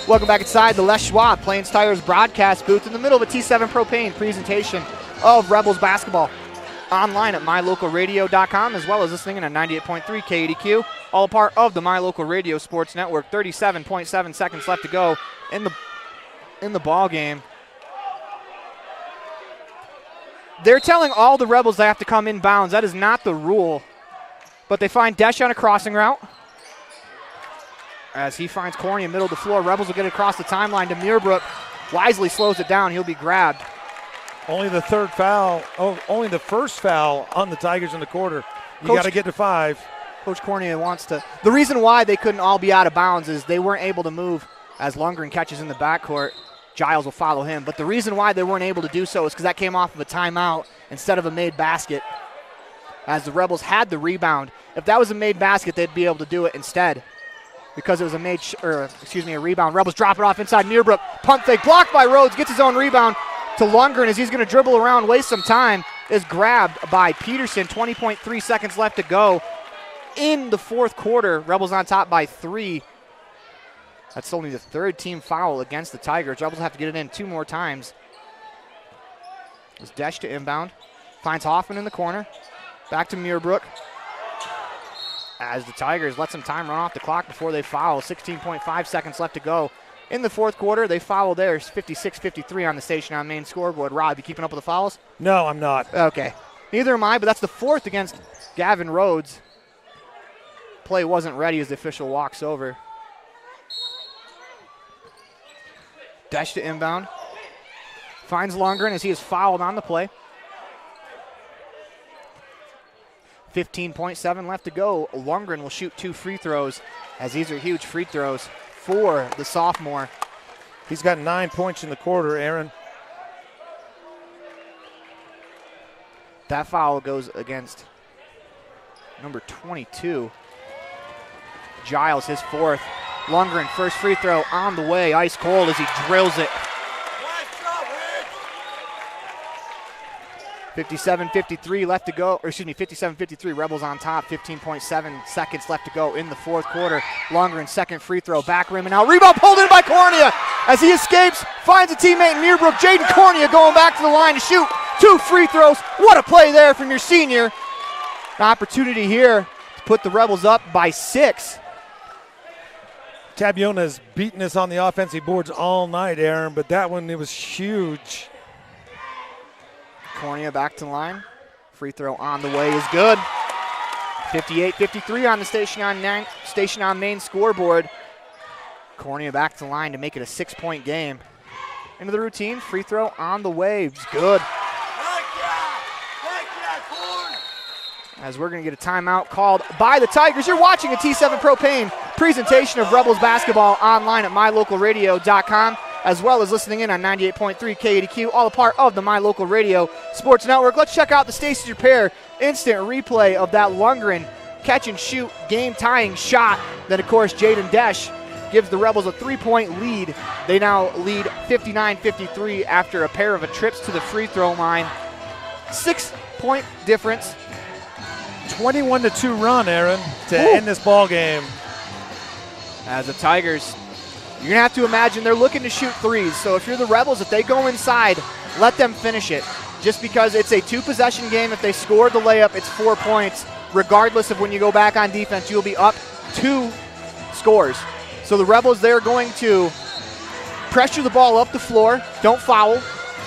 Welcome back inside the Les Schwab Plains Tires broadcast booth in the middle of a T7 Propane presentation of Rebels basketball. Online at mylocalradio.com, as well as listening in on 98.3 KADQ, all a part of the My Local Radio Sports Network. 37.7 seconds left to go in the ball game. They're telling all the Rebels they have to come inbounds. That is not the rule. But they find Desch on a crossing route. As he finds Corny in the middle of the floor, Rebels will get it across the timeline to Muirbrook. Wisely slows it down. He'll be grabbed. Only the third foul, only the first foul on the Tigers in the quarter. You got to get to 5. Coach Cornea wants to. The reason why they couldn't all be out of bounds is they weren't able to move as Lundgren catches in the backcourt. Giles will follow him. But the reason why they weren't able to do so is because that came off of a timeout instead of a made basket. As the Rebels had the rebound. If that was a made basket, they'd be able to do it instead. Because it was a rebound. Rebels drop it off inside Muirbrook. Punt fake blocked by Rhodes. Gets his own rebound to Lundgren as he's going to dribble around, waste some time. Is grabbed by Peterson. 20.3 seconds left to go in the fourth quarter. Rebels on top by 3. That's only the third team foul against the Tigers. Rebels have to get it in 2 more times. It's Desch to inbound. Finds Hoffman in the corner. Back to Muirbrook. As the Tigers let some time run off the clock before they foul. 16.5 seconds left to go. In the fourth quarter, they foul there. 56-53 on the Station on Main scoreboard. Rob, you keeping up with the fouls? No, I'm not. Okay. Neither am I, but that's the fourth against Gavin Rhodes. Play wasn't ready as the official walks over. Desch to inbound. Finds Lundgren as he is fouled on the play. 15.7 left to go. Lundgren will shoot 2 free throws as these are huge free throws for the sophomore. He's got 9 points in the quarter, Aaron. That foul goes against number 22. Giles, his 4th. Lundgren, first free throw on the way. Ice cold as he drills it. 57-53 left to go, 57-53, Rebels on top, 15.7 seconds left to go in the fourth quarter. Lundgren, second free throw, back rim, and now rebound pulled in by Cornea as he escapes, finds a teammate in Muirbrook. Jaden Cornea going back to the line to shoot 2 free throws. What a play there from your senior. An opportunity here to put the Rebels up by 6. Tabiona has beaten us on the offensive boards all night, Aaron, but that one, it was huge. Cornea back to the line. Free throw on the way is good. 58-53 on the Station on Main scoreboard. Cornea back to the line to make it a 6-point game. Into the routine, free throw on the way is good. as we're going to get a timeout called by the Tigers. You're watching a T7 Propane presentation of Rebels basketball online at mylocalradio.com, as well as listening in on 98.3 KADQ, all a part of the My Local Radio Sports Network. Let's check out the Stacey's Repair instant replay of that Lundgren catch-and-shoot game-tying shot. Then, of course, Jaden Desch gives the Rebels a 3-point lead. They now lead 59-53 after a pair of trips to the free throw line. 6-point difference. 21-2 run, Aaron, to end this ball game. As the Tigers, you're going to have to imagine they're looking to shoot threes. So if you're the Rebels, if they go inside, let them finish it. Just because it's a two-possession game, if they score the layup, it's 4 points. Regardless of when you go back on defense, you'll be up 2 scores. So the Rebels, they're going to pressure the ball up the floor. Don't foul.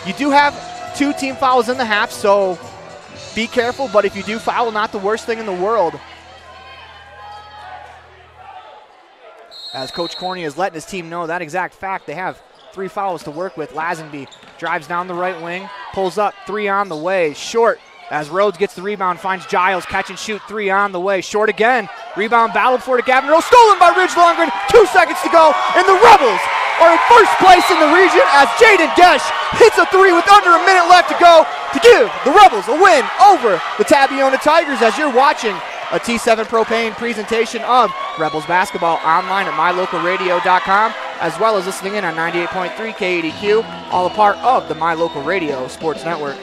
You do have 2 team fouls in the half, so be careful. But if you do foul, not the worst thing in the world. As Coach Corney is letting his team know that exact fact, they have 3 fouls to work with. Lazenby drives down the right wing, pulls up, 3 on the way, short. As Rhodes gets the rebound, finds Giles, catch and shoot, 3 on the way, short again. Rebound battled for to Gavin Rose, stolen by Ridge Lundgren, 2 seconds to go, and the Rebels are in first place in the region as Jaden Desch hits a 3 with under a minute left to go to give the Rebels a win over the Tabiona Tigers. As you're watching a T7 Propane presentation of Rebels basketball online at mylocalradio.com, as well as listening in on 98.3 KADQ, all a part of the My Local Radio Sports Network.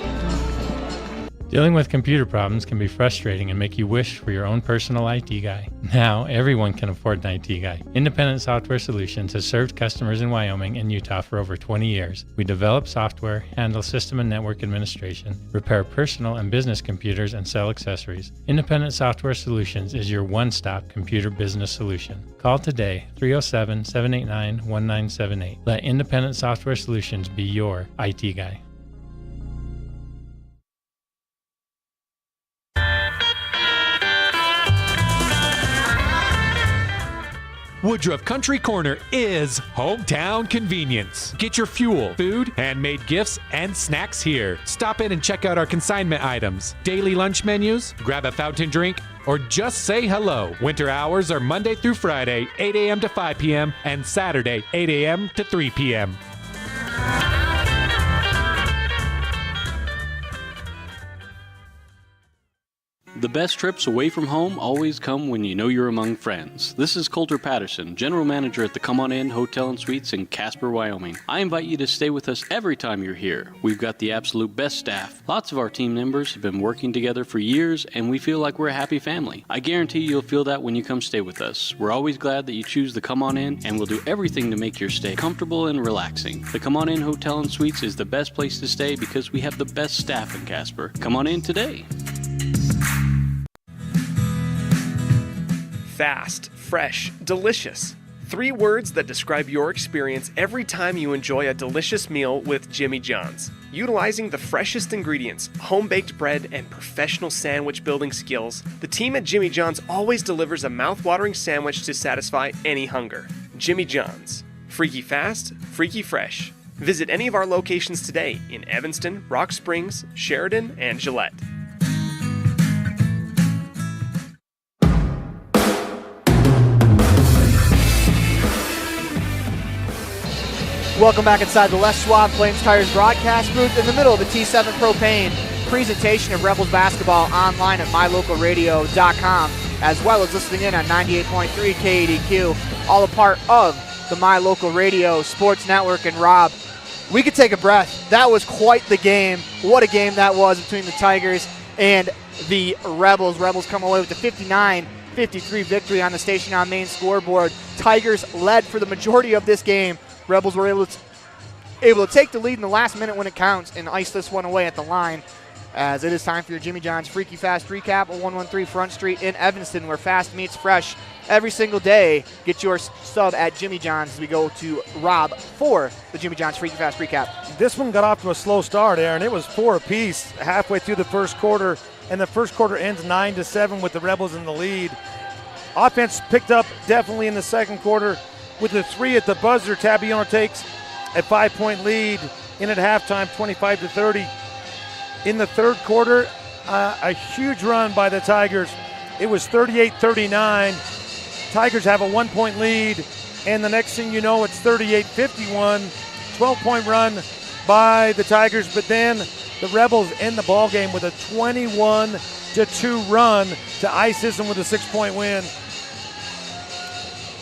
Dealing with computer problems can be frustrating and make you wish for your own personal IT guy. Now, everyone can afford an IT guy. Independent Software Solutions has served customers in Wyoming and Utah for over 20 years. We develop software, handle system and network administration, repair personal and business computers, and sell accessories. Independent Software Solutions is your one-stop computer business solution. Call today, 307-789-1978. Let Independent Software Solutions be your IT guy. Woodruff Country Corner is hometown convenience. Get your fuel, food, handmade gifts, and snacks here. Stop in and check out our consignment items, daily lunch menus, grab a fountain drink, or just say hello. Winter hours are Monday through Friday, 8 a.m. to 5 p.m., and Saturday, 8 a.m. to 3 p.m. The best trips away from home always come when you know you're among friends. This is Coulter Patterson, General Manager at the Come On In Hotel and Suites in Casper, Wyoming. I invite you to stay with us every time you're here. We've got the absolute best staff. Lots of our team members have been working together for years, and we feel like we're a happy family. I guarantee you'll feel that when you come stay with us. We're always glad that you choose the Come On In, and we'll do everything to make your stay comfortable and relaxing. The Come On In Hotel and Suites is the best place to stay because we have the best staff in Casper. Come on in today. Fast, fresh, delicious. 3 words that describe your experience every time you enjoy a delicious meal with Jimmy John's. Utilizing the freshest ingredients, home-baked bread, and professional sandwich building skills, the team at Jimmy John's always delivers a mouth-watering sandwich to satisfy any hunger. Jimmy John's. Freaky fast, freaky fresh. Visit any of our locations today in Evanston, Rock Springs, Sheridan, and Gillette. Welcome back inside the Les Schwab Flames Tires broadcast booth in the middle of the T7 Propane presentation of Rebels basketball online at mylocalradio.com, as well as listening in on 98.3 KADQ, all a part of the My Local Radio Sports Network. And Rob, we could take a breath. That was quite the game. What a game that was between the Tigers and the Rebels. Rebels come away with a 59-53 victory on the Station on Main scoreboard. Tigers led for the majority of this game. Rebels were able to take the lead in the last minute when it counts and ice this one away at the line, as it is time for your Jimmy John's Freaky Fast recap at 113 Front Street in Evanston, where fast meets fresh every single day. Get your sub at Jimmy John's as we go to Rob for the Jimmy John's Freaky Fast recap. This one got off to a slow start, Aaron. It was 4 apiece halfway through the first quarter, and the first quarter ends 9-7 with the Rebels in the lead. Offense picked up definitely in the second quarter. With the 3 at the buzzer, Tabiona takes a 5-point lead in at halftime, 25-30. In the third quarter, a huge run by the Tigers. It was 38-39. Tigers have a 1-point lead, and the next thing you know, it's 38-51. 12-point run by the Tigers, but then the Rebels end the ball game with a 21-2 run to ice this one with a 6-point win.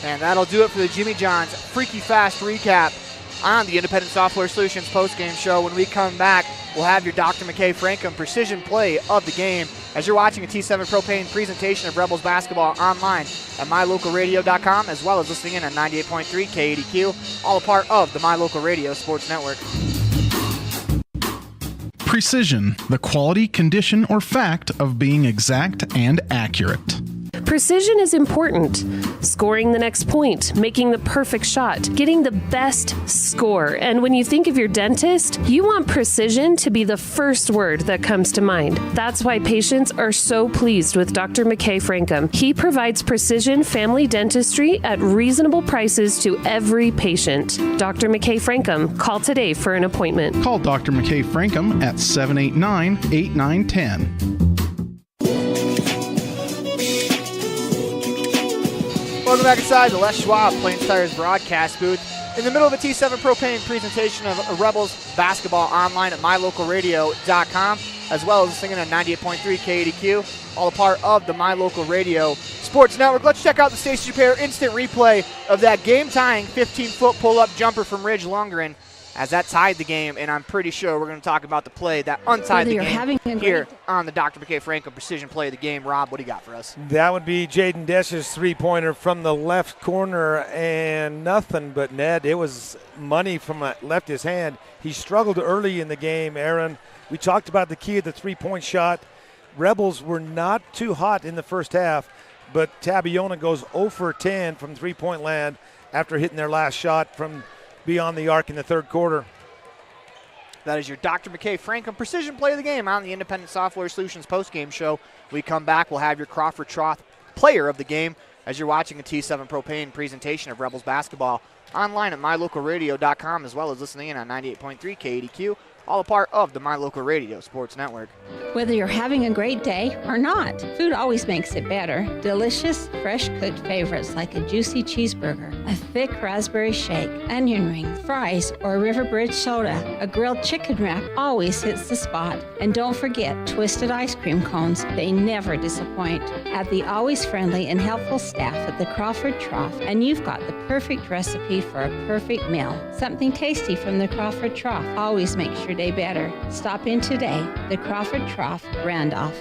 And that'll do it for the Jimmy John's Freaky Fast recap on the Independent Software Solutions postgame show. When we come back, we'll have your Dr. McKay Frankham precision play of the game as you're watching a T7 Propane presentation of Rebels basketball online at mylocalradio.com, as well as listening in on 98.3 KADQ, all a part of the My Local Radio Sports Network. Precision, the quality, condition, or fact of being exact and accurate. Precision is important. Scoring the next point, making the perfect shot, getting the best score. And when you think of your dentist, you want precision to be the first word that comes to mind. That's why patients are so pleased with Dr. McKay Frankham. He provides precision family dentistry at reasonable prices to every patient. Dr. McKay Frankham, call today for an appointment. Call Dr. McKay Frankham at 789-8910. Welcome back inside the Les Schwab Plains Tires broadcast booth. In the middle of a T7 Propane presentation of Rebels basketball online at mylocalradio.com, as well as singing on 98.3 KADQ, all a part of the My Local Radio Sports Network. Let's check out the Stacey Repair instant replay of that game-tying 15-foot pull-up jumper from Ridge Lundgren as that tied the game, and I'm pretty sure we're going to talk about the play that untied the game here on the Dr. McKay Frankham Precision Play of the Game. Rob, what do you got for us? That would be Jaden Desch's three-pointer from the left corner, and nothing but net. It was money from left his hand. He struggled early in the game, Aaron. We talked about the key of the three-point shot. Rebels were not too hot in the first half, but Tabiona goes 0 for 10 from three-point land after hitting their last shot from beyond the arc in the third quarter. That is your Dr. McKay Frankham Precision Play of the Game on the Independent Software Solutions postgame show. We come back, we'll have your Crawford Troth Player of the Game as you're watching a T7 Propane presentation of Rebels basketball online at mylocalradio.com, as well as listening in on 98.3 KADQ, all a part of the My Local Radio Sports Network. Whether you're having a great day or not, food always makes it better. Delicious, fresh-cooked favorites like a juicy cheeseburger, a thick raspberry shake, onion rings, fries, or a River Bridge soda. A grilled chicken wrap always hits the spot. And don't forget twisted ice cream cones. They never disappoint. Have the always friendly and helpful staff at the Crawford Trough, and you've got the perfect recipe for a perfect meal. Something tasty from the Crawford Trough always makes your day better. Stop in today. The Crawford Trough, Randolph.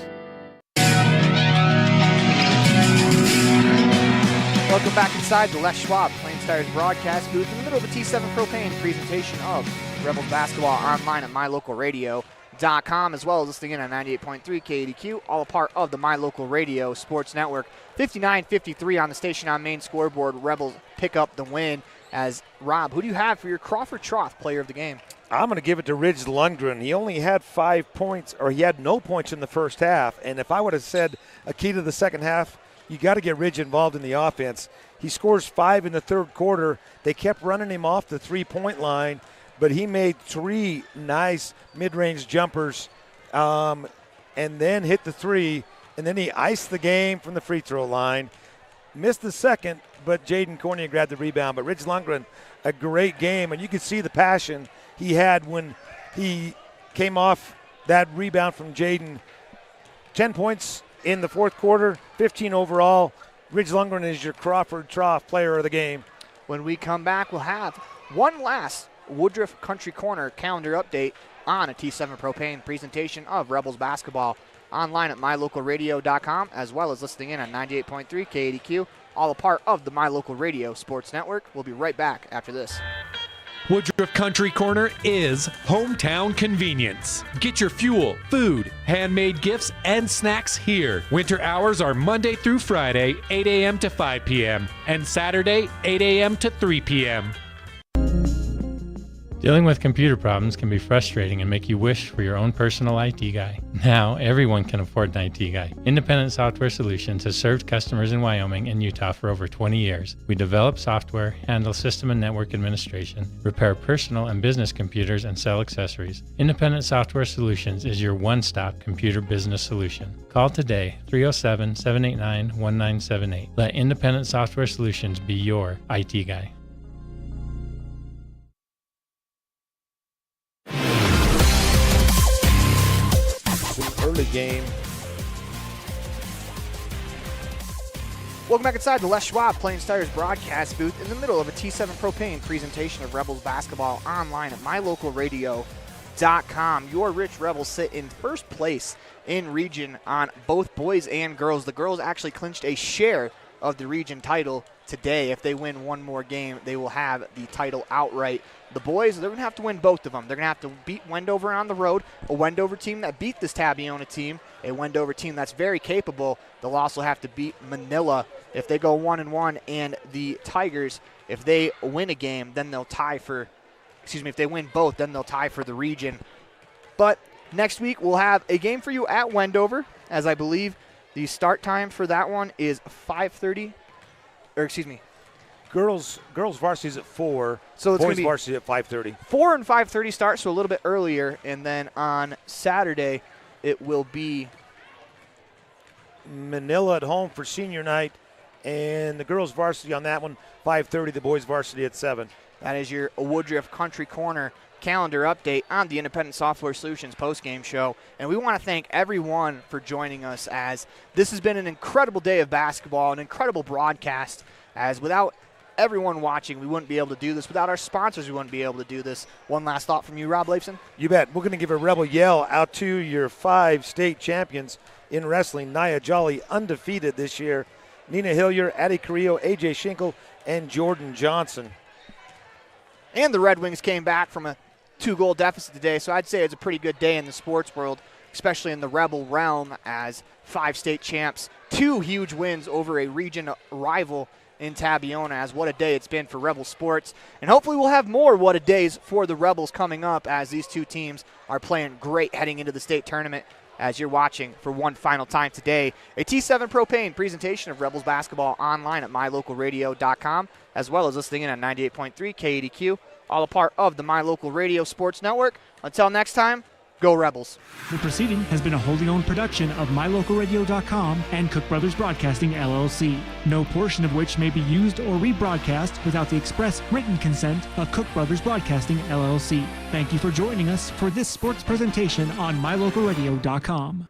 Welcome back inside the Les Schwab Plains Tires broadcast booth in the middle of a T7 Propane presentation of Rebels basketball online at mylocalradio.com, as well as listening in on 98.3 KADQ, all a part of the My Local Radio Sports Network. 59-53 on the Station on Main scoreboard. Rebels pick up the win. As Rob, who do you have for your Crawford Troth Player of the Game? I'm going to give it to Ridge Lundgren. He only had 5 points, or he had no points in the first half. And if I would have said a key to the second half, you got to get Ridge involved in the offense. He scores 5 in the third quarter. They kept running him off the three-point line, but he made 3 nice mid-range jumpers and then hit the 3, and then he iced the game from the free throw line. Missed the second, but Jaden Cornea grabbed the rebound. But Ridge Lundgren, a great game, and you could see the passion he had when he came off that rebound from Jaden. 10 points in the fourth quarter, 15 overall. Ridge Lundgren is your Crawford Trough Player of the Game. When we come back, we'll have one last Woodruff Country Corner calendar update on a T7 Propane presentation of Rebels basketball online at mylocalradio.com, as well as listening in on 98.3 KADQ, all a part of the My Local Radio Sports Network. We'll be right back after this. Woodruff Country Corner is hometown convenience. Get your fuel, food, handmade gifts, and snacks here. Winter hours are Monday through Friday, 8 a.m. to 5 p.m., and Saturday, 8 a.m. to 3 p.m. Dealing with computer problems can be frustrating and make you wish for your own personal IT guy. Now, everyone can afford an IT guy. Independent Software Solutions has served customers in Wyoming and Utah for over 20 years. We develop software, handle system and network administration, repair personal and business computers, and sell accessories. Independent Software Solutions is your one-stop computer business solution. Call today, 307-789-1978. Let Independent Software Solutions be your IT guy. Early game. Welcome back inside the Les Schwab Plains Tires broadcast booth in the middle of a T7 Propane presentation of Rebels basketball online at mylocalradio.com. Your Rich Rebels sit in first place in region on both boys and girls. The girls actually clinched a share of the region title today. If they win one more game, they will have the title outright. The boys, they're going to have to win both of them. They're going to have to beat Wendover on the road, a Wendover team that beat this Tabiona team, a Wendover team that's very capable. They'll also have to beat Manila. If they go 1-1, and the Tigers, if they win a game, then they'll tie for, if they win both, then they'll tie for the region. But next week, we'll have a game for you at Wendover, as I believe the start time for that one is 5:30, Girls varsity's at 4. So it's boys varsity at 5:30. 4 and 5:30 start, so a little bit earlier. And then on Saturday, it will be Manila at home for senior night, and the girls varsity on that one 5:30. The boys varsity at 7. That is your Woodruff Country Corner calendar update on the Independent Software Solutions postgame show. And we want to thank everyone for joining us, as this has been an incredible day of basketball, an incredible broadcast, as without everyone watching, we wouldn't be able to do this. Without our sponsors, we wouldn't be able to do this. One last thought from you, Rob Leifson? You bet. We're going to give a Rebel yell out to your 5 state champions in wrestling. Nia Jolly, undefeated this year. Nina Hillier, Addie Carrillo, AJ Schinkel, and Jordan Johnson. And the Red Wings came back from a 2-goal deficit today, so I'd say it's a pretty good day in the sports world, especially in the Rebel realm, as 5 state champs, 2 huge wins over a region rival in Tabiona, as what a day it's been for Rebel sports. And hopefully we'll have more what a days for the Rebels coming up, as these 2 teams are playing great heading into the state tournament, as you're watching for one final time today a T7 Propane presentation of Rebels basketball online at mylocalradio.com, as well as listening in on 98.3 KADQ, all a part of the My Local Radio Sports Network. Until next time, go Rebels. The proceeding has been a wholly owned production of mylocalradio.com and Cook Brothers Broadcasting, LLC. No portion of which may be used or rebroadcast without the express written consent of Cook Brothers Broadcasting, LLC. Thank you for joining us for this sports presentation on mylocalradio.com.